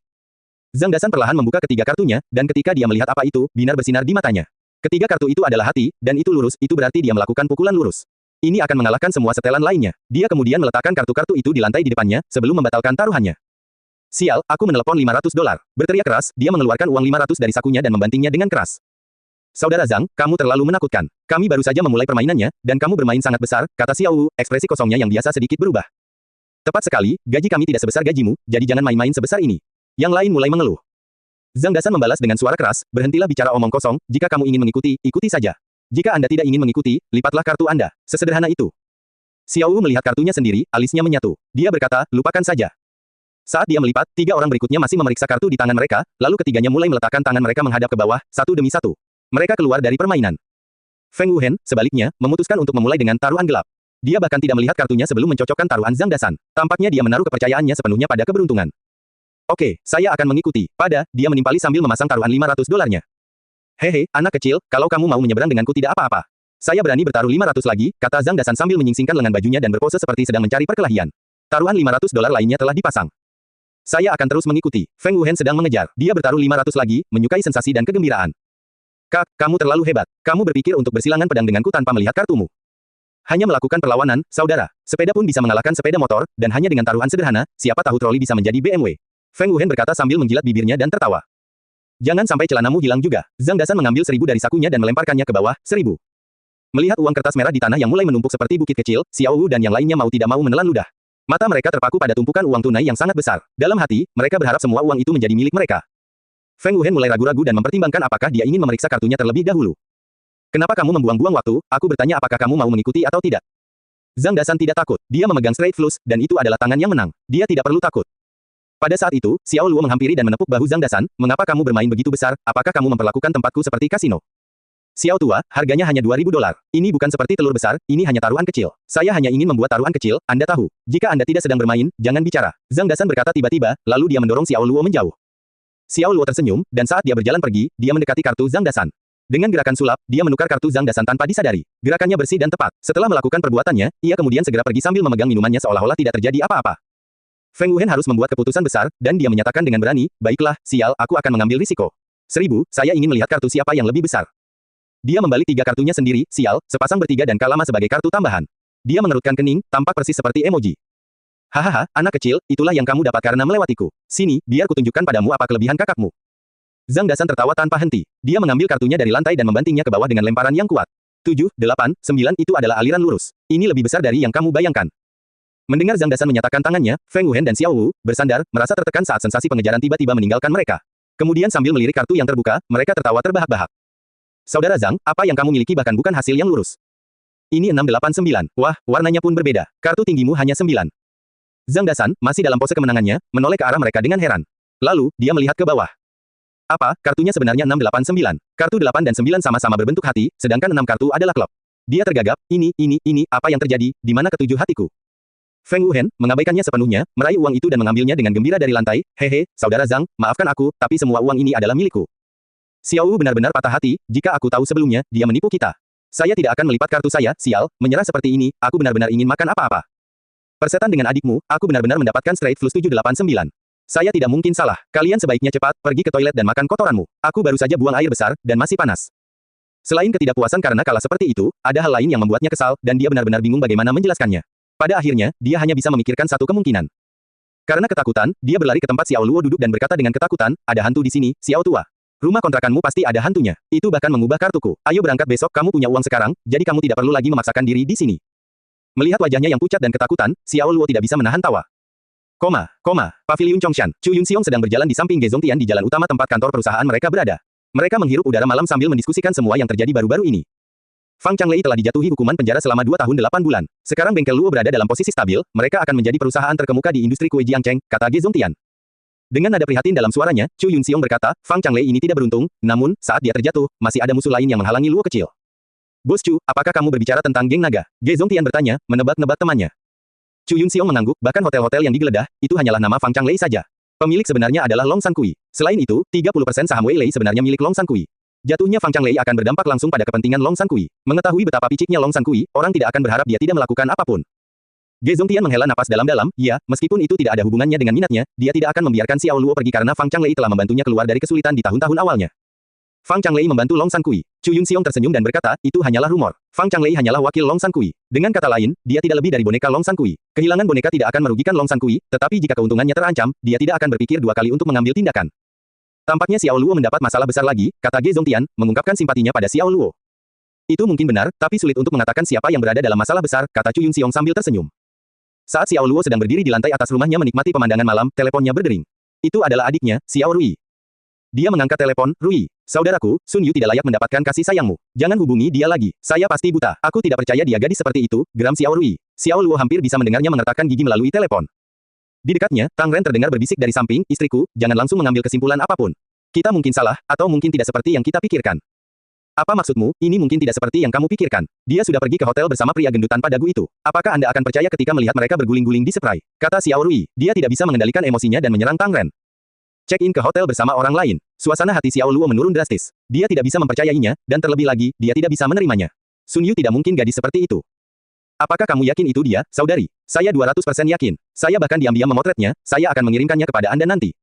Zhang Dasan perlahan membuka ketiga kartunya, dan ketika dia melihat apa itu, binar bersinar di matanya. Ketiga kartu itu adalah hati, dan itu lurus, itu berarti dia melakukan pukulan lurus. Ini akan mengalahkan semua setelan lainnya. Dia kemudian meletakkan kartu-kartu itu di lantai di depannya, sebelum membatalkan taruhannya. Sial, aku menelepon $500. Berteriak keras, dia mengeluarkan uang 500 dari sakunya dan membantingnya dengan keras. Saudara Zhang, kamu terlalu menakutkan. Kami baru saja memulai permainannya, dan kamu bermain sangat besar, kata Xiao Wu, ekspresi kosongnya yang biasa sedikit berubah. Tepat sekali, gaji kami tidak sebesar gajimu, jadi jangan main-main sebesar ini. Yang lain mulai mengeluh. Zhang Dasan membalas dengan suara keras, berhentilah bicara omong kosong, jika kamu ingin mengikuti, ikuti saja. Jika Anda tidak ingin mengikuti, lipatlah kartu Anda. Sesederhana itu. Xiao Wu melihat kartunya sendiri, alisnya menyatu. Dia berkata, lupakan saja. Saat dia melipat, 3 orang berikutnya masih memeriksa kartu di tangan mereka, lalu ketiganya mulai meletakkan tangan mereka menghadap ke bawah, satu demi satu. Mereka keluar dari permainan. Feng Wuhen, sebaliknya, memutuskan untuk memulai dengan taruhan gelap. Dia bahkan tidak melihat kartunya sebelum mencocokkan taruhan Zhang Dasan. Tampaknya dia menaruh kepercayaannya sepenuhnya pada keberuntungan. Oke, saya akan mengikuti. Dia menimpali sambil memasang taruhan $500-nya. Hehe, anak kecil, kalau kamu mau menyeberang denganku tidak apa-apa. Saya berani bertaruh 500 lagi, kata Zhang Dasan sambil menyingsingkan lengan bajunya dan berpose seperti sedang mencari perkelahian. Taruhan $500 lainnya telah dipasang. Saya akan terus mengikuti. Feng Wuhen sedang mengejar. Dia bertaruh 500 lagi, menyukai sensasi dan kegembiraan. Kak, kamu terlalu hebat. Kamu berpikir untuk bersilangan pedang denganku tanpa melihat kartumu. Hanya melakukan perlawanan, saudara. Sepeda pun bisa mengalahkan sepeda motor, dan hanya dengan taruhan sederhana, siapa tahu troli bisa menjadi BMW. Feng Wuhen berkata sambil menjilat bibirnya dan tertawa. Jangan sampai celanamu hilang juga. Zhang Dasan mengambil 1000 dari sakunya dan melemparkannya ke bawah, 1000. Melihat uang kertas merah di tanah yang mulai menumpuk seperti bukit kecil, Xiao Wu dan yang lainnya mau tidak mau menelan ludah. Mata mereka terpaku pada tumpukan uang tunai yang sangat besar. Dalam hati, mereka berharap semua uang itu menjadi milik mereka. Feng Wuhen mulai ragu-ragu dan mempertimbangkan apakah dia ingin memeriksa kartunya terlebih dahulu. Kenapa kamu membuang-buang waktu? Aku bertanya apakah kamu mau mengikuti atau tidak. Zhang Dasan tidak takut. Dia memegang straight flush, dan itu adalah tangan yang menang. Dia tidak perlu takut. Pada saat itu, Xiao Luo menghampiri dan menepuk bahu Zhang Dasan, mengapa kamu bermain begitu besar, apakah kamu memperlakukan tempatku seperti kasino? Xiao tua, harganya hanya $2000. Ini bukan seperti telur besar, ini hanya taruhan kecil. Saya hanya ingin membuat taruhan kecil, Anda tahu. Jika Anda tidak sedang bermain, jangan bicara. Zhang Dasan berkata tiba-tiba, lalu dia mendorong Xiao Luo menjauh. Xiao Luo tersenyum, dan saat dia berjalan pergi, dia mendekati kartu Zhang Dasan. Dengan gerakan sulap, dia menukar kartu Zhang Dasan tanpa disadari. Gerakannya bersih dan tepat. Setelah melakukan perbuatannya, ia kemudian segera pergi sambil memegang minumannya seolah-olah tidak terjadi apa-apa. Feng Wuhen harus membuat keputusan besar, dan dia menyatakan dengan berani, baiklah, sial, aku akan mengambil risiko. 1000, saya ingin melihat kartu siapa yang lebih besar. Dia membalik 3 kartunya sendiri, sial, sepasang bertiga dan kalama sebagai kartu tambahan. Dia mengerutkan kening, tampak persis seperti emoji. Hahaha, anak kecil, itulah yang kamu dapat karena melewatiku. Sini, biar kutunjukkan padamu apa kelebihan kakakmu. Zhang Dasan tertawa tanpa henti. Dia mengambil kartunya dari lantai dan membantingnya ke bawah dengan lemparan yang kuat. 7, 8, 9 itu adalah aliran lurus. Ini lebih besar dari yang kamu bayangkan. Mendengar Zhang Dasan menyatakan tangannya, Feng Wuhen dan Xiao Wu bersandar, merasa tertekan saat sensasi pengejaran tiba-tiba meninggalkan mereka. Kemudian sambil melirik kartu yang terbuka, mereka tertawa terbahak-bahak. Saudara Zhang, apa yang kamu miliki bahkan bukan hasil yang lurus. Ini 689. Wah, warnanya pun berbeda. Kartu tinggimu hanya 9. Zhang Dasan, masih dalam pose kemenangannya, menoleh ke arah mereka dengan heran. Lalu, dia melihat ke bawah. Apa, kartunya sebenarnya 689. Kartu 8 dan 9 sama-sama berbentuk hati, sedangkan 6 kartu adalah klub. Dia tergagap, ini, apa yang terjadi, di mana ketujuh hatiku? Feng Wuhen, mengabaikannya sepenuhnya, meraih uang itu dan mengambilnya dengan gembira dari lantai. Hehe, saudara Zhang, maafkan aku, tapi semua uang ini adalah milikku. Xiao Wu benar-benar patah hati, jika aku tahu sebelumnya, dia menipu kita. Saya tidak akan melipat kartu saya, sial, menyerah seperti ini, aku benar-benar ingin makan apa-apa. Persetan dengan adikmu, aku benar-benar mendapatkan straight flush 789. Saya tidak mungkin salah, kalian sebaiknya cepat, pergi ke toilet dan makan kotoranmu. Aku baru saja buang air besar, dan masih panas. Selain ketidakpuasan karena kalah seperti itu, ada hal lain yang membuatnya kesal, dan dia benar-benar bingung bagaimana menjelaskannya. Pada akhirnya, dia hanya bisa memikirkan satu kemungkinan. Karena ketakutan, dia berlari ke tempat Xiao Luo duduk dan berkata dengan ketakutan, ada hantu di sini, Xiao tua. Rumah kontrakanmu pasti ada hantunya. Itu bahkan mengubah kartuku. Ayo berangkat besok, kamu punya uang sekarang, jadi kamu tidak perlu lagi memaksakan diri di sini. Melihat wajahnya yang pucat dan ketakutan, Xiao Luo tidak bisa menahan tawa. Paviliun Chongshan. Chu Yunxiong sedang berjalan di samping Ge Zongtian di jalan utama tempat kantor perusahaan mereka berada. Mereka menghirup udara malam sambil mendiskusikan semua yang terjadi baru-baru ini. Fang Changlei telah dijatuhi hukuman penjara selama 2 tahun 8 bulan. Sekarang bengkel Luo berada dalam posisi stabil, mereka akan menjadi perusahaan terkemuka di industri kue Jiangcheng, kata Ge Zongtian. Dengan nada prihatin dalam suaranya, Chu Yunxiong berkata, Fang Changlei ini tidak beruntung, namun, saat dia terjatuh, masih ada musuh lain yang menghalangi Luo kecil. Bos Chu, apakah kamu berbicara tentang geng naga? Ge Zongtian bertanya, menebak-nebak temannya. Chu Yunxiong mengangguk, bahkan hotel-hotel yang digeledah, itu hanyalah nama Fang Changlei saja. Pemilik sebenarnya adalah Long San Kui. Selain itu, 30% saham Wei Lei sebenarnya milik Long San Kui. Jatuhnya Fang Changlei akan berdampak langsung pada kepentingan Long San Kui. Mengetahui betapa piciknya Long San Kui, orang tidak akan berharap dia tidak melakukan apapun. Ge Zongtian menghela napas dalam-dalam, ya, meskipun itu tidak ada hubungannya dengan minatnya, dia tidak akan membiarkan Xiao Luo pergi karena Fang Changlei telah membantunya keluar dari kesulitan di tahun-tahun awalnya. Fang Changlei membantu Long San Kui. Chu Yunxiong tersenyum dan berkata, itu hanyalah rumor. Fang Changlei hanyalah wakil Long San Kui. Dengan kata lain, dia tidak lebih dari boneka Long San Kui. Kehilangan boneka tidak akan merugikan Long San Kui, tetapi jika keuntungannya terancam, dia tidak akan berpikir 2 kali untuk mengambil tindakan. Tampaknya Xiao Luo mendapat masalah besar lagi, kata Ge Zongtian, mengungkapkan simpatinya pada Xiao Luo. Itu mungkin benar, tapi sulit untuk mengatakan siapa yang berada dalam masalah besar, kata Chu Yunxiong sambil tersenyum. Saat Xiao Luo sedang berdiri di lantai atas rumahnya menikmati pemandangan malam, teleponnya berdering. Itu adalah adiknya, Xiao Rui. Dia mengangkat telepon, Rui. Saudaraku, Sun Yu tidak layak mendapatkan kasih sayangmu. Jangan hubungi dia lagi. Saya pasti buta. Aku tidak percaya dia gadis seperti itu, geram Xiao Rui. Xiao Luo hampir bisa mendengarnya mengertakkan gigi melalui telepon. Di dekatnya, Tang Ren terdengar berbisik dari samping, istriku, jangan langsung mengambil kesimpulan apapun. Kita mungkin salah, atau mungkin tidak seperti yang kita pikirkan. Apa maksudmu, ini mungkin tidak seperti yang kamu pikirkan. Dia sudah pergi ke hotel bersama pria gendut tanpa dagu itu. Apakah Anda akan percaya ketika melihat mereka berguling-guling di spray? Kata Xiao Rui, dia tidak bisa mengendalikan emosinya dan menyerang Tang Ren. Check-in ke hotel bersama orang lain. Suasana hati Xiao Luo menurun drastis. Dia tidak bisa mempercayainya, dan terlebih lagi, dia tidak bisa menerimanya. Sun Yu tidak mungkin gadis seperti itu. Apakah kamu yakin itu dia, saudari? Saya 200% yakin. Saya bahkan diam-diam memotretnya, saya akan mengirimkannya kepada Anda nanti.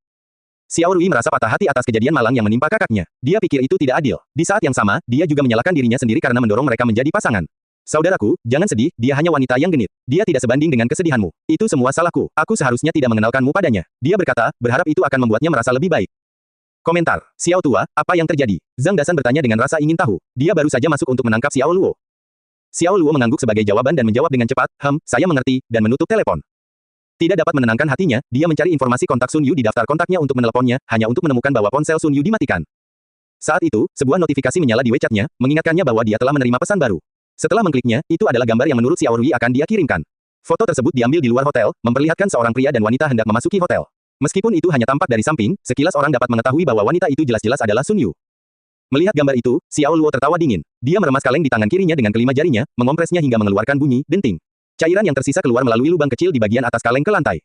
Xiao Rui merasa patah hati atas kejadian malang yang menimpa kakaknya. Dia pikir itu tidak adil. Di saat yang sama, dia juga menyalahkan dirinya sendiri karena mendorong mereka menjadi pasangan. Saudaraku, jangan sedih, dia hanya wanita yang genit. Dia tidak sebanding dengan kesedihanmu. Itu semua salahku. Aku seharusnya tidak mengenalkanmu padanya. Dia berkata, berharap itu akan membuatnya merasa lebih baik. Komentar. Xiao tua, apa yang terjadi? Zhang Dasan bertanya dengan rasa ingin tahu. Dia baru saja masuk untuk menangkap Xiao Luo. Xiao Luo mengangguk sebagai jawaban dan menjawab dengan cepat, saya mengerti, dan menutup telepon. Tidak dapat menenangkan hatinya, dia mencari informasi kontak Sun Yu di daftar kontaknya untuk meneleponnya, hanya untuk menemukan bahwa ponsel Sun Yu dimatikan. Saat itu, sebuah notifikasi menyala di WeChat-nya, mengingatkannya bahwa dia telah menerima pesan baru. Setelah mengkliknya, itu adalah gambar yang menurut Xiao Rui akan dia kirimkan. Foto tersebut diambil di luar hotel, memperlihatkan seorang pria dan wanita hendak memasuki hotel. Meskipun itu hanya tampak dari samping, sekilas orang dapat mengetahui bahwa wanita itu jelas-jelas adalah Sun Yu. Melihat gambar itu, Xiao Luo tertawa dingin. Dia meremas kaleng di tangan kirinya dengan kelima jarinya, mengompresnya hingga mengeluarkan bunyi denting. Cairan yang tersisa keluar melalui lubang kecil di bagian atas kaleng ke lantai.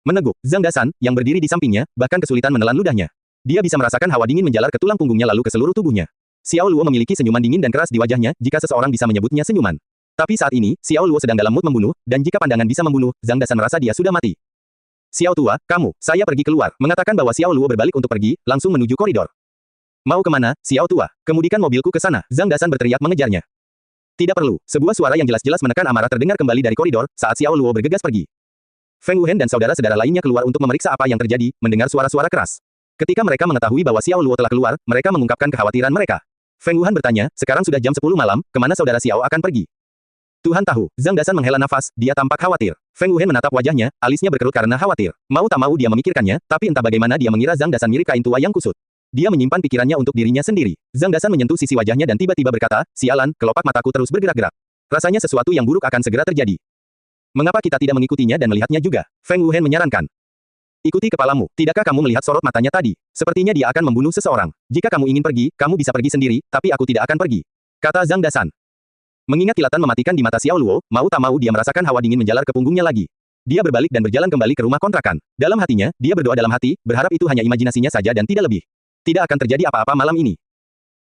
Meneguk, Zhang Dasan, yang berdiri di sampingnya, bahkan kesulitan menelan ludahnya. Dia bisa merasakan hawa dingin menjalar ke tulang punggungnya lalu ke seluruh tubuhnya. Xiao Luo memiliki senyuman dingin dan keras di wajahnya, jika seseorang bisa menyebutnya senyuman. Tapi saat ini, Xiao Luo sedang dalam mood membunuh, dan jika pandangan bisa membunuh, Zhang Dasan merasa dia sudah mati. Xiao tua, kamu, saya pergi keluar. Mengatakan bahwa Xiao Luo berbalik untuk pergi, langsung menuju koridor. Mau kemana, Xiao tua? Kemudikan mobilku ke sana. Zhang Dasan berteriak mengejarnya. Tidak perlu, sebuah suara yang jelas-jelas menekan amarah terdengar kembali dari koridor, saat Xiao Luo bergegas pergi. Feng Wuhen dan saudara-saudara lainnya keluar untuk memeriksa apa yang terjadi, mendengar suara-suara keras. Ketika mereka mengetahui bahwa Xiao Luo telah keluar, mereka mengungkapkan kekhawatiran mereka. Feng Wuhan bertanya, sekarang sudah jam 10 malam, kemana saudara Xiao akan pergi? Tuhan tahu, Zhang Dasan menghela nafas, dia tampak khawatir. Feng Wuhen menatap wajahnya, alisnya berkerut karena khawatir. Mau tak mau dia memikirkannya, tapi entah bagaimana dia mengira Zhang Dasan mirip kain tua yang kusut. Dia menyimpan pikirannya untuk dirinya sendiri. Zhang Dasan menyentuh sisi wajahnya dan tiba-tiba berkata, sialan, kelopak mataku terus bergerak-gerak. Rasanya sesuatu yang buruk akan segera terjadi. Mengapa kita tidak mengikutinya dan melihatnya juga? Feng Wuhen menyarankan. Ikuti kepalamu. Tidakkah kamu melihat sorot matanya tadi? Sepertinya dia akan membunuh seseorang. Jika kamu ingin pergi, kamu bisa pergi sendiri, tapi aku tidak akan pergi. Kata Zhang Dasan. Mengingat kilatan mematikan di mata Xiao Luo, mau tak mau dia merasakan hawa dingin menjalar ke punggungnya lagi. Dia berbalik dan berjalan kembali ke rumah kontrakan. Dalam hatinya, dia berdoa dalam hati, berharap itu hanya imajinasinya saja dan tidak lebih. Tidak akan terjadi apa-apa malam ini.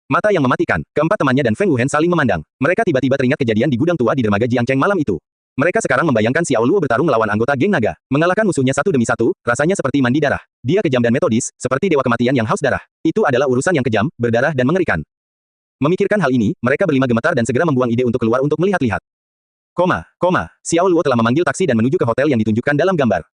Mata yang mematikan, keempat temannya dan Feng Wuhen saling memandang. Mereka tiba-tiba teringat kejadian di gudang tua di dermaga Jiangcheng malam itu. Mereka sekarang membayangkan Xiao Luo bertarung melawan anggota geng naga. Mengalahkan musuhnya satu demi satu, rasanya seperti mandi darah. Dia kejam dan metodis, seperti dewa kematian yang haus darah. Itu adalah urusan yang kejam, berdarah dan mengerikan. Memikirkan hal ini, mereka berlima gemetar dan segera membuang ide untuk keluar untuk melihat-lihat. Xiao Luo telah memanggil taksi dan menuju ke hotel yang ditunjukkan dalam gambar.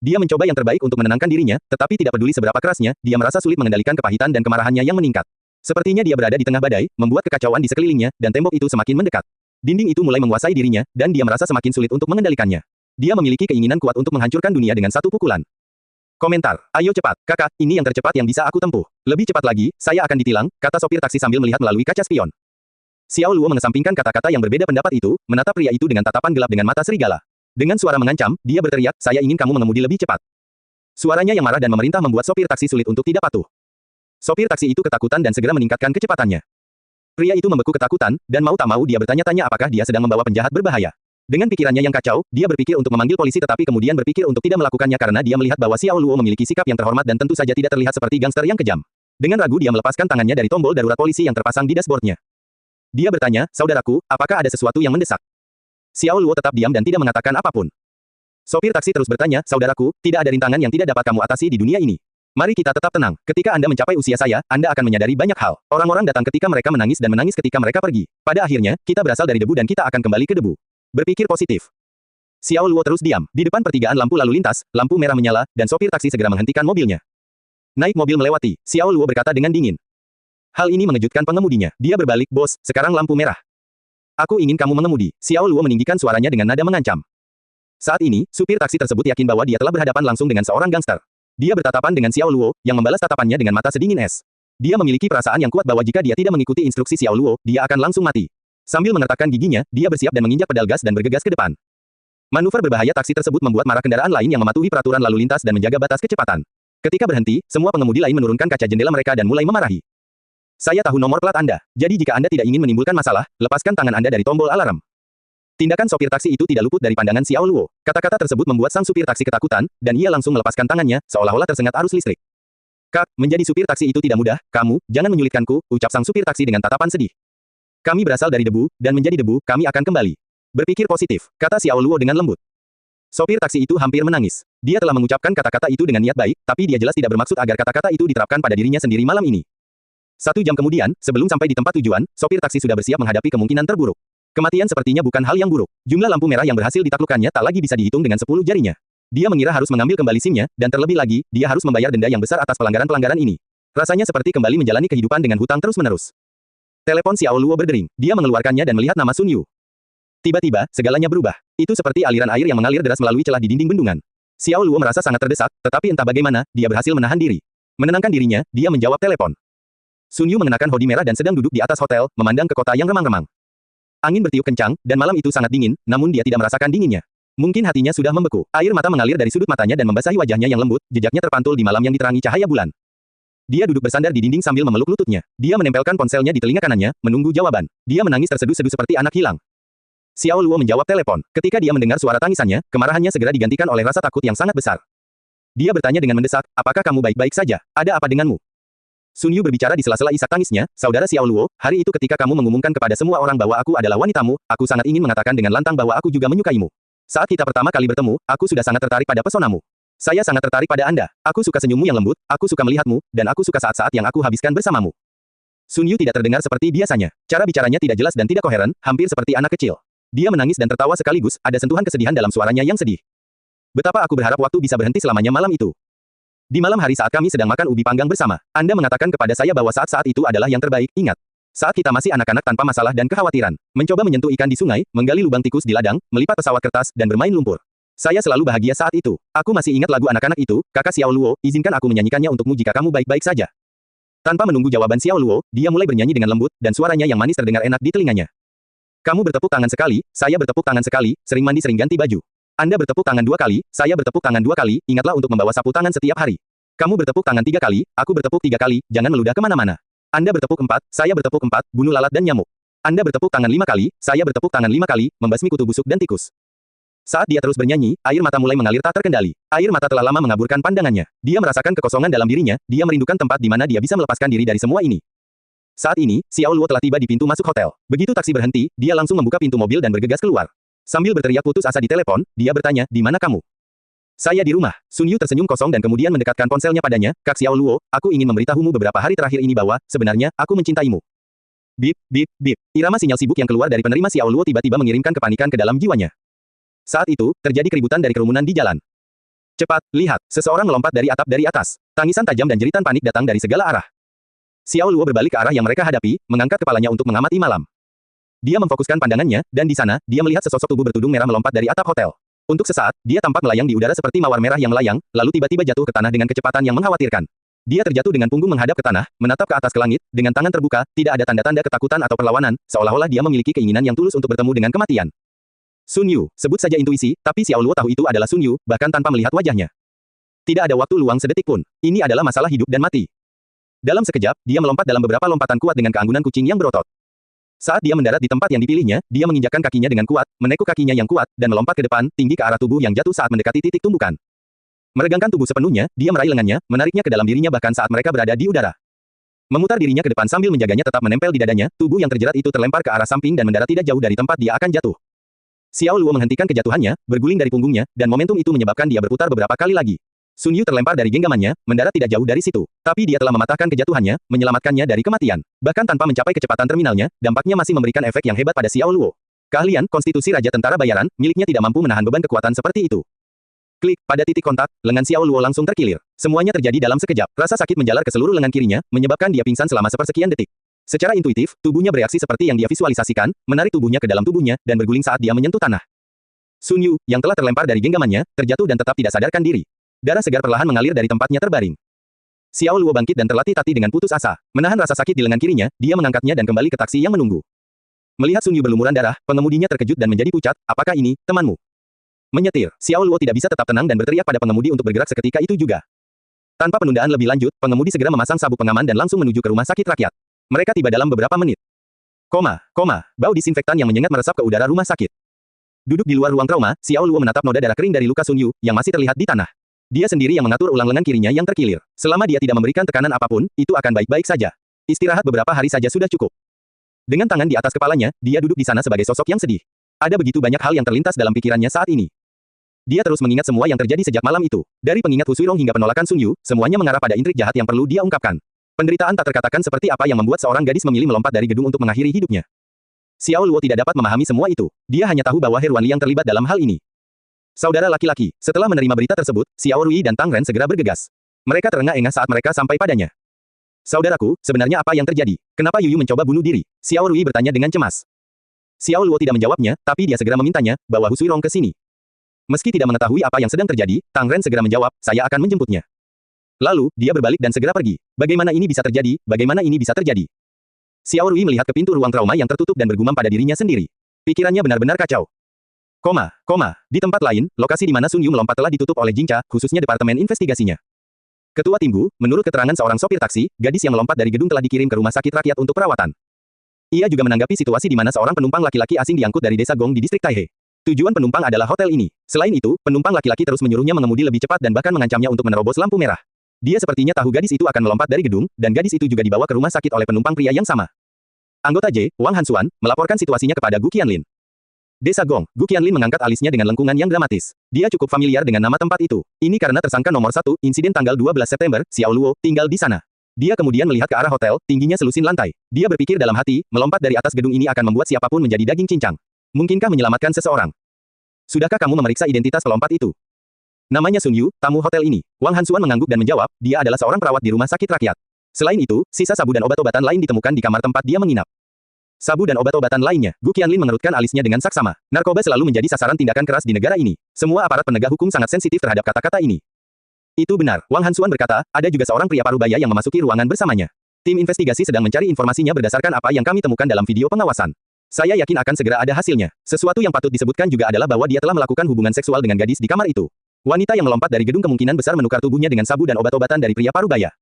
Dia mencoba yang terbaik untuk menenangkan dirinya, tetapi tidak peduli seberapa kerasnya, dia merasa sulit mengendalikan kepahitan dan kemarahannya yang meningkat. Sepertinya dia berada di tengah badai, membuat kekacauan di sekelilingnya, dan tembok itu semakin mendekat. Dinding itu mulai menguasai dirinya, dan dia merasa semakin sulit untuk mengendalikannya. Dia memiliki keinginan kuat untuk menghancurkan dunia dengan satu pukulan. Komentar. Ayo cepat, kakak, ini yang tercepat yang bisa aku tempuh. Lebih cepat lagi, saya akan ditilang, kata sopir taksi sambil melihat melalui kaca spion. Xiao Luo mengesampingkan kata-kata yang berbeda pendapat itu, menatap pria itu dengan tatapan gelap dengan mata serigala. Dengan suara mengancam, dia berteriak, saya ingin kamu mengemudi lebih cepat. Suaranya yang marah dan memerintah membuat sopir taksi sulit untuk tidak patuh. Sopir taksi itu ketakutan dan segera meningkatkan kecepatannya. Pria itu membeku ketakutan, dan mau tak mau dia bertanya-tanya apakah dia sedang membawa penjahat berbahaya. Dengan pikirannya yang kacau, dia berpikir untuk memanggil polisi tetapi kemudian berpikir untuk tidak melakukannya karena dia melihat bahwa Xiao Luo memiliki sikap yang terhormat dan tentu saja tidak terlihat seperti gangster yang kejam. Dengan ragu dia melepaskan tangannya dari tombol darurat polisi yang terpasang di dashboardnya. Dia bertanya, saudaraku, apakah ada sesuatu yang mendesak? Xiao Luo tetap diam dan tidak mengatakan apapun. Sopir taksi terus bertanya, saudaraku, tidak ada rintangan yang tidak dapat kamu atasi di dunia ini. Mari kita tetap tenang. Ketika Anda mencapai usia saya, Anda akan menyadari banyak hal. Orang-orang datang ketika mereka menangis dan menangis ketika mereka pergi. Pada akhirnya, kita berasal dari debu dan kita akan kembali ke debu. Berpikir positif. Xiao Luo terus diam. Di depan pertigaan lampu lalu lintas, lampu merah menyala, dan sopir taksi segera menghentikan mobilnya. Naik mobil melewati, Xiao Luo berkata dengan dingin. Hal ini mengejutkan pengemudinya. Dia berbalik, bos, sekarang lampu merah. Aku ingin kamu mengemudi. Xiao Luo meninggikan suaranya dengan nada mengancam. Saat ini, supir taksi tersebut yakin bahwa dia telah berhadapan langsung dengan seorang gangster. Dia bertatapan dengan Xiao Luo, yang membalas tatapannya dengan mata sedingin es. Dia memiliki perasaan yang kuat bahwa jika dia tidak mengikuti instruksi Xiao Luo, dia akan langsung mati. Sambil mengertakkan giginya, dia bersiap dan menginjak pedal gas dan bergegas ke depan. Manuver berbahaya taksi tersebut membuat marah kendaraan lain yang mematuhi peraturan lalu lintas dan menjaga batas kecepatan. Ketika berhenti, semua pengemudi lain menurunkan kaca jendela mereka dan mulai memarahi. Saya tahu nomor plat Anda, jadi jika Anda tidak ingin menimbulkan masalah, lepaskan tangan Anda dari tombol alarm. Tindakan sopir taksi itu tidak luput dari pandangan Xiao Luo. Kata-kata tersebut membuat sang supir taksi ketakutan, dan ia langsung melepaskan tangannya, seolah-olah tersengat arus listrik. Kak, menjadi supir taksi itu tidak mudah, kamu, jangan menyulitkanku, ucap sang supir taksi dengan tatapan sedih. Kami berasal dari debu, dan menjadi debu, kami akan kembali. Berpikir positif, kata Xiao Luo dengan lembut. Sopir taksi itu hampir menangis. Dia telah mengucapkan kata-kata itu dengan niat baik, tapi dia jelas tidak bermaksud agar kata-kata itu diterapkan pada dirinya sendiri malam ini. 1 jam kemudian, sebelum sampai di tempat tujuan, sopir taksi sudah bersiap menghadapi kemungkinan terburuk. Kematian sepertinya bukan hal yang buruk. Jumlah lampu merah yang berhasil ditaklukkannya tak lagi bisa dihitung dengan 10 jarinya. Dia mengira harus mengambil kembali SIM-nya, dan terlebih lagi, dia harus membayar denda yang besar atas pelanggaran-pelanggaran ini. Rasanya seperti kembali menjalani kehidupan dengan hutang terus-menerus. Telepon Xiao Luo berdering. Dia mengeluarkannya dan melihat nama Sun Yu. Tiba-tiba, segalanya berubah. Itu seperti aliran air yang mengalir deras melalui celah di dinding bendungan. Xiao Luo merasa sangat terdesak, tetapi entah bagaimana, dia berhasil menahan diri. Menenangkan dirinya, dia menjawab telepon. Sun Yu mengenakan hoodie merah dan sedang duduk di atas hotel, memandang ke kota yang remang-remang. Angin bertiup kencang, dan malam itu sangat dingin, namun dia tidak merasakan dinginnya. Mungkin hatinya sudah membeku. Air mata mengalir dari sudut matanya dan membasahi wajahnya yang lembut, jejaknya terpantul di malam yang diterangi cahaya bulan. Dia duduk bersandar di dinding sambil memeluk lututnya. Dia menempelkan ponselnya di telinga kanannya, menunggu jawaban. Dia menangis terseduh-seduh seperti anak hilang. Xiao Luo menjawab telepon. Ketika dia mendengar suara tangisannya, kemarahannya segera digantikan oleh rasa takut yang sangat besar. Dia bertanya dengan mendesak, apakah kamu baik-baik saja? Ada apa denganmu? Sun Yu berbicara di sela-sela isak tangisnya, saudara Xiao Luo, hari itu ketika kamu mengumumkan kepada semua orang bahwa aku adalah wanitamu, aku sangat ingin mengatakan dengan lantang bahwa aku juga menyukaimu. Saat kita pertama kali bertemu, aku sudah sangat tertarik pada pesonamu. Saya sangat tertarik pada Anda. Aku suka senyummu yang lembut, aku suka melihatmu, dan aku suka saat-saat yang aku habiskan bersamamu. Sun Yu tidak terdengar seperti biasanya. Cara bicaranya tidak jelas dan tidak koheren, hampir seperti anak kecil. Dia menangis dan tertawa sekaligus, ada sentuhan kesedihan dalam suaranya yang sedih. Betapa aku berharap waktu bisa berhenti selamanya malam itu. Di malam hari saat kami sedang makan ubi panggang bersama, Anda mengatakan kepada saya bahwa saat-saat itu adalah yang terbaik, ingat. Saat kita masih anak-anak tanpa masalah dan kekhawatiran, mencoba menyentuh ikan di sungai, menggali lubang tikus di ladang, melipat pesawat kertas, dan bermain lumpur. Saya selalu bahagia saat itu. Aku masih ingat lagu anak-anak itu, kakak Xiao Luo, izinkan aku menyanyikannya untukmu jika kamu baik-baik saja. Tanpa menunggu jawaban Xiao Luo, dia mulai bernyanyi dengan lembut, dan suaranya yang manis terdengar enak di telinganya. Kamu bertepuk tangan sekali, saya bertepuk tangan sekali, sering mandi sering ganti baju. Anda bertepuk tangan 2 kali, saya bertepuk tangan 2 kali, ingatlah untuk membawa sapu tangan setiap hari. Kamu bertepuk tangan 3 kali, aku bertepuk 3 kali, jangan meludah kemana-mana. Anda bertepuk 4, saya bertepuk 4, bunuh lalat dan nyamuk. Anda bertepuk tangan 5 kali, saya bertepuk tangan 5 kali, membasmi kutu busuk dan tikus. Saat dia terus bernyanyi, air mata mulai mengalir tak terkendali. Air mata telah lama mengaburkan pandangannya. Dia merasakan kekosongan dalam dirinya, dia merindukan tempat di mana dia bisa melepaskan diri dari semua ini. Saat ini, Xiao Luo telah tiba di pintu masuk hotel. Begitu taksi berhenti, dia langsung membuka pintu mobil dan bergegas keluar. Sambil berteriak putus asa di telepon, dia bertanya, di mana kamu? Saya di rumah. Sun Yu tersenyum kosong dan kemudian mendekatkan ponselnya padanya, Kak Xiao Luo, aku ingin memberitahumu beberapa hari terakhir ini bahwa, sebenarnya, aku mencintaimu. Bip, bip, bip. Irama sinyal sibuk yang keluar dari penerima Xiao Luo tiba-tiba mengirimkan kepanikan ke dalam jiwanya. Saat itu, terjadi keributan dari kerumunan di jalan. Cepat, lihat, seseorang melompat dari atap dari atas. Tangisan tajam dan jeritan panik datang dari segala arah. Xiao Luo berbalik ke arah yang mereka hadapi, mengangkat kepalanya untuk mengamati malam. Dia memfokuskan pandangannya, dan di sana, dia melihat sesosok tubuh bertudung merah melompat dari atap hotel. Untuk sesaat, dia tampak melayang di udara seperti mawar merah yang melayang, lalu tiba-tiba jatuh ke tanah dengan kecepatan yang mengkhawatirkan. Dia terjatuh dengan punggung menghadap ke tanah, menatap ke atas ke langit, dengan tangan terbuka, tidak ada tanda-tanda ketakutan atau perlawanan, seolah-olah dia memiliki keinginan yang tulus untuk bertemu dengan kematian. Sun Yu, sebut saja intuisi, tapi Xiao Luo tahu itu adalah Sun Yu, bahkan tanpa melihat wajahnya. Tidak ada waktu luang sedetik pun. Ini adalah masalah hidup dan mati. Dalam sekejap, dia melompat dalam beberapa lompatan kuat dengan keanggunan kucing yang berotot. Saat dia mendarat di tempat yang dipilihnya, dia menginjakkan kakinya dengan kuat, menekuk kakinya yang kuat, dan melompat ke depan, tinggi ke arah tubuh yang jatuh saat mendekati titik tumbukan. Meregangkan tubuh sepenuhnya, dia meraih lengannya, menariknya ke dalam dirinya bahkan saat mereka berada di udara. Memutar dirinya ke depan sambil menjaganya tetap menempel di dadanya, tubuh yang terjerat itu terlempar ke arah samping dan mendarat tidak jauh dari tempat dia akan jatuh. Xiao Luo menghentikan kejatuhannya, berguling dari punggungnya, dan momentum itu menyebabkan dia berputar beberapa kali lagi. Sun Yu terlempar dari genggamannya, mendarat tidak jauh dari situ. Tapi dia telah mematahkan kejatuhannya, menyelamatkannya dari kematian. Bahkan tanpa mencapai kecepatan terminalnya, dampaknya masih memberikan efek yang hebat pada Xiao Luo. Keahlian, konstitusi Raja Tentara Bayaran, miliknya tidak mampu menahan beban kekuatan seperti itu. Klik, pada titik kontak, lengan Xiao Luo langsung terkilir. Semuanya terjadi dalam sekejap. Rasa sakit menjalar ke seluruh lengan kirinya, menyebabkan dia pingsan selama sepersekian detik. Secara intuitif, tubuhnya bereaksi seperti yang dia visualisasikan, menarik tubuhnya ke dalam tubuhnya, dan berguling saat dia menyentuh tanah. Sun Yu, yang telah terlempar dari genggamannya, terjatuh dan tetap tidak sadarkan diri. Darah segar perlahan mengalir dari tempatnya terbaring. Xiao Luo bangkit dan terlatih-tatih dengan putus asa. Menahan rasa sakit di lengan kirinya, dia mengangkatnya dan kembali ke taksi yang menunggu. Melihat Sun Yu berlumuran darah, pengemudinya terkejut dan menjadi pucat, apakah ini, temanmu? Menyetir, Xiao Luo tidak bisa tetap tenang dan berteriak pada pengemudi untuk bergerak seketika itu juga. Tanpa penundaan lebih lanjut, pengemudi segera memasang sabuk pengaman dan langsung menuju ke rumah sakit rakyat. Mereka tiba dalam beberapa menit. Bau disinfektan yang menyengat meresap ke udara rumah sakit. Duduk di luar ruang trauma, Xiao Luo menatap noda darah kering dari luka Sun Yu, yang masih terlihat di tanah. Dia sendiri yang mengatur ulang lengan kirinya yang terkilir. Selama dia tidak memberikan tekanan apapun, itu akan baik-baik saja. Istirahat beberapa hari saja sudah cukup. Dengan tangan di atas kepalanya, dia duduk di sana sebagai sosok yang sedih. Ada begitu banyak hal yang terlintas dalam pikirannya saat ini. Dia terus mengingat semua yang terjadi sejak malam itu. Dari pengingat Hu Suirong hingga penolakan Sun Yu, semuanya mengarah pada intrik jahat yang perlu dia ungkapkan. Penderitaan tak terkatakan seperti apa yang membuat seorang gadis memilih melompat dari gedung untuk mengakhiri hidupnya. Xiao Luo tidak dapat memahami semua itu. Dia hanya tahu bahwa He Ruanli yang terlibat dalam hal ini. Saudara laki-laki, setelah menerima berita tersebut, Xiao Rui dan Tang Ren segera bergegas. Mereka terengah-engah saat mereka sampai padanya. Saudaraku, sebenarnya apa yang terjadi? Kenapa Yu Yu mencoba bunuh diri? Xiao Rui bertanya dengan cemas. Xiao Luo tidak menjawabnya, tapi dia segera memintanya, bawa Hu Suirong ke sini. Meski tidak mengetahui apa yang sedang terjadi, Tang Ren segera menjawab, saya akan menjemputnya. Lalu, dia berbalik dan segera pergi. Bagaimana ini bisa terjadi? Bagaimana ini bisa terjadi? Xiao Rui melihat ke pintu ruang trauma yang tertutup dan bergumam pada dirinya sendiri. Pikirannya benar-benar kacau. Di tempat lain, lokasi di mana Sun Yu melompat telah ditutup oleh Jingca, khususnya departemen investigasinya. Ketua tim Gu, menurut keterangan seorang sopir taksi, gadis yang melompat dari gedung telah dikirim ke rumah sakit rakyat untuk perawatan. Ia juga menanggapi situasi di mana seorang penumpang laki-laki asing diangkut dari desa Gong di distrik Taihe. Tujuan penumpang adalah hotel ini. Selain itu, penumpang laki-laki terus menyuruhnya mengemudi lebih cepat dan bahkan mengancamnya untuk menerobos lampu merah. Dia sepertinya tahu gadis itu akan melompat dari gedung, dan gadis itu juga dibawa ke rumah sakit oleh penumpang pria yang sama. Anggota J, Wang Hansuan, melaporkan situasinya kepada Gu Qianlin. Desa Gong, Gu Qianlin mengangkat alisnya dengan lengkungan yang dramatis. Dia cukup familiar dengan nama tempat itu. Ini karena tersangka nomor 1, insiden tanggal 12 September, Xiao Luo, tinggal di sana. Dia kemudian melihat ke arah hotel, tingginya selusin lantai. Dia berpikir dalam hati, melompat dari atas gedung ini akan membuat siapapun menjadi daging cincang. Mungkinkah menyelamatkan seseorang? Sudahkah kamu memeriksa identitas pelompat itu? Namanya Sun Yu, tamu hotel ini. Wang Hansuan mengangguk dan menjawab, dia adalah seorang perawat di rumah sakit rakyat. Selain itu, sisa sabu dan obat-obatan lain ditemukan di kamar tempat dia menginap. Sabu dan obat-obatan lainnya, Gu Qianlin mengerutkan alisnya dengan saksama. Narkoba selalu menjadi sasaran tindakan keras di negara ini. Semua aparat penegak hukum sangat sensitif terhadap kata-kata ini. Itu benar, Wang Hansuan berkata, ada juga seorang pria parubaya yang memasuki ruangan bersamanya. Tim investigasi sedang mencari informasinya berdasarkan apa yang kami temukan dalam video pengawasan. Saya yakin akan segera ada hasilnya. Sesuatu yang patut disebutkan juga adalah bahwa dia telah melakukan hubungan seksual dengan gadis di kamar itu. Wanita yang melompat dari gedung kemungkinan besar menukar tubuhnya dengan sabu dan obat-obatan dari pria parubaya.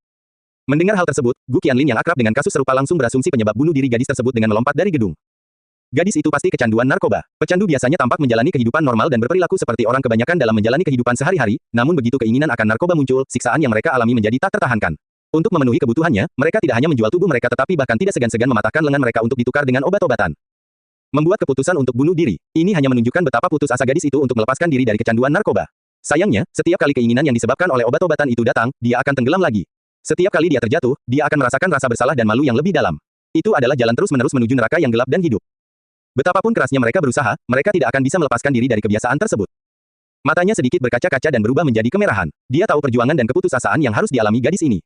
Mendengar hal tersebut, Gu Qianlin yang akrab dengan kasus serupa langsung berasumsi penyebab bunuh diri gadis tersebut dengan melompat dari gedung. Gadis itu pasti kecanduan narkoba. Pecandu biasanya tampak menjalani kehidupan normal dan berperilaku seperti orang kebanyakan dalam menjalani kehidupan sehari-hari, namun begitu keinginan akan narkoba muncul, siksaan yang mereka alami menjadi tak tertahankan. Untuk memenuhi kebutuhannya, mereka tidak hanya menjual tubuh mereka tetapi bahkan tidak segan-segan mematahkan lengan mereka untuk ditukar dengan obat-obatan. Membuat keputusan untuk bunuh diri, ini hanya menunjukkan betapa putus asa gadis itu untuk melepaskan diri dari kecanduan narkoba. Sayangnya, setiap kali keinginan yang disebabkan oleh obat-obatan itu datang, dia akan tenggelam lagi. Setiap kali dia terjatuh, dia akan merasakan rasa bersalah dan malu yang lebih dalam. Itu adalah jalan terus-menerus menuju neraka yang gelap dan hidup. Betapapun kerasnya mereka berusaha, mereka tidak akan bisa melepaskan diri dari kebiasaan tersebut. Matanya sedikit berkaca-kaca dan berubah menjadi kemerahan. Dia tahu perjuangan dan keputusasaan yang harus dialami gadis ini.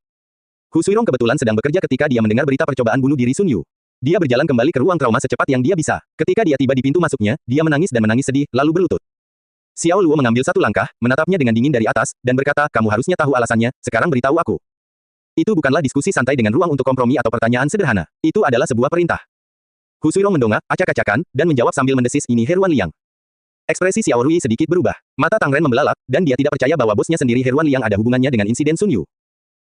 Hu Suirong kebetulan sedang bekerja ketika dia mendengar berita percobaan bunuh diri Sun Yu. Dia berjalan kembali ke ruang trauma secepat yang dia bisa. Ketika dia tiba di pintu masuknya, dia menangis dan menangis sedih, lalu berlutut. Xiao Luo mengambil satu langkah, menatapnya dengan dingin dari atas, dan berkata, kamu harusnya tahu alasannya, sekarang beritahu aku. Itu bukanlah diskusi santai dengan ruang untuk kompromi atau pertanyaan sederhana. Itu adalah sebuah perintah. Hu Suirong mendongak, acak-acakan, dan menjawab sambil mendesis, ini Heruan Liang. Ekspresi Xiao Rui sedikit berubah. Mata Tang Ren membelalak, dan dia tidak percaya bahwa bosnya sendiri Heruan Liang ada hubungannya dengan insiden Sun Yu.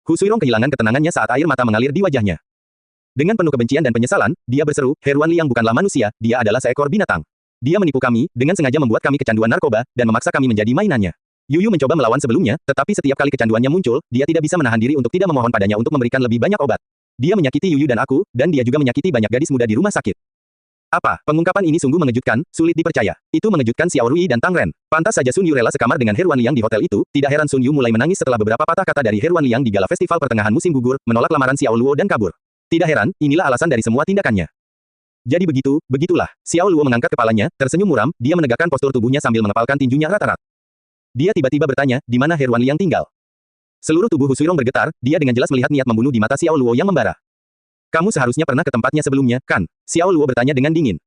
Hu Suirong kehilangan ketenangannya saat air mata mengalir di wajahnya. Dengan penuh kebencian dan penyesalan, dia berseru, Heruan Liang bukanlah manusia, dia adalah seekor binatang. Dia menipu kami, dengan sengaja membuat kami kecanduan narkoba, dan memaksa kami menjadi mainannya. Yuyu mencoba melawan sebelumnya, tetapi setiap kali kecanduannya muncul, dia tidak bisa menahan diri untuk tidak memohon padanya untuk memberikan lebih banyak obat. Dia menyakiti Yuyu dan aku, dan dia juga menyakiti banyak gadis muda di rumah sakit. Apa? Pengungkapan ini sungguh mengejutkan, sulit dipercaya. Itu mengejutkan Xiao Rui dan Tang Ren. Pantas saja Sun Yu rela sekamar dengan Heruan Liang di hotel itu, tidak heran Sun Yu mulai menangis setelah beberapa patah kata dari Heruan Liang di gala festival pertengahan musim gugur, menolak lamaran Xiao Luo dan kabur. Tidak heran, inilah alasan dari semua tindakannya. Jadi begitulah. Xiao Luo mengangkat kepalanya, tersenyum muram, dia menegakkan postur tubuhnya sambil mengepalkan tinjunya rata-rata. Dia tiba-tiba bertanya, di mana Heruan Liang tinggal? Seluruh tubuh Hu Suirong bergetar, dia dengan jelas melihat niat membunuh di mata Xiao Luo yang membara. Kamu seharusnya pernah ke tempatnya sebelumnya, kan? Xiao Luo bertanya dengan dingin.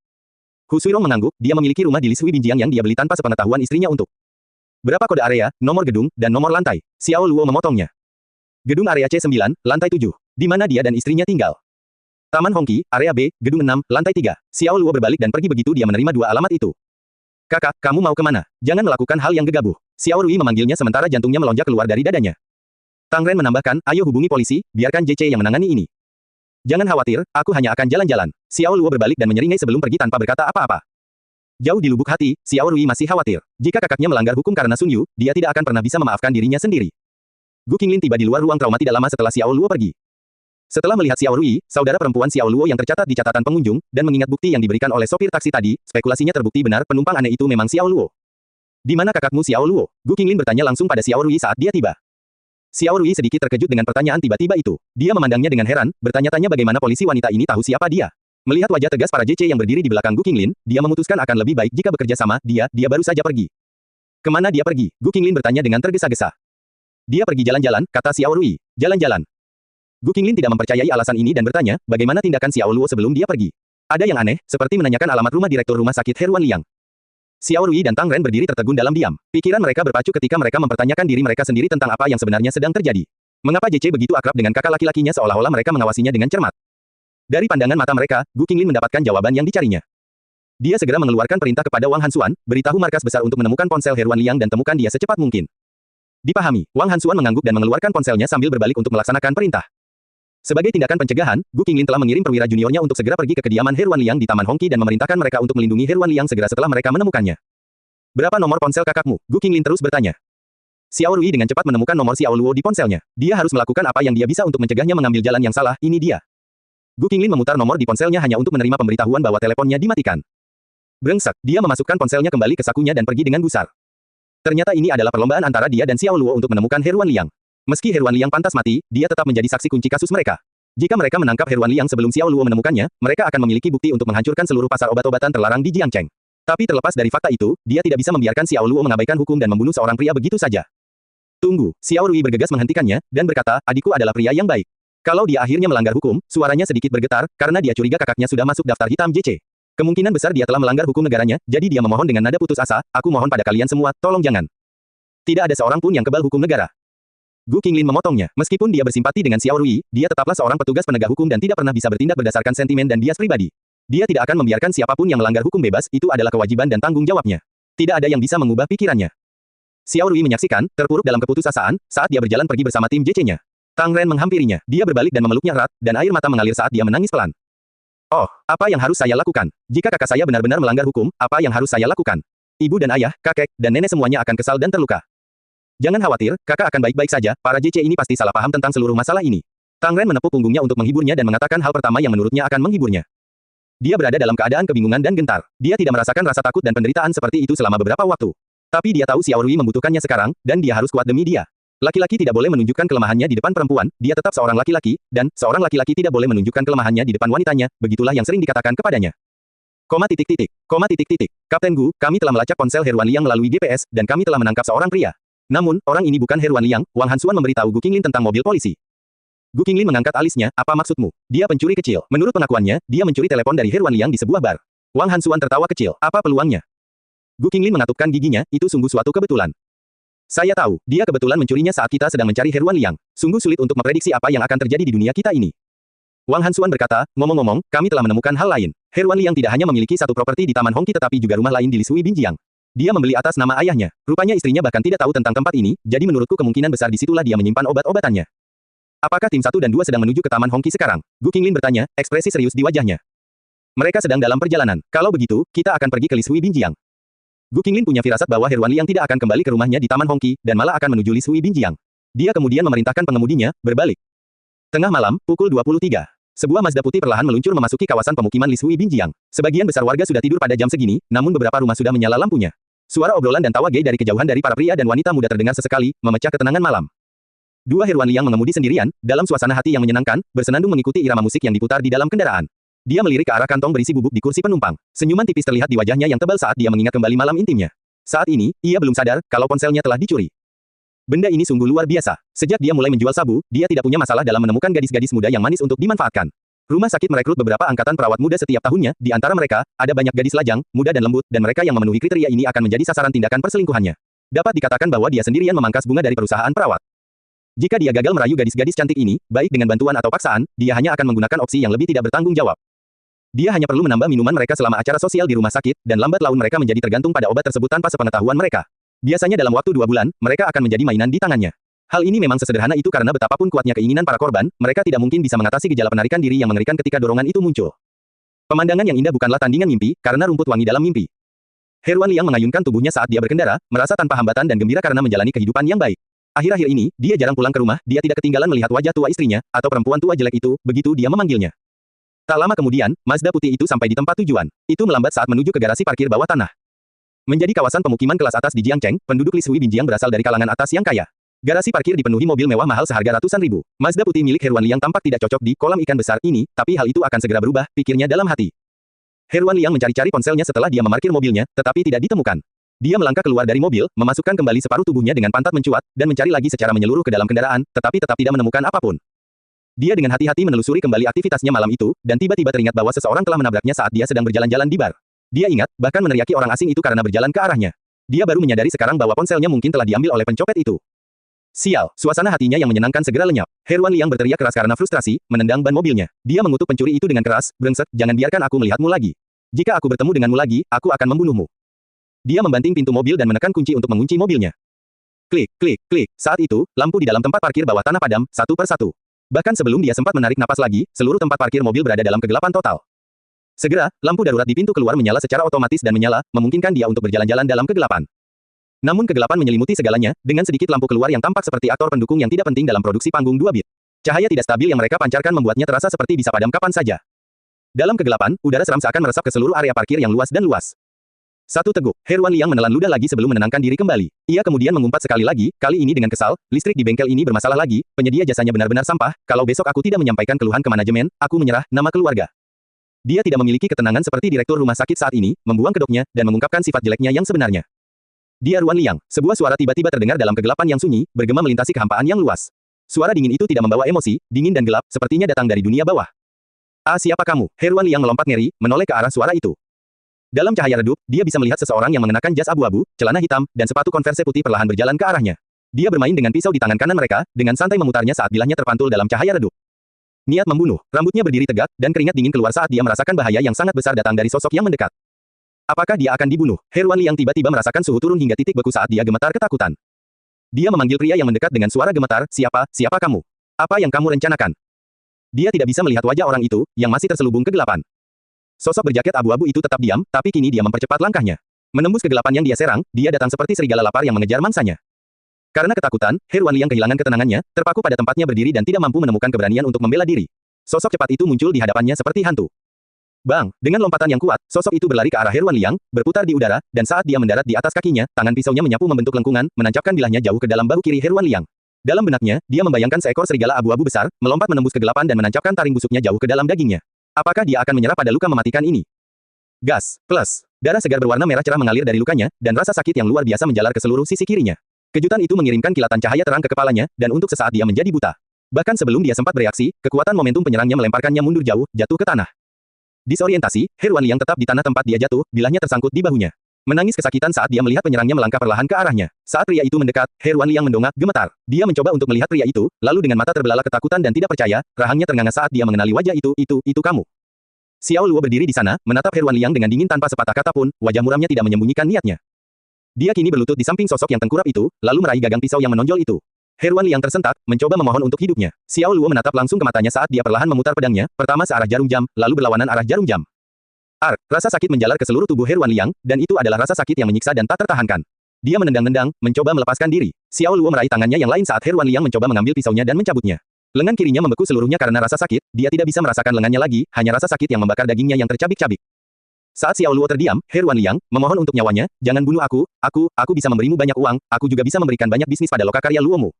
Hu Suirong mengangguk, dia memiliki rumah di Lishui Binjiang yang dia beli tanpa sepengetahuan istrinya untuk. Berapa kode area, nomor gedung, dan nomor lantai? Xiao Luo memotongnya. Gedung area C9, lantai 7. Di mana dia dan istrinya tinggal? Taman Hongqi, area B, gedung 6, lantai 3. Xiao Luo berbalik dan pergi begitu dia menerima dua alamat itu. Kakak, kamu mau kemana? Jangan melakukan hal yang gegabah. Xiao Rui memanggilnya sementara jantungnya melonjak keluar dari dadanya. Tang Ren menambahkan, ayo hubungi polisi, biarkan JC yang menangani ini. Jangan khawatir, aku hanya akan jalan-jalan. Xiao Luo berbalik dan menyeringai sebelum pergi tanpa berkata apa-apa. Jauh di lubuk hati, Xiao Rui masih khawatir. Jika kakaknya melanggar hukum karena Sun Yu, dia tidak akan pernah bisa memaafkan dirinya sendiri. Gu Qinglin tiba di luar ruang trauma tidak lama setelah Xiao Luo pergi. Setelah melihat Xiao Rui, saudara perempuan Xiao Luo yang tercatat di catatan pengunjung, dan mengingat bukti yang diberikan oleh sopir taksi tadi, spekulasinya terbukti benar penumpang aneh itu memang Xiao Luo. Di mana kakakmu Xiao Luo? Gu Qinglin bertanya langsung pada Xiao Rui saat dia tiba. Xiao Rui sedikit terkejut dengan pertanyaan tiba-tiba itu. Dia memandangnya dengan heran, bertanya-tanya bagaimana polisi wanita ini tahu siapa dia. Melihat wajah tegas para JC yang berdiri di belakang Gu Qinglin, dia memutuskan akan lebih baik jika bekerja sama, dia baru saja pergi. Kemana dia pergi? Gu Qinglin bertanya dengan tergesa-gesa. Dia pergi jalan-jalan, kata Xiao Rui. Jalan-jalan. Gu Qinglin tidak mempercayai alasan ini dan bertanya, bagaimana tindakan Xiao Luo sebelum dia pergi. Ada yang aneh, seperti menanyakan alamat rumah direktur rumah sakit Heruan Liang. Xiao Rui dan Tang Ren berdiri tertegun dalam diam. Pikiran mereka berpacu ketika mereka mempertanyakan diri mereka sendiri tentang apa yang sebenarnya sedang terjadi. Mengapa JC begitu akrab dengan kakak laki-lakinya seolah-olah mereka mengawasinya dengan cermat. Dari pandangan mata mereka, Gu Qinglin mendapatkan jawaban yang dicarinya. Dia segera mengeluarkan perintah kepada Wang Hansuan, beritahu markas besar untuk menemukan ponsel Heruan Liang dan temukan dia secepat mungkin. Dipahami, Wang Hansuan mengangguk dan mengeluarkan ponselnya sambil berbalik untuk melaksanakan perintah. Sebagai tindakan pencegahan, Gu Qinglin telah mengirim perwira juniornya untuk segera pergi ke kediaman Heruan Liang di Taman Hongqi dan memerintahkan mereka untuk melindungi Heruan Liang segera setelah mereka menemukannya. Berapa nomor ponsel kakakmu? Gu Qinglin terus bertanya. Xiao Rui dengan cepat menemukan nomor Xiao Luo di ponselnya. Dia harus melakukan apa yang dia bisa untuk mencegahnya mengambil jalan yang salah, ini dia. Gu Qinglin memutar nomor di ponselnya hanya untuk menerima pemberitahuan bahwa teleponnya dimatikan. Brengsek, dia memasukkan ponselnya kembali ke sakunya dan pergi dengan gusar. Ternyata ini adalah perlombaan antara dia dan Xiao Luo untuk menemukan Heruan Liang. Meski Heruan Liang pantas mati, dia tetap menjadi saksi kunci kasus mereka. Jika mereka menangkap Heruan Liang sebelum Xiao Luo menemukannya, mereka akan memiliki bukti untuk menghancurkan seluruh pasar obat-obatan terlarang di Jiangcheng. Tapi terlepas dari fakta itu, dia tidak bisa membiarkan Xiao Luo mengabaikan hukum dan membunuh seorang pria begitu saja. Tunggu, Xiao Rui bergegas menghentikannya, dan berkata, adikku adalah pria yang baik. Kalau dia akhirnya melanggar hukum, suaranya sedikit bergetar, karena dia curiga kakaknya sudah masuk daftar hitam JC. Kemungkinan besar dia telah melanggar hukum negaranya, jadi dia memohon dengan nada putus asa, aku mohon pada kalian semua, tolong jangan. Tidak ada seorang pun yang kebal hukum negara. Gu Qinglin memotongnya. Meskipun dia bersimpati dengan Xiao Rui, dia tetaplah seorang petugas penegak hukum dan tidak pernah bisa bertindak berdasarkan sentimen dan bias pribadi. Dia tidak akan membiarkan siapapun yang melanggar hukum bebas, itu adalah kewajiban dan tanggung jawabnya. Tidak ada yang bisa mengubah pikirannya. Xiao Rui menyaksikan, terpuruk dalam keputusasaan, saat dia berjalan pergi bersama tim JC-nya. Tang Ren menghampirinya. Dia berbalik dan memeluknya erat, dan air mata mengalir saat dia menangis pelan. Oh, apa yang harus saya lakukan? Jika kakak saya benar-benar melanggar hukum, apa yang harus saya lakukan? Ibu dan ayah, kakek, dan nenek semuanya akan kesal dan terluka. Jangan khawatir, kakak akan baik-baik saja, para JC ini pasti salah paham tentang seluruh masalah ini. Tang Ren menepuk punggungnya untuk menghiburnya dan mengatakan hal pertama yang menurutnya akan menghiburnya. Dia berada dalam keadaan kebingungan dan gentar. Dia tidak merasakan rasa takut dan penderitaan seperti itu selama beberapa waktu. Tapi dia tahu Xiao Rui membutuhkannya sekarang, dan dia harus kuat demi dia. Laki-laki tidak boleh menunjukkan kelemahannya di depan perempuan, dia tetap seorang laki-laki, dan seorang laki-laki tidak boleh menunjukkan kelemahannya di depan wanitanya, begitulah yang sering dikatakan kepadanya. Kapten Gu, kami telah melacak ponsel Heruan Liang melalui GPS, dan kami telah menangkap seorang pria. Namun, orang ini bukan Heruan Liang, Wang Hansuan memberitahu Gu Qinglin tentang mobil polisi. Gu Qinglin mengangkat alisnya, apa maksudmu? Dia pencuri kecil. Menurut pengakuannya, dia mencuri telepon dari Heruan Liang di sebuah bar. Wang Hansuan tertawa kecil, apa peluangnya? Gu Qinglin mengatupkan giginya, itu sungguh suatu kebetulan. Saya tahu, dia kebetulan mencurinya saat kita sedang mencari Heruan Liang. Sungguh sulit untuk memprediksi apa yang akan terjadi di dunia kita ini. Wang Hansuan berkata, ngomong-ngomong, kami telah menemukan hal lain. Heruan Liang tidak hanya memiliki satu properti di Taman Hongqi tetapi juga rumah lain di Lisui Binjiang. Dia membeli atas nama ayahnya. Rupanya istrinya bahkan tidak tahu tentang tempat ini, jadi menurutku kemungkinan besar disitulah dia menyimpan obat-obatannya. Apakah tim 1 dan 2 sedang menuju ke Taman Hongqi sekarang? Gu Qinglin bertanya, ekspresi serius di wajahnya. Mereka sedang dalam perjalanan. Kalau begitu, kita akan pergi ke Lisui Binjiang. Gu Qinglin punya firasat bahwa Heruan Liang tidak akan kembali ke rumahnya di Taman Hongqi, dan malah akan menuju Lisui Binjiang. Dia kemudian memerintahkan pengemudinya, berbalik. Tengah malam, pukul 23. Sebuah Mazda putih perlahan meluncur memasuki kawasan pemukiman Lisui Binjiang. Sebagian besar warga sudah tidur pada jam segini, namun beberapa rumah sudah menyala lampunya. Suara obrolan dan tawa gay dari kejauhan dari para pria dan wanita muda terdengar sesekali, memecah ketenangan malam. Dua Heruan Liang mengemudi sendirian, dalam suasana hati yang menyenangkan, bersenandung mengikuti irama musik yang diputar di dalam kendaraan. Dia melirik ke arah kantong berisi bubuk di kursi penumpang. Senyuman tipis terlihat di wajahnya yang tebal saat dia mengingat kembali malam intimnya. Saat ini, ia belum sadar kalau ponselnya telah dicuri. Benda ini sungguh luar biasa. Sejak dia mulai menjual sabu, dia tidak punya masalah dalam menemukan gadis-gadis muda yang manis untuk dimanfaatkan. Rumah sakit merekrut beberapa angkatan perawat muda setiap tahunnya, di antara mereka, ada banyak gadis lajang, muda dan lembut, dan mereka yang memenuhi kriteria ini akan menjadi sasaran tindakan perselingkuhannya. Dapat dikatakan bahwa dia sendirian memangkas bunga dari perusahaan perawat. Jika dia gagal merayu gadis-gadis cantik ini, baik dengan bantuan atau paksaan, dia hanya akan menggunakan opsi yang lebih tidak bertanggung jawab. Dia hanya perlu menambah minuman mereka selama acara sosial di rumah sakit, dan lambat laun mereka menjadi tergantung pada obat tersebut tanpa sepengetahuan mereka. Biasanya dalam waktu 2 bulan, mereka akan menjadi mainan di tangannya. Hal ini memang sesederhana itu karena betapapun kuatnya keinginan para korban, mereka tidak mungkin bisa mengatasi gejala penarikan diri yang mengerikan ketika dorongan itu muncul. Pemandangan yang indah bukanlah tandingan mimpi, karena rumput wangi dalam mimpi. Heruan Liang mengayunkan tubuhnya saat dia berkendara, merasa tanpa hambatan dan gembira karena menjalani kehidupan yang baik. Akhir-akhir ini, dia jarang pulang ke rumah, dia tidak ketinggalan melihat wajah tua istrinya, atau perempuan tua jelek itu, begitu dia memanggilnya. Tak lama kemudian, Mazda putih itu sampai di tempat tujuan. Itu melambat saat menuju ke garasi parkir bawah tanah. Menjadi kawasan pemukiman kelas atas di Jiangcheng, penduduk Lisui Binjiang berasal dari kalangan atas yang kaya. Garasi parkir dipenuhi mobil mewah mahal seharga ratusan ribu. Mazda putih milik Heruan Liang tampak tidak cocok di kolam ikan besar ini, tapi hal itu akan segera berubah, pikirnya dalam hati. Heruan Liang mencari-cari ponselnya setelah dia memarkir mobilnya, tetapi tidak ditemukan. Dia melangkah keluar dari mobil, memasukkan kembali separuh tubuhnya dengan pantat mencuat, dan mencari lagi secara menyeluruh ke dalam kendaraan, tetapi tetap tidak menemukan apapun. Dia dengan hati-hati menelusuri kembali aktivitasnya malam itu, dan tiba-tiba teringat bahwa seseorang telah menabraknya saat dia sedang berjalan-jalan di bar. Dia ingat, bahkan meneriaki orang asing itu karena berjalan ke arahnya. Dia baru menyadari sekarang bahwa ponselnya mungkin telah diambil oleh pencopet itu. Sial, suasana hatinya yang menyenangkan segera lenyap. Heruan Liang berteriak keras karena frustrasi, menendang ban mobilnya. Dia mengutuk pencuri itu dengan keras, brengsek, jangan biarkan aku melihatmu lagi. Jika aku bertemu denganmu lagi, aku akan membunuhmu. Dia membanting pintu mobil dan menekan kunci untuk mengunci mobilnya. Klik, klik, klik. Saat itu, lampu di dalam tempat parkir bawah tanah padam, satu per satu. Bahkan sebelum dia sempat menarik napas lagi, seluruh tempat parkir mobil berada dalam kegelapan total. Segera, lampu darurat di pintu keluar menyala secara otomatis dan menyala, memungkinkan dia untuk berjalan-jalan dalam kegelapan. Namun kegelapan menyelimuti segalanya, dengan sedikit lampu keluar yang tampak seperti aktor pendukung yang tidak penting dalam produksi panggung 2 bit. Cahaya tidak stabil yang mereka pancarkan membuatnya terasa seperti bisa padam kapan saja. Dalam kegelapan, udara seram seakan meresap ke seluruh area parkir yang luas dan luas. Satu teguk, Heruan Liang menelan ludah lagi sebelum menenangkan diri kembali. Ia kemudian mengumpat sekali lagi, kali ini dengan kesal, listrik di bengkel ini bermasalah lagi, penyedia jasanya benar-benar sampah, kalau besok aku tidak menyampaikan keluhan ke manajemen, aku menyerah, nama keluarga. Dia tidak memiliki ketenangan seperti direktur rumah sakit saat ini, membuang kedoknya, dan mengungkapkan sifat jeleknya yang sebenarnya. Dia Ruan Liang, sebuah suara tiba-tiba terdengar dalam kegelapan yang sunyi, bergema melintasi kehampaan yang luas. Suara dingin itu tidak membawa emosi, dingin dan gelap, sepertinya datang dari dunia bawah. Ah, siapa kamu? Heruan Liang melompat ngeri, menoleh ke arah suara itu. Dalam cahaya redup, dia bisa melihat seseorang yang mengenakan jas abu-abu, celana hitam, dan sepatu Converse putih perlahan berjalan ke arahnya. Dia bermain dengan pisau di tangan kanan mereka, dengan santai memutarnya saat bilahnya terpantul dalam cahaya redup. Niat membunuh. Rambutnya berdiri tegak, dan keringat dingin keluar saat dia merasakan bahaya yang sangat besar datang dari sosok yang mendekat. Apakah dia akan dibunuh? Heruan Liang tiba-tiba merasakan suhu turun hingga titik beku saat dia gemetar ketakutan. Dia memanggil pria yang mendekat dengan suara gemetar, siapa kamu? Apa yang kamu rencanakan? Dia tidak bisa melihat wajah orang itu, yang masih terselubung kegelapan. Sosok berjaket abu-abu itu tetap diam, tapi kini dia mempercepat langkahnya. Menembus kegelapan yang dia serang, dia datang seperti serigala lapar yang mengejar mangsanya. Karena ketakutan, Heruan Liang kehilangan ketenangannya, terpaku pada tempatnya berdiri dan tidak mampu menemukan keberanian untuk membela diri. Sosok cepat itu muncul di hadapannya seperti hantu. Bang! Dengan lompatan yang kuat, sosok itu berlari ke arah Heruan Liang, berputar di udara, dan saat dia mendarat di atas kakinya, tangan pisaunya menyapu membentuk lengkungan, menancapkan bilahnya jauh ke dalam bahu kiri Heruan Liang. Dalam benaknya, dia membayangkan seekor serigala abu-abu besar, melompat menembus kegelapan dan menancapkan taring busuknya jauh ke dalam dagingnya. Apakah dia akan menyerah pada luka mematikan ini? Gas! Plus! Darah segar berwarna merah cerah mengalir dari lukanya, dan rasa sakit yang luar biasa menjalar ke seluruh sisi kirinya. Kejutan itu mengirimkan kilatan cahaya terang ke kepalanya, dan untuk sesaat dia menjadi buta. Bahkan sebelum dia sempat bereaksi, kekuatan momentum penyerangnya melemparkannya mundur jauh, jatuh ke tanah. Disorientasi, Heruan Liang tetap di tanah tempat dia jatuh, bilahnya tersangkut di bahunya. Menangis kesakitan saat dia melihat penyerangnya melangkah perlahan ke arahnya. Saat pria itu mendekat, Heruan Liang mendongak, gemetar. Dia mencoba untuk melihat pria itu, lalu dengan mata terbelalak ketakutan dan tidak percaya, rahangnya ternganga saat dia mengenali wajah itu kamu. Xiao Luo berdiri di sana, menatap Heruan Liang dengan dingin tanpa sepatah kata pun, wajah muramnya tidak menyembunyikan niatnya. Dia kini berlutut di samping sosok yang tengkurap itu, lalu meraih gagang pisau yang menonjol itu. Heruan Liang tersentak, mencoba memohon untuk hidupnya. Xiao Luo menatap langsung ke matanya saat dia perlahan memutar pedangnya, pertama searah jarum jam, lalu berlawanan arah jarum jam. Rasa sakit menjalar ke seluruh tubuh Heruan Liang, dan itu adalah rasa sakit yang menyiksa dan tak tertahankan. Dia menendang-nendang, mencoba melepaskan diri. Xiao Luo meraih tangannya yang lain saat Heruan Liang mencoba mengambil pisaunya dan mencabutnya. Lengan kirinya membeku seluruhnya karena rasa sakit, dia tidak bisa merasakan lengannya lagi, hanya rasa sakit yang membakar dagingnya yang tercabik-cabik. Saat Xiao Luo terdiam, Heruan Liang memohon untuk nyawanya, jangan bunuh aku bisa memberimu banyak uang, aku juga bisa memberikan banyak bisnis pada lokakarya Luomu.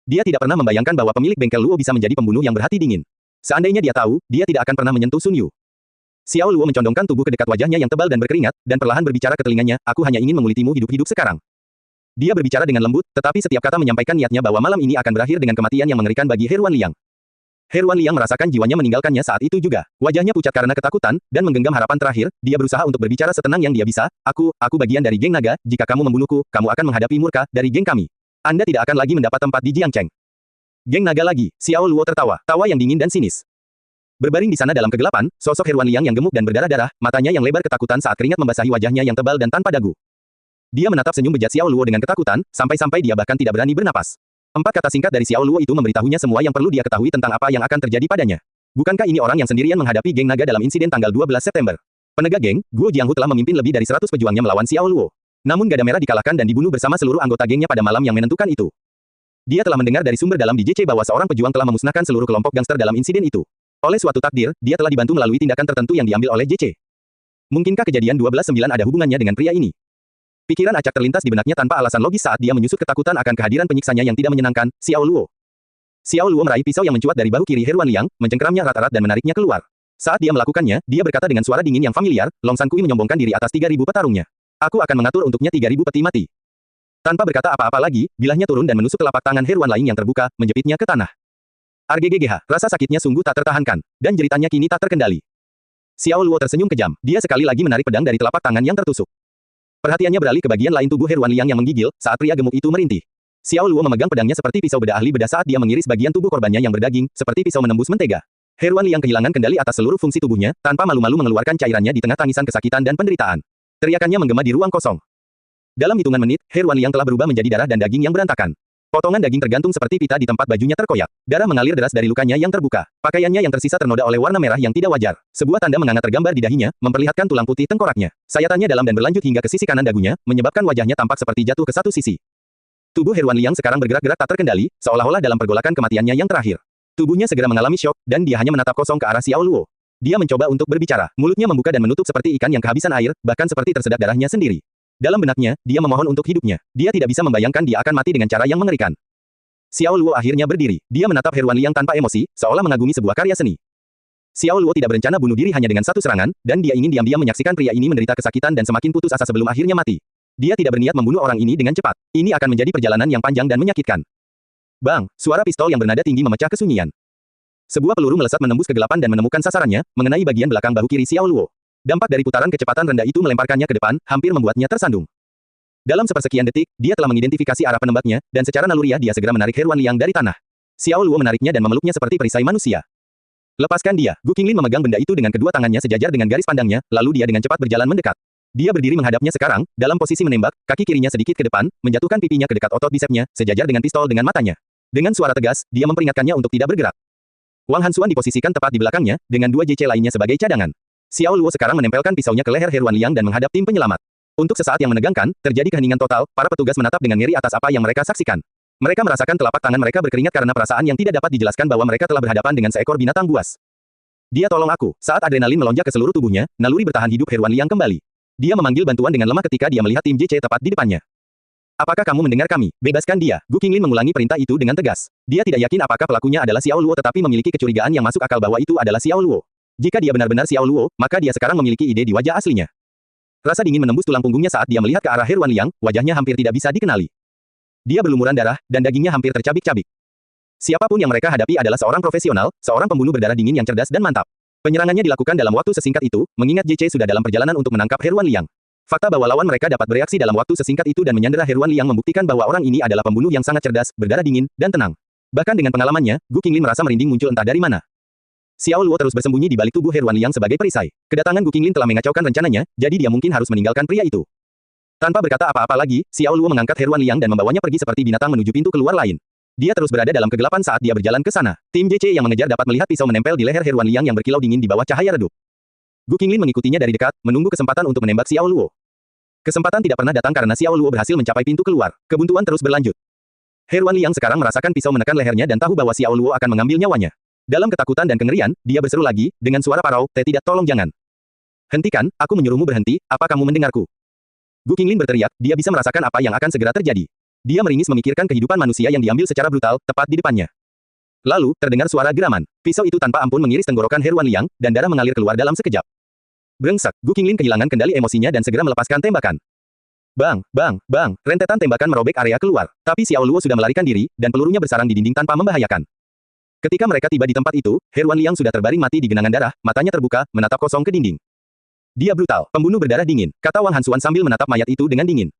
Dia tidak pernah membayangkan bahwa pemilik bengkel Luo bisa menjadi pembunuh yang berhati dingin. Seandainya dia tahu, dia tidak akan pernah menyentuh Sun Yu. Xiao Luo mencondongkan tubuh ke dekat wajahnya yang tebal dan berkeringat, dan perlahan berbicara ke telinganya, aku hanya ingin mengulitimu hidup-hidup sekarang. Dia berbicara dengan lembut, tetapi setiap kata menyampaikan niatnya bahwa malam ini akan berakhir dengan kematian yang mengerikan bagi Heruan Liang. Heruan Liang merasakan jiwanya meninggalkannya saat itu juga. Wajahnya pucat karena ketakutan, dan menggenggam harapan terakhir, dia berusaha untuk berbicara setenang yang dia bisa, aku bagian dari geng naga, jika kamu membunuhku, kamu akan menghadapi murka dari geng kami. Anda tidak akan lagi mendapat tempat di Jiangcheng. Geng naga lagi, Xiao Luo tertawa, tawa yang dingin dan sinis. Berbaring di sana dalam kegelapan, sosok Heruan Liang yang gemuk dan berdarah-darah, matanya yang lebar ketakutan saat keringat membasahi wajahnya yang tebal dan tanpa dagu. Dia menatap senyum bejat Xiao Luo dengan ketakutan, sampai-sampai dia bahkan tidak berani bernapas. 4 kata singkat dari Xiao Luo itu memberitahunya semua yang perlu dia ketahui tentang apa yang akan terjadi padanya. Bukankah ini orang yang sendirian menghadapi geng naga dalam insiden tanggal 12 September? Penegak geng, Guo Jianghu telah memimpin lebih dari 100 pejuangnya melawan Xiao Luo. Namun Gada Merah dikalahkan dan dibunuh bersama seluruh anggota gengnya pada malam yang menentukan itu. Dia telah mendengar dari sumber dalam di JC bahwa seorang pejuang telah memusnahkan seluruh kelompok gangster dalam insiden itu. Oleh suatu takdir, dia telah dibantu melalui tindakan tertentu yang diambil oleh JC. Mungkinkah kejadian 12/9 ada hubungannya dengan pria ini? Pikiran acak terlintas di benaknya tanpa alasan logis saat dia menyusut ketakutan akan kehadiran penyiksanya yang tidak menyenangkan, Xiao Luo. Xiao Luo meraih pisau yang mencuat dari bahu kiri Heruan Liang, mencengkeramnya erat-erat dan menariknya keluar. Saat dia melakukannya, dia berkata dengan suara dingin yang familiar, Long San Kui menyombongkan diri atas 3.000 petarungnya. Aku akan mengatur untuknya 3.000 peti mati. Tanpa berkata apa-apa lagi, bilahnya turun dan menusuk telapak tangan Heruan Liang yang terbuka, menjepitnya ke tanah. RGGGH, rasa sakitnya sungguh tak tertahankan, dan jeritannya kini tak terkendali. Xiao Luo tersenyum kejam, dia sekali lagi menarik pedang dari telapak tangan yang tertusuk. Perhatiannya beralih ke bagian lain tubuh Heruan Liang yang menggigil, saat pria gemuk itu merintih. Xiao Luo memegang pedangnya seperti pisau bedah ahli bedah saat dia mengiris bagian tubuh korbannya yang berdaging, seperti pisau menembus mentega. Heruan Liang kehilangan kendali atas seluruh fungsi tubuhnya, tanpa malu-malu mengeluarkan cairannya di tengah tangisan kesakitan dan penderitaan. Teriakannya menggema di ruang kosong. Dalam hitungan menit, Heruan Liang telah berubah menjadi darah dan daging yang berantakan. Potongan daging tergantung seperti pita di tempat bajunya terkoyak. Darah mengalir deras dari lukanya yang terbuka. Pakaiannya yang tersisa ternoda oleh warna merah yang tidak wajar. Sebuah tanda menganga tergambar di dahinya, memperlihatkan tulang putih tengkoraknya. Sayatannya dalam dan berlanjut hingga ke sisi kanan dagunya, menyebabkan wajahnya tampak seperti jatuh ke satu sisi. Tubuh Heruan Liang sekarang bergerak-gerak tak terkendali, seolah-olah dalam pergolakan kematiannya yang terakhir. Tubuhnya segera mengalami syok, dan dia hanya menatap kosong ke arah Xiao Luo. Dia mencoba untuk berbicara. Mulutnya membuka dan menutup seperti ikan yang kehabisan air, bahkan seperti tersedak darahnya sendiri. Dalam benaknya, dia memohon untuk hidupnya. Dia tidak bisa membayangkan dia akan mati dengan cara yang mengerikan. Xiao Luo akhirnya berdiri. Dia menatap Heruan Liang tanpa emosi, seolah mengagumi sebuah karya seni. Xiao Luo tidak berencana bunuh diri hanya dengan satu serangan, dan dia ingin diam-diam menyaksikan pria ini menderita kesakitan dan semakin putus asa sebelum akhirnya mati. Dia tidak berniat membunuh orang ini dengan cepat. Ini akan menjadi perjalanan yang panjang dan menyakitkan. Bang! Suara pistol yang bernada tinggi memecah kesunyian. Sebuah peluru melesat menembus kegelapan dan menemukan sasarannya, mengenai bagian belakang bahu kiri Xiao Luo. Dampak dari putaran kecepatan rendah itu melemparkannya ke depan, hampir membuatnya tersandung. Dalam sepersekian detik, dia telah mengidentifikasi arah penembaknya, dan secara naluriah dia segera menarik Heruan Liang dari tanah. Xiao Luo menariknya dan memeluknya seperti perisai manusia. Lepaskan dia. Gu Qinglin memegang benda itu dengan kedua tangannya sejajar dengan garis pandangnya, lalu dia dengan cepat berjalan mendekat. Dia berdiri menghadapnya sekarang, dalam posisi menembak, kaki kirinya sedikit ke depan, menjatuhkan pipinya ke dekat otot bisepnya, sejajar dengan pistol dengan matanya. Dengan suara tegas, dia memperingatkannya untuk tidak bergerak. Wang Hansuan diposisikan tepat di belakangnya, dengan dua JC lainnya sebagai cadangan. Xiao Luo sekarang menempelkan pisaunya ke leher Heruan Liang dan menghadap tim penyelamat. Untuk sesaat yang menegangkan, terjadi keheningan total, para petugas menatap dengan ngeri atas apa yang mereka saksikan. Mereka merasakan telapak tangan mereka berkeringat karena perasaan yang tidak dapat dijelaskan bahwa mereka telah berhadapan dengan seekor binatang buas. Dia tolong aku. Saat adrenalin melonjak ke seluruh tubuhnya, naluri bertahan hidup Heruan Liang kembali. Dia memanggil bantuan dengan lemah ketika dia melihat tim JC tepat di depannya. Apakah kamu mendengar kami? Bebaskan dia. Gu Qinglin mengulangi perintah itu dengan tegas. Dia tidak yakin apakah pelakunya adalah Xiao Luo tetapi memiliki kecurigaan yang masuk akal bahwa itu adalah Xiao Luo. Jika dia benar-benar Xiao Luo, maka dia sekarang memiliki ide di wajah aslinya. Rasa dingin menembus tulang punggungnya saat dia melihat ke arah Heruan Liang, wajahnya hampir tidak bisa dikenali. Dia berlumuran darah, dan dagingnya hampir tercabik-cabik. Siapapun yang mereka hadapi adalah seorang profesional, seorang pembunuh berdarah dingin yang cerdas dan mantap. Penyerangannya dilakukan dalam waktu sesingkat itu, mengingat JC sudah dalam perjalanan untuk menangkap Heruan Liang. Fakta bahwa lawan mereka dapat bereaksi dalam waktu sesingkat itu dan menyandera Heruan Liang membuktikan bahwa orang ini adalah pembunuh yang sangat cerdas, berdarah dingin, dan tenang. Bahkan dengan pengalamannya, Gu Qinglin merasa merinding muncul entah dari mana. Xiao Luo terus bersembunyi di balik tubuh Heruan Liang sebagai perisai. Kedatangan Gu Qinglin telah mengacaukan rencananya, jadi dia mungkin harus meninggalkan pria itu. Tanpa berkata apa-apa lagi, Xiao Luo mengangkat Heruan Liang dan membawanya pergi seperti binatang menuju pintu keluar lain. Dia terus berada dalam kegelapan saat dia berjalan ke sana. Tim JC yang mengejar dapat melihat pisau menempel di leher Heruan Liang yang berkilau dingin di bawah cahaya redup. Gu Qinglin mengikutinya dari dekat, menunggu kesempatan untuk menembak Xiao Luo. Kesempatan tidak pernah datang karena Xiao Luo berhasil mencapai pintu keluar. Kebuntuan terus berlanjut. Heruan Liang sekarang merasakan pisau menekan lehernya dan tahu bahwa Xiao Luo akan mengambil nyawanya. Dalam ketakutan dan kengerian, dia berseru lagi, dengan suara parau, tidak, tolong jangan. Hentikan, aku menyuruhmu berhenti, apa kamu mendengarku? Gu Qinglin berteriak, dia bisa merasakan apa yang akan segera terjadi. Dia meringis memikirkan kehidupan manusia yang diambil secara brutal, tepat di depannya. Lalu, terdengar suara geraman. Pisau itu tanpa ampun mengiris tenggorokan Heruan Liang, dan darah mengalir keluar dalam sekejap. Brengsek, Gu Qinglin kehilangan kendali emosinya dan segera melepaskan tembakan. Bang, bang, bang, rentetan tembakan merobek area keluar. Tapi Xiao Luo sudah melarikan diri, dan pelurunya bersarang di dinding tanpa membahayakan. Ketika mereka tiba di tempat itu, Heruan Liang sudah terbaring mati di genangan darah, matanya terbuka, menatap kosong ke dinding. Dia brutal, pembunuh berdarah dingin, kata Wang Hansuan sambil menatap mayat itu dengan dingin.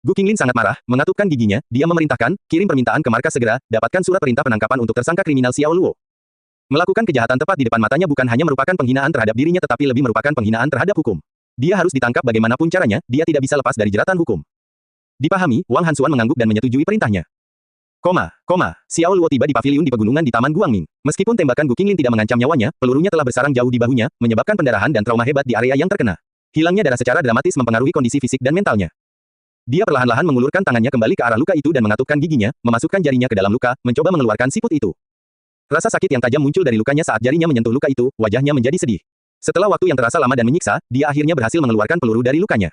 Gu Qinglin sangat marah, mengatupkan giginya, dia memerintahkan, kirim permintaan ke markas segera, dapatkan surat perintah penangkapan untuk tersangka kriminal Xiao Luo. Melakukan kejahatan tepat di depan matanya bukan hanya merupakan penghinaan terhadap dirinya tetapi lebih merupakan penghinaan terhadap hukum. Dia harus ditangkap bagaimanapun caranya, dia tidak bisa lepas dari jeratan hukum. Dipahami, Wang Hansuan mengangguk dan menyetujui perintahnya. Xiao Luo tiba di paviliun di pegunungan di Taman Guangming. Meskipun tembakan Gu Qinglin tidak mengancam nyawanya, pelurunya telah bersarang jauh di bahunya, menyebabkan pendarahan dan trauma hebat di area yang terkena. Hilangnya darah secara dramatis mempengaruhi kondisi fisik dan mentalnya. Dia perlahan-lahan mengulurkan tangannya kembali ke arah luka itu dan mengatupkan giginya, memasukkan jarinya ke dalam luka, mencoba mengeluarkan siput itu. Rasa sakit yang tajam muncul dari lukanya saat jarinya menyentuh luka itu, wajahnya menjadi sedih. Setelah waktu yang terasa lama dan menyiksa, dia akhirnya berhasil mengeluarkan peluru dari lukanya.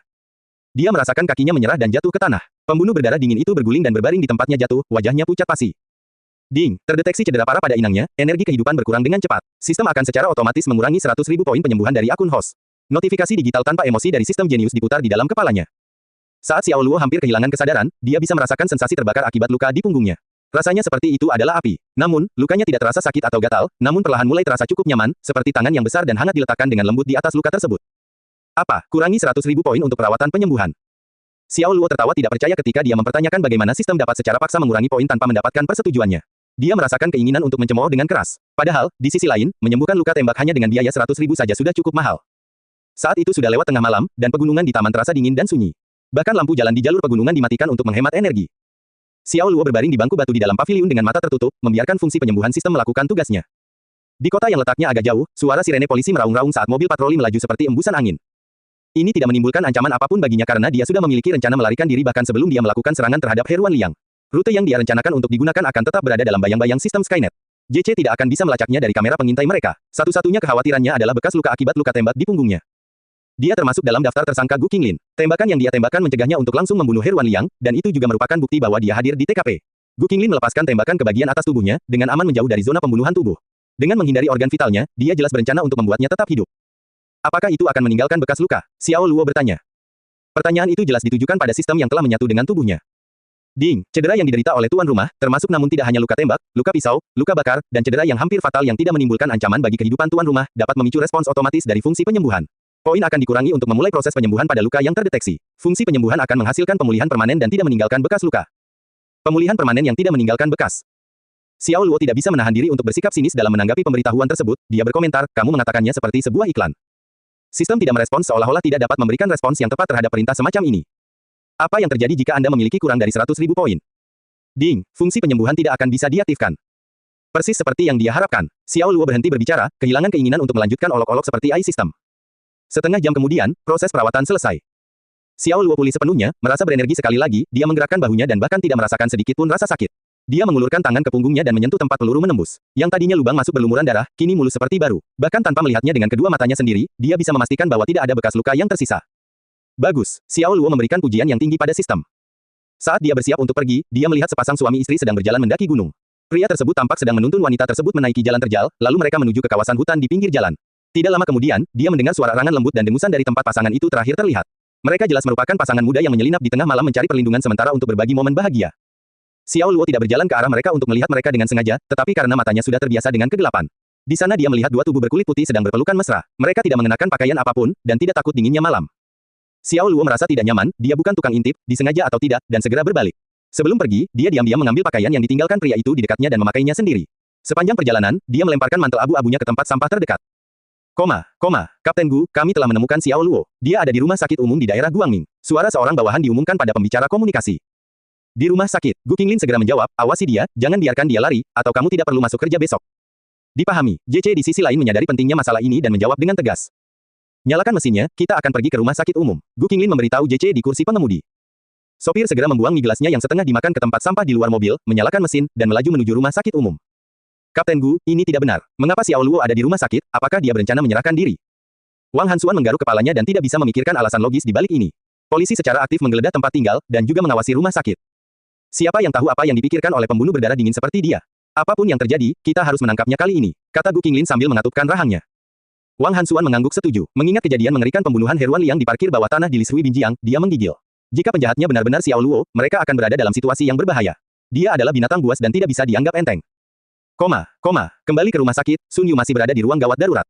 Dia merasakan kakinya menyerah dan jatuh ke tanah. Pembunuh berdarah dingin itu berguling dan berbaring di tempatnya jatuh, wajahnya pucat pasi. Ding, terdeteksi cedera parah pada inangnya, energi kehidupan berkurang dengan cepat. Sistem akan secara otomatis mengurangi 100.000 poin penyembuhan dari akun host. Notifikasi digital tanpa emosi dari sistem jenius diputar di dalam kepalanya. Saat Xiao Luo hampir kehilangan kesadaran, dia bisa merasakan sensasi terbakar akibat luka di punggungnya. Rasanya seperti itu adalah api. Namun, lukanya tidak terasa sakit atau gatal, namun perlahan mulai terasa cukup nyaman, seperti tangan yang besar dan hangat diletakkan dengan lembut di atas luka tersebut. Apa? Kurangi 100.000 poin untuk perawatan penyembuhan. Xiao Luo tertawa tidak percaya ketika dia mempertanyakan bagaimana sistem dapat secara paksa mengurangi poin tanpa mendapatkan persetujuannya. Dia merasakan keinginan untuk mencemooh dengan keras. Padahal, di sisi lain, menyembuhkan luka tembak hanya dengan biaya 100.000 saja sudah cukup mahal. Saat itu sudah lewat tengah malam, dan pegunungan di taman terasa dingin dan sunyi. Bahkan lampu jalan di jalur pegunungan dimatikan untuk menghemat energi. Xiao Luo berbaring di bangku batu di dalam paviliun dengan mata tertutup, membiarkan fungsi penyembuhan sistem melakukan tugasnya. Di kota yang letaknya agak jauh, suara sirene polisi meraung-raung saat mobil patroli melaju seperti embusan angin. Ini tidak menimbulkan ancaman apapun baginya karena dia sudah memiliki rencana melarikan diri bahkan sebelum dia melakukan serangan terhadap Heruan Liang. Rute yang dia rencanakan untuk digunakan akan tetap berada dalam bayang-bayang sistem Skynet. JC tidak akan bisa melacaknya dari kamera pengintai mereka. Satu-satunya kekhawatirannya adalah bekas luka akibat luka tembak di punggungnya. Dia termasuk dalam daftar tersangka Gu Qinglin. Tembakan yang dia tembakkan mencegahnya untuk langsung membunuh Heruan Liang, dan itu juga merupakan bukti bahwa dia hadir di TKP. Gu Qinglin melepaskan tembakan ke bagian atas tubuhnya, dengan aman menjauh dari zona pembunuhan tubuh. Dengan menghindari organ vitalnya, dia jelas berencana untuk membuatnya tetap hidup. Apakah itu akan meninggalkan bekas luka? Xiao Luo bertanya. Pertanyaan itu jelas ditujukan pada sistem yang telah menyatu dengan tubuhnya. Ding, cedera yang diderita oleh tuan rumah, termasuk namun tidak hanya luka tembak, luka pisau, luka bakar, dan cedera yang hampir fatal yang tidak menimbulkan ancaman bagi kehidupan tuan rumah, dapat memicu respons otomatis dari fungsi penyembuhan. Poin akan dikurangi untuk memulai proses penyembuhan pada luka yang terdeteksi. Fungsi penyembuhan akan menghasilkan pemulihan permanen dan tidak meninggalkan bekas luka. Pemulihan permanen yang tidak meninggalkan bekas. Xiao Luo tidak bisa menahan diri untuk bersikap sinis dalam menanggapi pemberitahuan tersebut. Dia berkomentar, kamu mengatakannya seperti sebuah iklan. Sistem tidak merespons seolah-olah tidak dapat memberikan respons yang tepat terhadap perintah semacam ini. Apa yang terjadi jika Anda memiliki kurang dari 100.000 poin? Ding, fungsi penyembuhan tidak akan bisa diaktifkan. Persis seperti yang dia harapkan. Xiao Luo berhenti berbicara, kehilangan keinginan untuk melanjutkan olok-olok seperti AI System. Setengah jam kemudian, proses perawatan selesai. Xiao Luo pulih sepenuhnya, merasa berenergi sekali lagi, dia menggerakkan bahunya dan bahkan tidak merasakan sedikit pun rasa sakit. Dia mengulurkan tangan ke punggungnya dan menyentuh tempat peluru menembus. Yang tadinya lubang masuk berlumuran darah, kini mulus seperti baru. Bahkan tanpa melihatnya dengan kedua matanya sendiri, dia bisa memastikan bahwa tidak ada bekas luka yang tersisa. Bagus, Xiao Luo memberikan pujian yang tinggi pada sistem. Saat dia bersiap untuk pergi, dia melihat sepasang suami istri sedang berjalan mendaki gunung. Pria tersebut tampak sedang menuntun wanita tersebut menaiki jalan terjal, lalu mereka menuju ke kawasan hutan di pinggir jalan. Tidak lama kemudian, dia mendengar suara erangan lembut dan dengusan dari tempat pasangan itu terakhir terlihat. Mereka jelas merupakan pasangan muda yang menyelinap di tengah malam mencari perlindungan sementara untuk berbagi momen bahagia. Xiao Luo tidak berjalan ke arah mereka untuk melihat mereka dengan sengaja, tetapi karena matanya sudah terbiasa dengan kegelapan. Di sana dia melihat dua tubuh berkulit putih sedang berpelukan mesra. Mereka tidak mengenakan pakaian apapun, dan tidak takut dinginnya malam. Xiao Luo merasa tidak nyaman, dia bukan tukang intip, disengaja atau tidak, dan segera berbalik. Sebelum pergi, dia diam-diam mengambil pakaian yang ditinggalkan pria itu di dekatnya dan memakainya sendiri. Sepanjang perjalanan, dia melemparkan mantel abu-abunya ke tempat sampah terdekat. Kapten Gu, kami telah menemukan Xiao Luo. Dia ada di rumah sakit umum di daerah Guangming. Suara seorang bawahan diumumkan pada pembicara komunikasi. Di rumah sakit, Gu Qinglin segera menjawab, awasi dia, jangan biarkan dia lari, atau kamu tidak perlu masuk kerja besok. Dipahami, JC di sisi lain menyadari pentingnya masalah ini dan menjawab dengan tegas. Nyalakan mesinnya, kita akan pergi ke rumah sakit umum. Gu Qinglin memberitahu JC di kursi pengemudi. Sopir segera membuang mie gelasnya yang setengah dimakan ke tempat sampah di luar mobil, menyalakan mesin, dan melaju menuju rumah sakit umum. Kapten Gu, ini tidak benar. Mengapa Xiao Luo ada di rumah sakit? Apakah dia berencana menyerahkan diri? Wang Hansuan menggaruk kepalanya dan tidak bisa memikirkan alasan logis di balik ini. Polisi secara aktif menggeledah tempat tinggal, dan juga mengawasi rumah sakit. Siapa yang tahu apa yang dipikirkan oleh pembunuh berdarah dingin seperti dia? Apapun yang terjadi, kita harus menangkapnya kali ini, kata Gu Qinglin sambil mengatupkan rahangnya. Wang Hansuan mengangguk setuju. Mengingat kejadian mengerikan pembunuhan Heruan Liang di parkir bawah tanah di Lishui Binjiang, dia menggigil. Jika penjahatnya benar-benar Xiao Luo, mereka akan berada dalam situasi yang berbahaya. Dia adalah binatang buas dan tidak bisa dianggap enteng. Kembali ke rumah sakit, Sun Yu masih berada di ruang gawat darurat.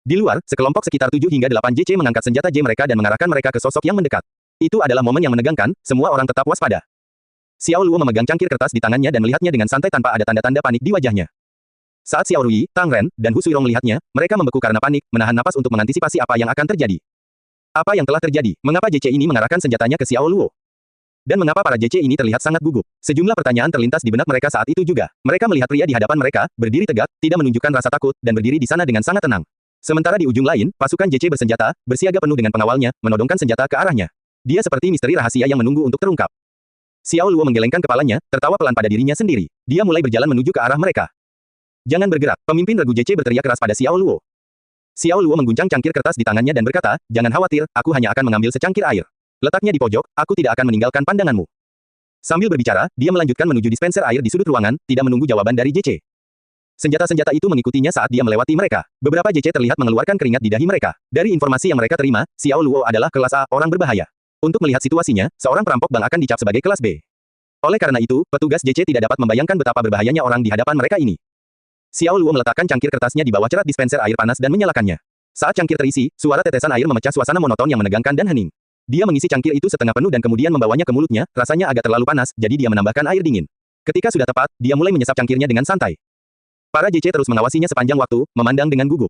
Di luar, sekelompok sekitar 7 hingga 8 JC mengangkat senjata J mereka dan mengarahkan mereka ke sosok yang mendekat. Itu adalah momen yang menegangkan, semua orang tetap waspada. Xiao Luo memegang cangkir kertas di tangannya dan melihatnya dengan santai tanpa ada tanda-tanda panik di wajahnya. Saat Xiao Rui, Tang Ren, dan Hu Suirong melihatnya, mereka membeku karena panik, menahan napas untuk mengantisipasi apa yang akan terjadi. Apa yang telah terjadi? Mengapa JC ini mengarahkan senjatanya ke Xiao Luo? Dan mengapa para JC ini terlihat sangat gugup? Sejumlah pertanyaan terlintas di benak mereka saat itu juga. Mereka melihat pria di hadapan mereka, berdiri tegak, tidak menunjukkan rasa takut, dan berdiri di sana dengan sangat tenang. Sementara di ujung lain, pasukan JC bersenjata, bersiaga penuh dengan pengawalnya, menodongkan senjata ke arahnya. Dia seperti misteri rahasia yang menunggu untuk terungkap. Xiao Luo menggelengkan kepalanya, tertawa pelan pada dirinya sendiri. Dia mulai berjalan menuju ke arah mereka. Jangan bergerak, pemimpin regu JC berteriak keras pada Xiao Luo. Xiao Luo mengguncang cangkir kertas di tangannya dan berkata, jangan khawatir, aku hanya akan mengambil secangkir air. Letaknya di pojok, aku tidak akan meninggalkan pandanganmu. Sambil berbicara, dia melanjutkan menuju dispenser air di sudut ruangan, tidak menunggu jawaban dari JC. Senjata-senjata itu mengikutinya saat dia melewati mereka. Beberapa JC terlihat mengeluarkan keringat di dahi mereka. Dari informasi yang mereka terima, Xiao Luo adalah kelas A, orang berbahaya. Untuk melihat situasinya, seorang perampok bank akan dicap sebagai kelas B. Oleh karena itu, petugas JC tidak dapat membayangkan betapa berbahayanya orang di hadapan mereka ini. Xiao Luo meletakkan cangkir kertasnya di bawah cerat dispenser air panas dan menyalakannya. Saat cangkir terisi, suara tetesan air memecah suasana monoton yang menegangkan dan hening. Dia mengisi cangkir itu setengah penuh dan kemudian membawanya ke mulutnya, rasanya agak terlalu panas, jadi dia menambahkan air dingin. Ketika sudah tepat, dia mulai menyesap cangkirnya dengan santai. Para JC terus mengawasinya sepanjang waktu, memandang dengan gugup.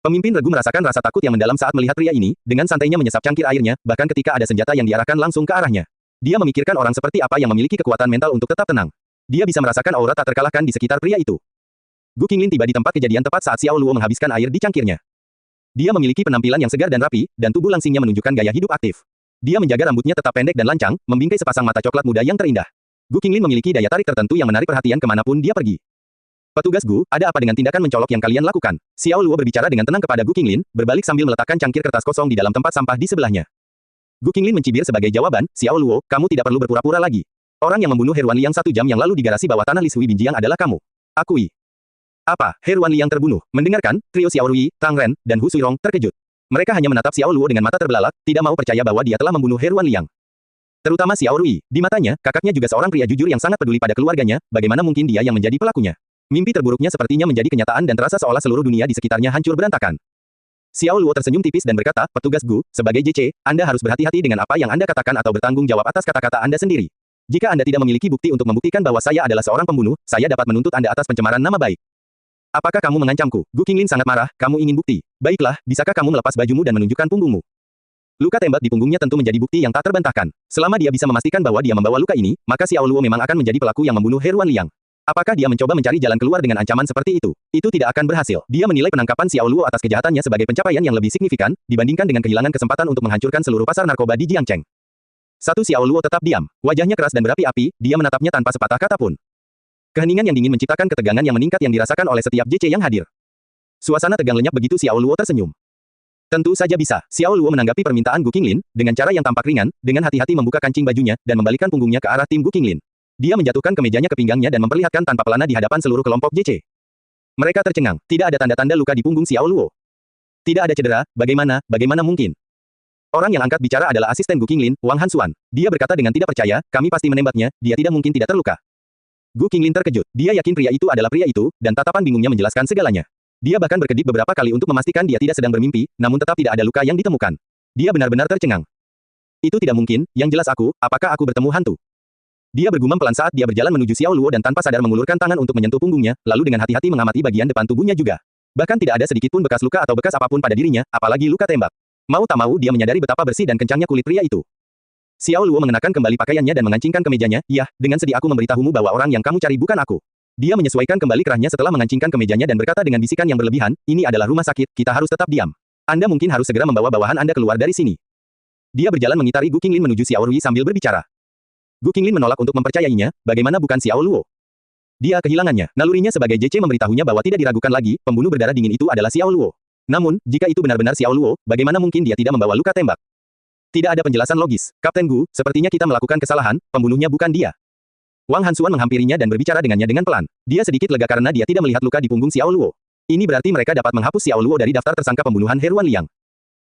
Pemimpin regu merasakan rasa takut yang mendalam saat melihat pria ini, dengan santainya menyesap cangkir airnya, bahkan ketika ada senjata yang diarahkan langsung ke arahnya. Dia memikirkan orang seperti apa yang memiliki kekuatan mental untuk tetap tenang. Dia bisa merasakan aura tak terkalahkan di sekitar pria itu. Gu Qinglin tiba di tempat kejadian tepat saat Xiao Luo menghabiskan air di cangkirnya. Dia memiliki penampilan yang segar dan rapi, dan tubuh langsingnya menunjukkan gaya hidup aktif. Dia menjaga rambutnya tetap pendek dan lancang, membingkai sepasang mata coklat muda yang terindah. Gu Qinglin memiliki daya tarik tertentu yang menarik perhatian kemanapun dia pergi. Petugas Gu, ada apa dengan tindakan mencolok yang kalian lakukan? Xiao Luo berbicara dengan tenang kepada Gu Qinglin, berbalik sambil meletakkan cangkir kertas kosong di dalam tempat sampah di sebelahnya. Gu Qinglin mencibir sebagai jawaban, Xiao Luo, kamu tidak perlu berpura-pura lagi. Orang yang membunuh Heruan Liang 1 jam yang lalu di garasi bawah tanah Lishui Binjiang adalah kamu. Akui. Apa, Heruan Liang terbunuh? Mendengarkan, trio Xiao Rui, Tang Ren, dan Hu Suirong terkejut. Mereka hanya menatap Xiao Luo dengan mata terbelalak, tidak mau percaya bahwa dia telah membunuh Heruan Liang. Terutama Xiao Rui, di matanya, kakaknya juga seorang pria jujur yang sangat peduli pada keluarganya, bagaimana mungkin dia yang menjadi pelakunya? Mimpi terburuknya sepertinya menjadi kenyataan dan terasa seolah seluruh dunia di sekitarnya hancur berantakan. Xiao Luo tersenyum tipis dan berkata, petugas Gu, sebagai JC, Anda harus berhati-hati dengan apa yang Anda katakan atau bertanggung jawab atas kata-kata Anda sendiri. Jika Anda tidak memiliki bukti untuk membuktikan bahwa saya adalah seorang pembunuh, saya dapat menuntut Anda atas pencemaran nama baik. Apakah kamu mengancamku? Gu Qinglin sangat marah, kamu ingin bukti. Baiklah, bisakah kamu melepas bajumu dan menunjukkan punggungmu? Luka tembak di punggungnya tentu menjadi bukti yang tak terbantahkan. Selama dia bisa memastikan bahwa dia membawa luka ini, maka Xiao Luo memang akan menjadi pelaku yang membunuh He Ruanliang. Apakah dia mencoba mencari jalan keluar dengan ancaman seperti itu? Itu tidak akan berhasil. Dia menilai penangkapan Xiao Luo atas kejahatannya sebagai pencapaian yang lebih signifikan, dibandingkan dengan kehilangan kesempatan untuk menghancurkan seluruh pasar narkoba di Jiangcheng. Satu Xiao Luo tetap diam. Wajahnya keras dan berapi-api, dia menatapnya tanpa sepatah kata pun. Keheningan yang dingin menciptakan ketegangan yang meningkat yang dirasakan oleh setiap JC yang hadir. Suasana tegang lenyap begitu Xiao Luo tersenyum. Tentu saja bisa. Xiao Luo menanggapi permintaan Gu Qinglin, dengan cara yang tampak ringan, dengan hati-hati membuka kancing bajunya, dan membalikkan punggungnya ke arah tim Gu Qinglin. Dia menjatuhkan kemejanya ke pinggangnya dan memperlihatkan tanpa pelana di hadapan seluruh kelompok JC. Mereka tercengang. Tidak ada tanda-tanda luka di punggung Xiao Luo. Tidak ada cedera, bagaimana mungkin? Orang yang angkat bicara adalah asisten Gu Qinglin, Wang Hansuan. Dia berkata dengan tidak percaya, kami pasti menembaknya, dia tidak mungkin tidak terluka. Gu Qinglin terkejut. Dia yakin pria itu adalah pria itu, dan tatapan bingungnya menjelaskan segalanya. Dia bahkan berkedip beberapa kali untuk memastikan dia tidak sedang bermimpi, namun tetap tidak ada luka yang ditemukan. Dia benar-benar tercengang. Itu tidak mungkin, yang jelas apakah aku bertemu hantu? Dia bergumam pelan saat dia berjalan menuju Xiao Luo dan tanpa sadar mengulurkan tangan untuk menyentuh punggungnya, lalu dengan hati-hati mengamati bagian depan tubuhnya juga. Bahkan tidak ada sedikit pun bekas luka atau bekas apapun pada dirinya, apalagi luka tembak. Mau tak mau dia menyadari betapa bersih dan kencangnya kulit pria itu. Xiao Luo mengenakan kembali pakaiannya dan mengancingkan kemejanya, "Yah, dengan sedih aku memberitahumu bahwa orang yang kamu cari bukan aku." Dia menyesuaikan kembali kerahnya setelah mengancingkan kemejanya dan berkata dengan bisikan yang berlebihan, "Ini adalah rumah sakit, kita harus tetap diam. Anda mungkin harus segera membawa bawahan Anda keluar dari sini." Dia berjalan mengitari Gu Qinglin menuju Xiao Rui sambil berbicara. Gu Qinglin menolak untuk mempercayainya, bagaimana bukan Xiao Luo? Dia kehilangannya. Nalurinya sebagai JC memberitahunya bahwa tidak diragukan lagi, pembunuh berdarah dingin itu adalah Xiao Luo. Namun, jika itu benar-benar Xiao Luo, bagaimana mungkin dia tidak membawa luka tembak? Tidak ada penjelasan logis. Kapten Gu, sepertinya kita melakukan kesalahan, pembunuhnya bukan dia. Wang Hansuan menghampirinya dan berbicara dengannya dengan pelan. Dia sedikit lega karena dia tidak melihat luka di punggung Xiao Luo. Ini berarti mereka dapat menghapus Xiao Luo dari daftar tersangka pembunuhan He Ruanliang.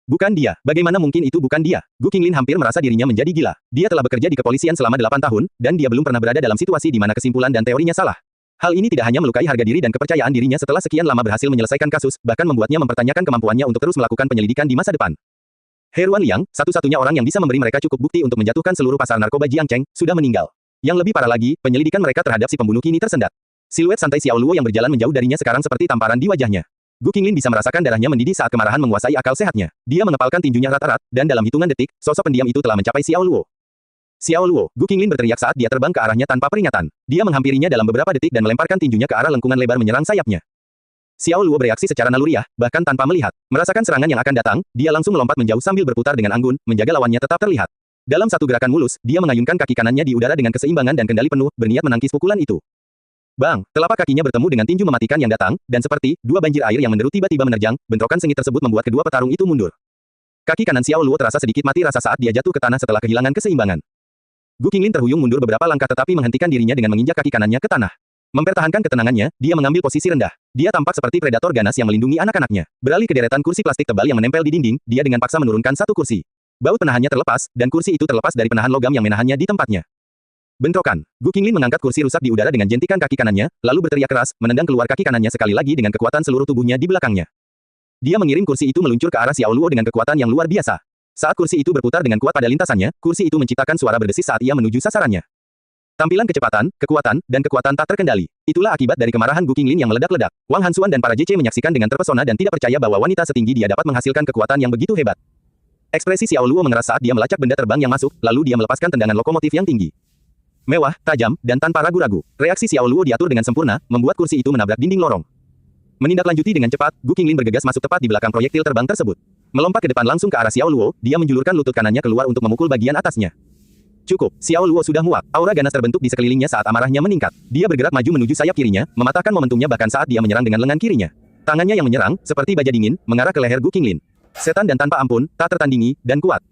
Bukan dia. Bagaimana mungkin itu bukan dia? Gu Qinglin hampir merasa dirinya menjadi gila. Dia telah bekerja di kepolisian selama 8 tahun, dan dia belum pernah berada dalam situasi di mana kesimpulan dan teorinya salah. Hal ini tidak hanya melukai harga diri dan kepercayaan dirinya setelah sekian lama berhasil menyelesaikan kasus, bahkan membuatnya mempertanyakan kemampuannya untuk terus melakukan penyelidikan di masa depan. He Ruanliang, satu-satunya orang yang bisa memberi mereka cukup bukti untuk menjatuhkan seluruh pasar narkoba Jiangcheng, sudah meninggal. Yang lebih parah lagi, penyelidikan mereka terhadap si pembunuh kini tersendat. Siluet santai Xiao Luo yang berjalan menjauh darinya sekarang seperti tamparan di wajahnya. Gu Qinglin bisa merasakan darahnya mendidih saat kemarahan menguasai akal sehatnya. Dia mengepalkan tinjunya erat-erat, dan dalam hitungan detik, sosok pendiam itu telah mencapai Xiao Luo. Xiao Luo, Gu Qinglin berteriak saat dia terbang ke arahnya tanpa peringatan. Dia menghampirinya dalam beberapa detik dan melemparkan tinjunya ke arah lengkungan lebar menyerang sayapnya. Xiao Luo bereaksi secara naluriah, bahkan tanpa melihat. Merasakan serangan yang akan datang, dia langsung melompat menjauh sambil berputar dengan anggun, menjaga lawannya tetap terlihat. Dalam satu gerakan mulus, dia mengayunkan kaki kanannya di udara dengan keseimbangan dan kendali penuh, berniat menangkis pukulan itu. Bang! Telapak kakinya bertemu dengan tinju mematikan yang datang, dan seperti dua banjir air yang menderu tiba-tiba menerjang, bentrokan sengit tersebut membuat kedua petarung itu mundur. Kaki kanan Xiao Luo terasa sedikit mati rasa saat dia jatuh ke tanah setelah kehilangan keseimbangan. Gu Qinglin terhuyung mundur beberapa langkah tetapi menghentikan dirinya dengan menginjak kaki kanannya ke tanah. Mempertahankan ketenangannya, dia mengambil posisi rendah. Dia tampak seperti predator ganas yang melindungi anak-anaknya. Beralih ke deretan kursi plastik tebal yang menempel di dinding, dia dengan paksa menurunkan satu kursi. Baut penahannya terlepas, dan kursi itu terlepas dari penahan logam yang menahannya di tempatnya. Bentrokan. Gu Qinglin mengangkat kursi rusak di udara dengan jentikan kaki kanannya, lalu berteriak keras, menendang keluar kaki kanannya sekali lagi dengan kekuatan seluruh tubuhnya di belakangnya. Dia mengirim kursi itu meluncur ke arah Xiao Luo dengan kekuatan yang luar biasa. Saat kursi itu berputar dengan kuat pada lintasannya, kursi itu menciptakan suara berdesis saat ia menuju sasarannya. Tampilan kecepatan, kekuatan, dan kekuatan tak terkendali. Itulah akibat dari kemarahan Gu Qinglin yang meledak-ledak. Wang Hansuan dan para JC menyaksikan dengan terpesona dan tidak percaya bahwa wanita setinggi dia dapat menghasilkan kekuatan yang begitu hebat. Ekspresi Xiao Luo mengeras saat dia melacak benda terbang yang masuk, lalu dia melepaskan tendangan lokomotif yang tinggi. Mewah, tajam, dan tanpa ragu-ragu. Reaksi Xiao Luo diatur dengan sempurna, membuat kursi itu menabrak dinding lorong. Menindaklanjuti dengan cepat, Gu Qinglin bergegas masuk tepat di belakang proyektil terbang tersebut. Melompat ke depan langsung ke arah Xiao Luo, dia menjulurkan lutut kanannya keluar untuk memukul bagian atasnya. Cukup, Xiao Luo sudah muak. Aura ganas terbentuk di sekelilingnya saat amarahnya meningkat. Dia bergerak maju menuju sayap kirinya, mematahkan momentumnya bahkan saat dia menyerang dengan lengan kirinya. Tangannya yang menyerang, seperti baja dingin, mengarah ke leher Gu Qinglin. Setan dan tanpa ampun, tak tertandingi, dan kuat.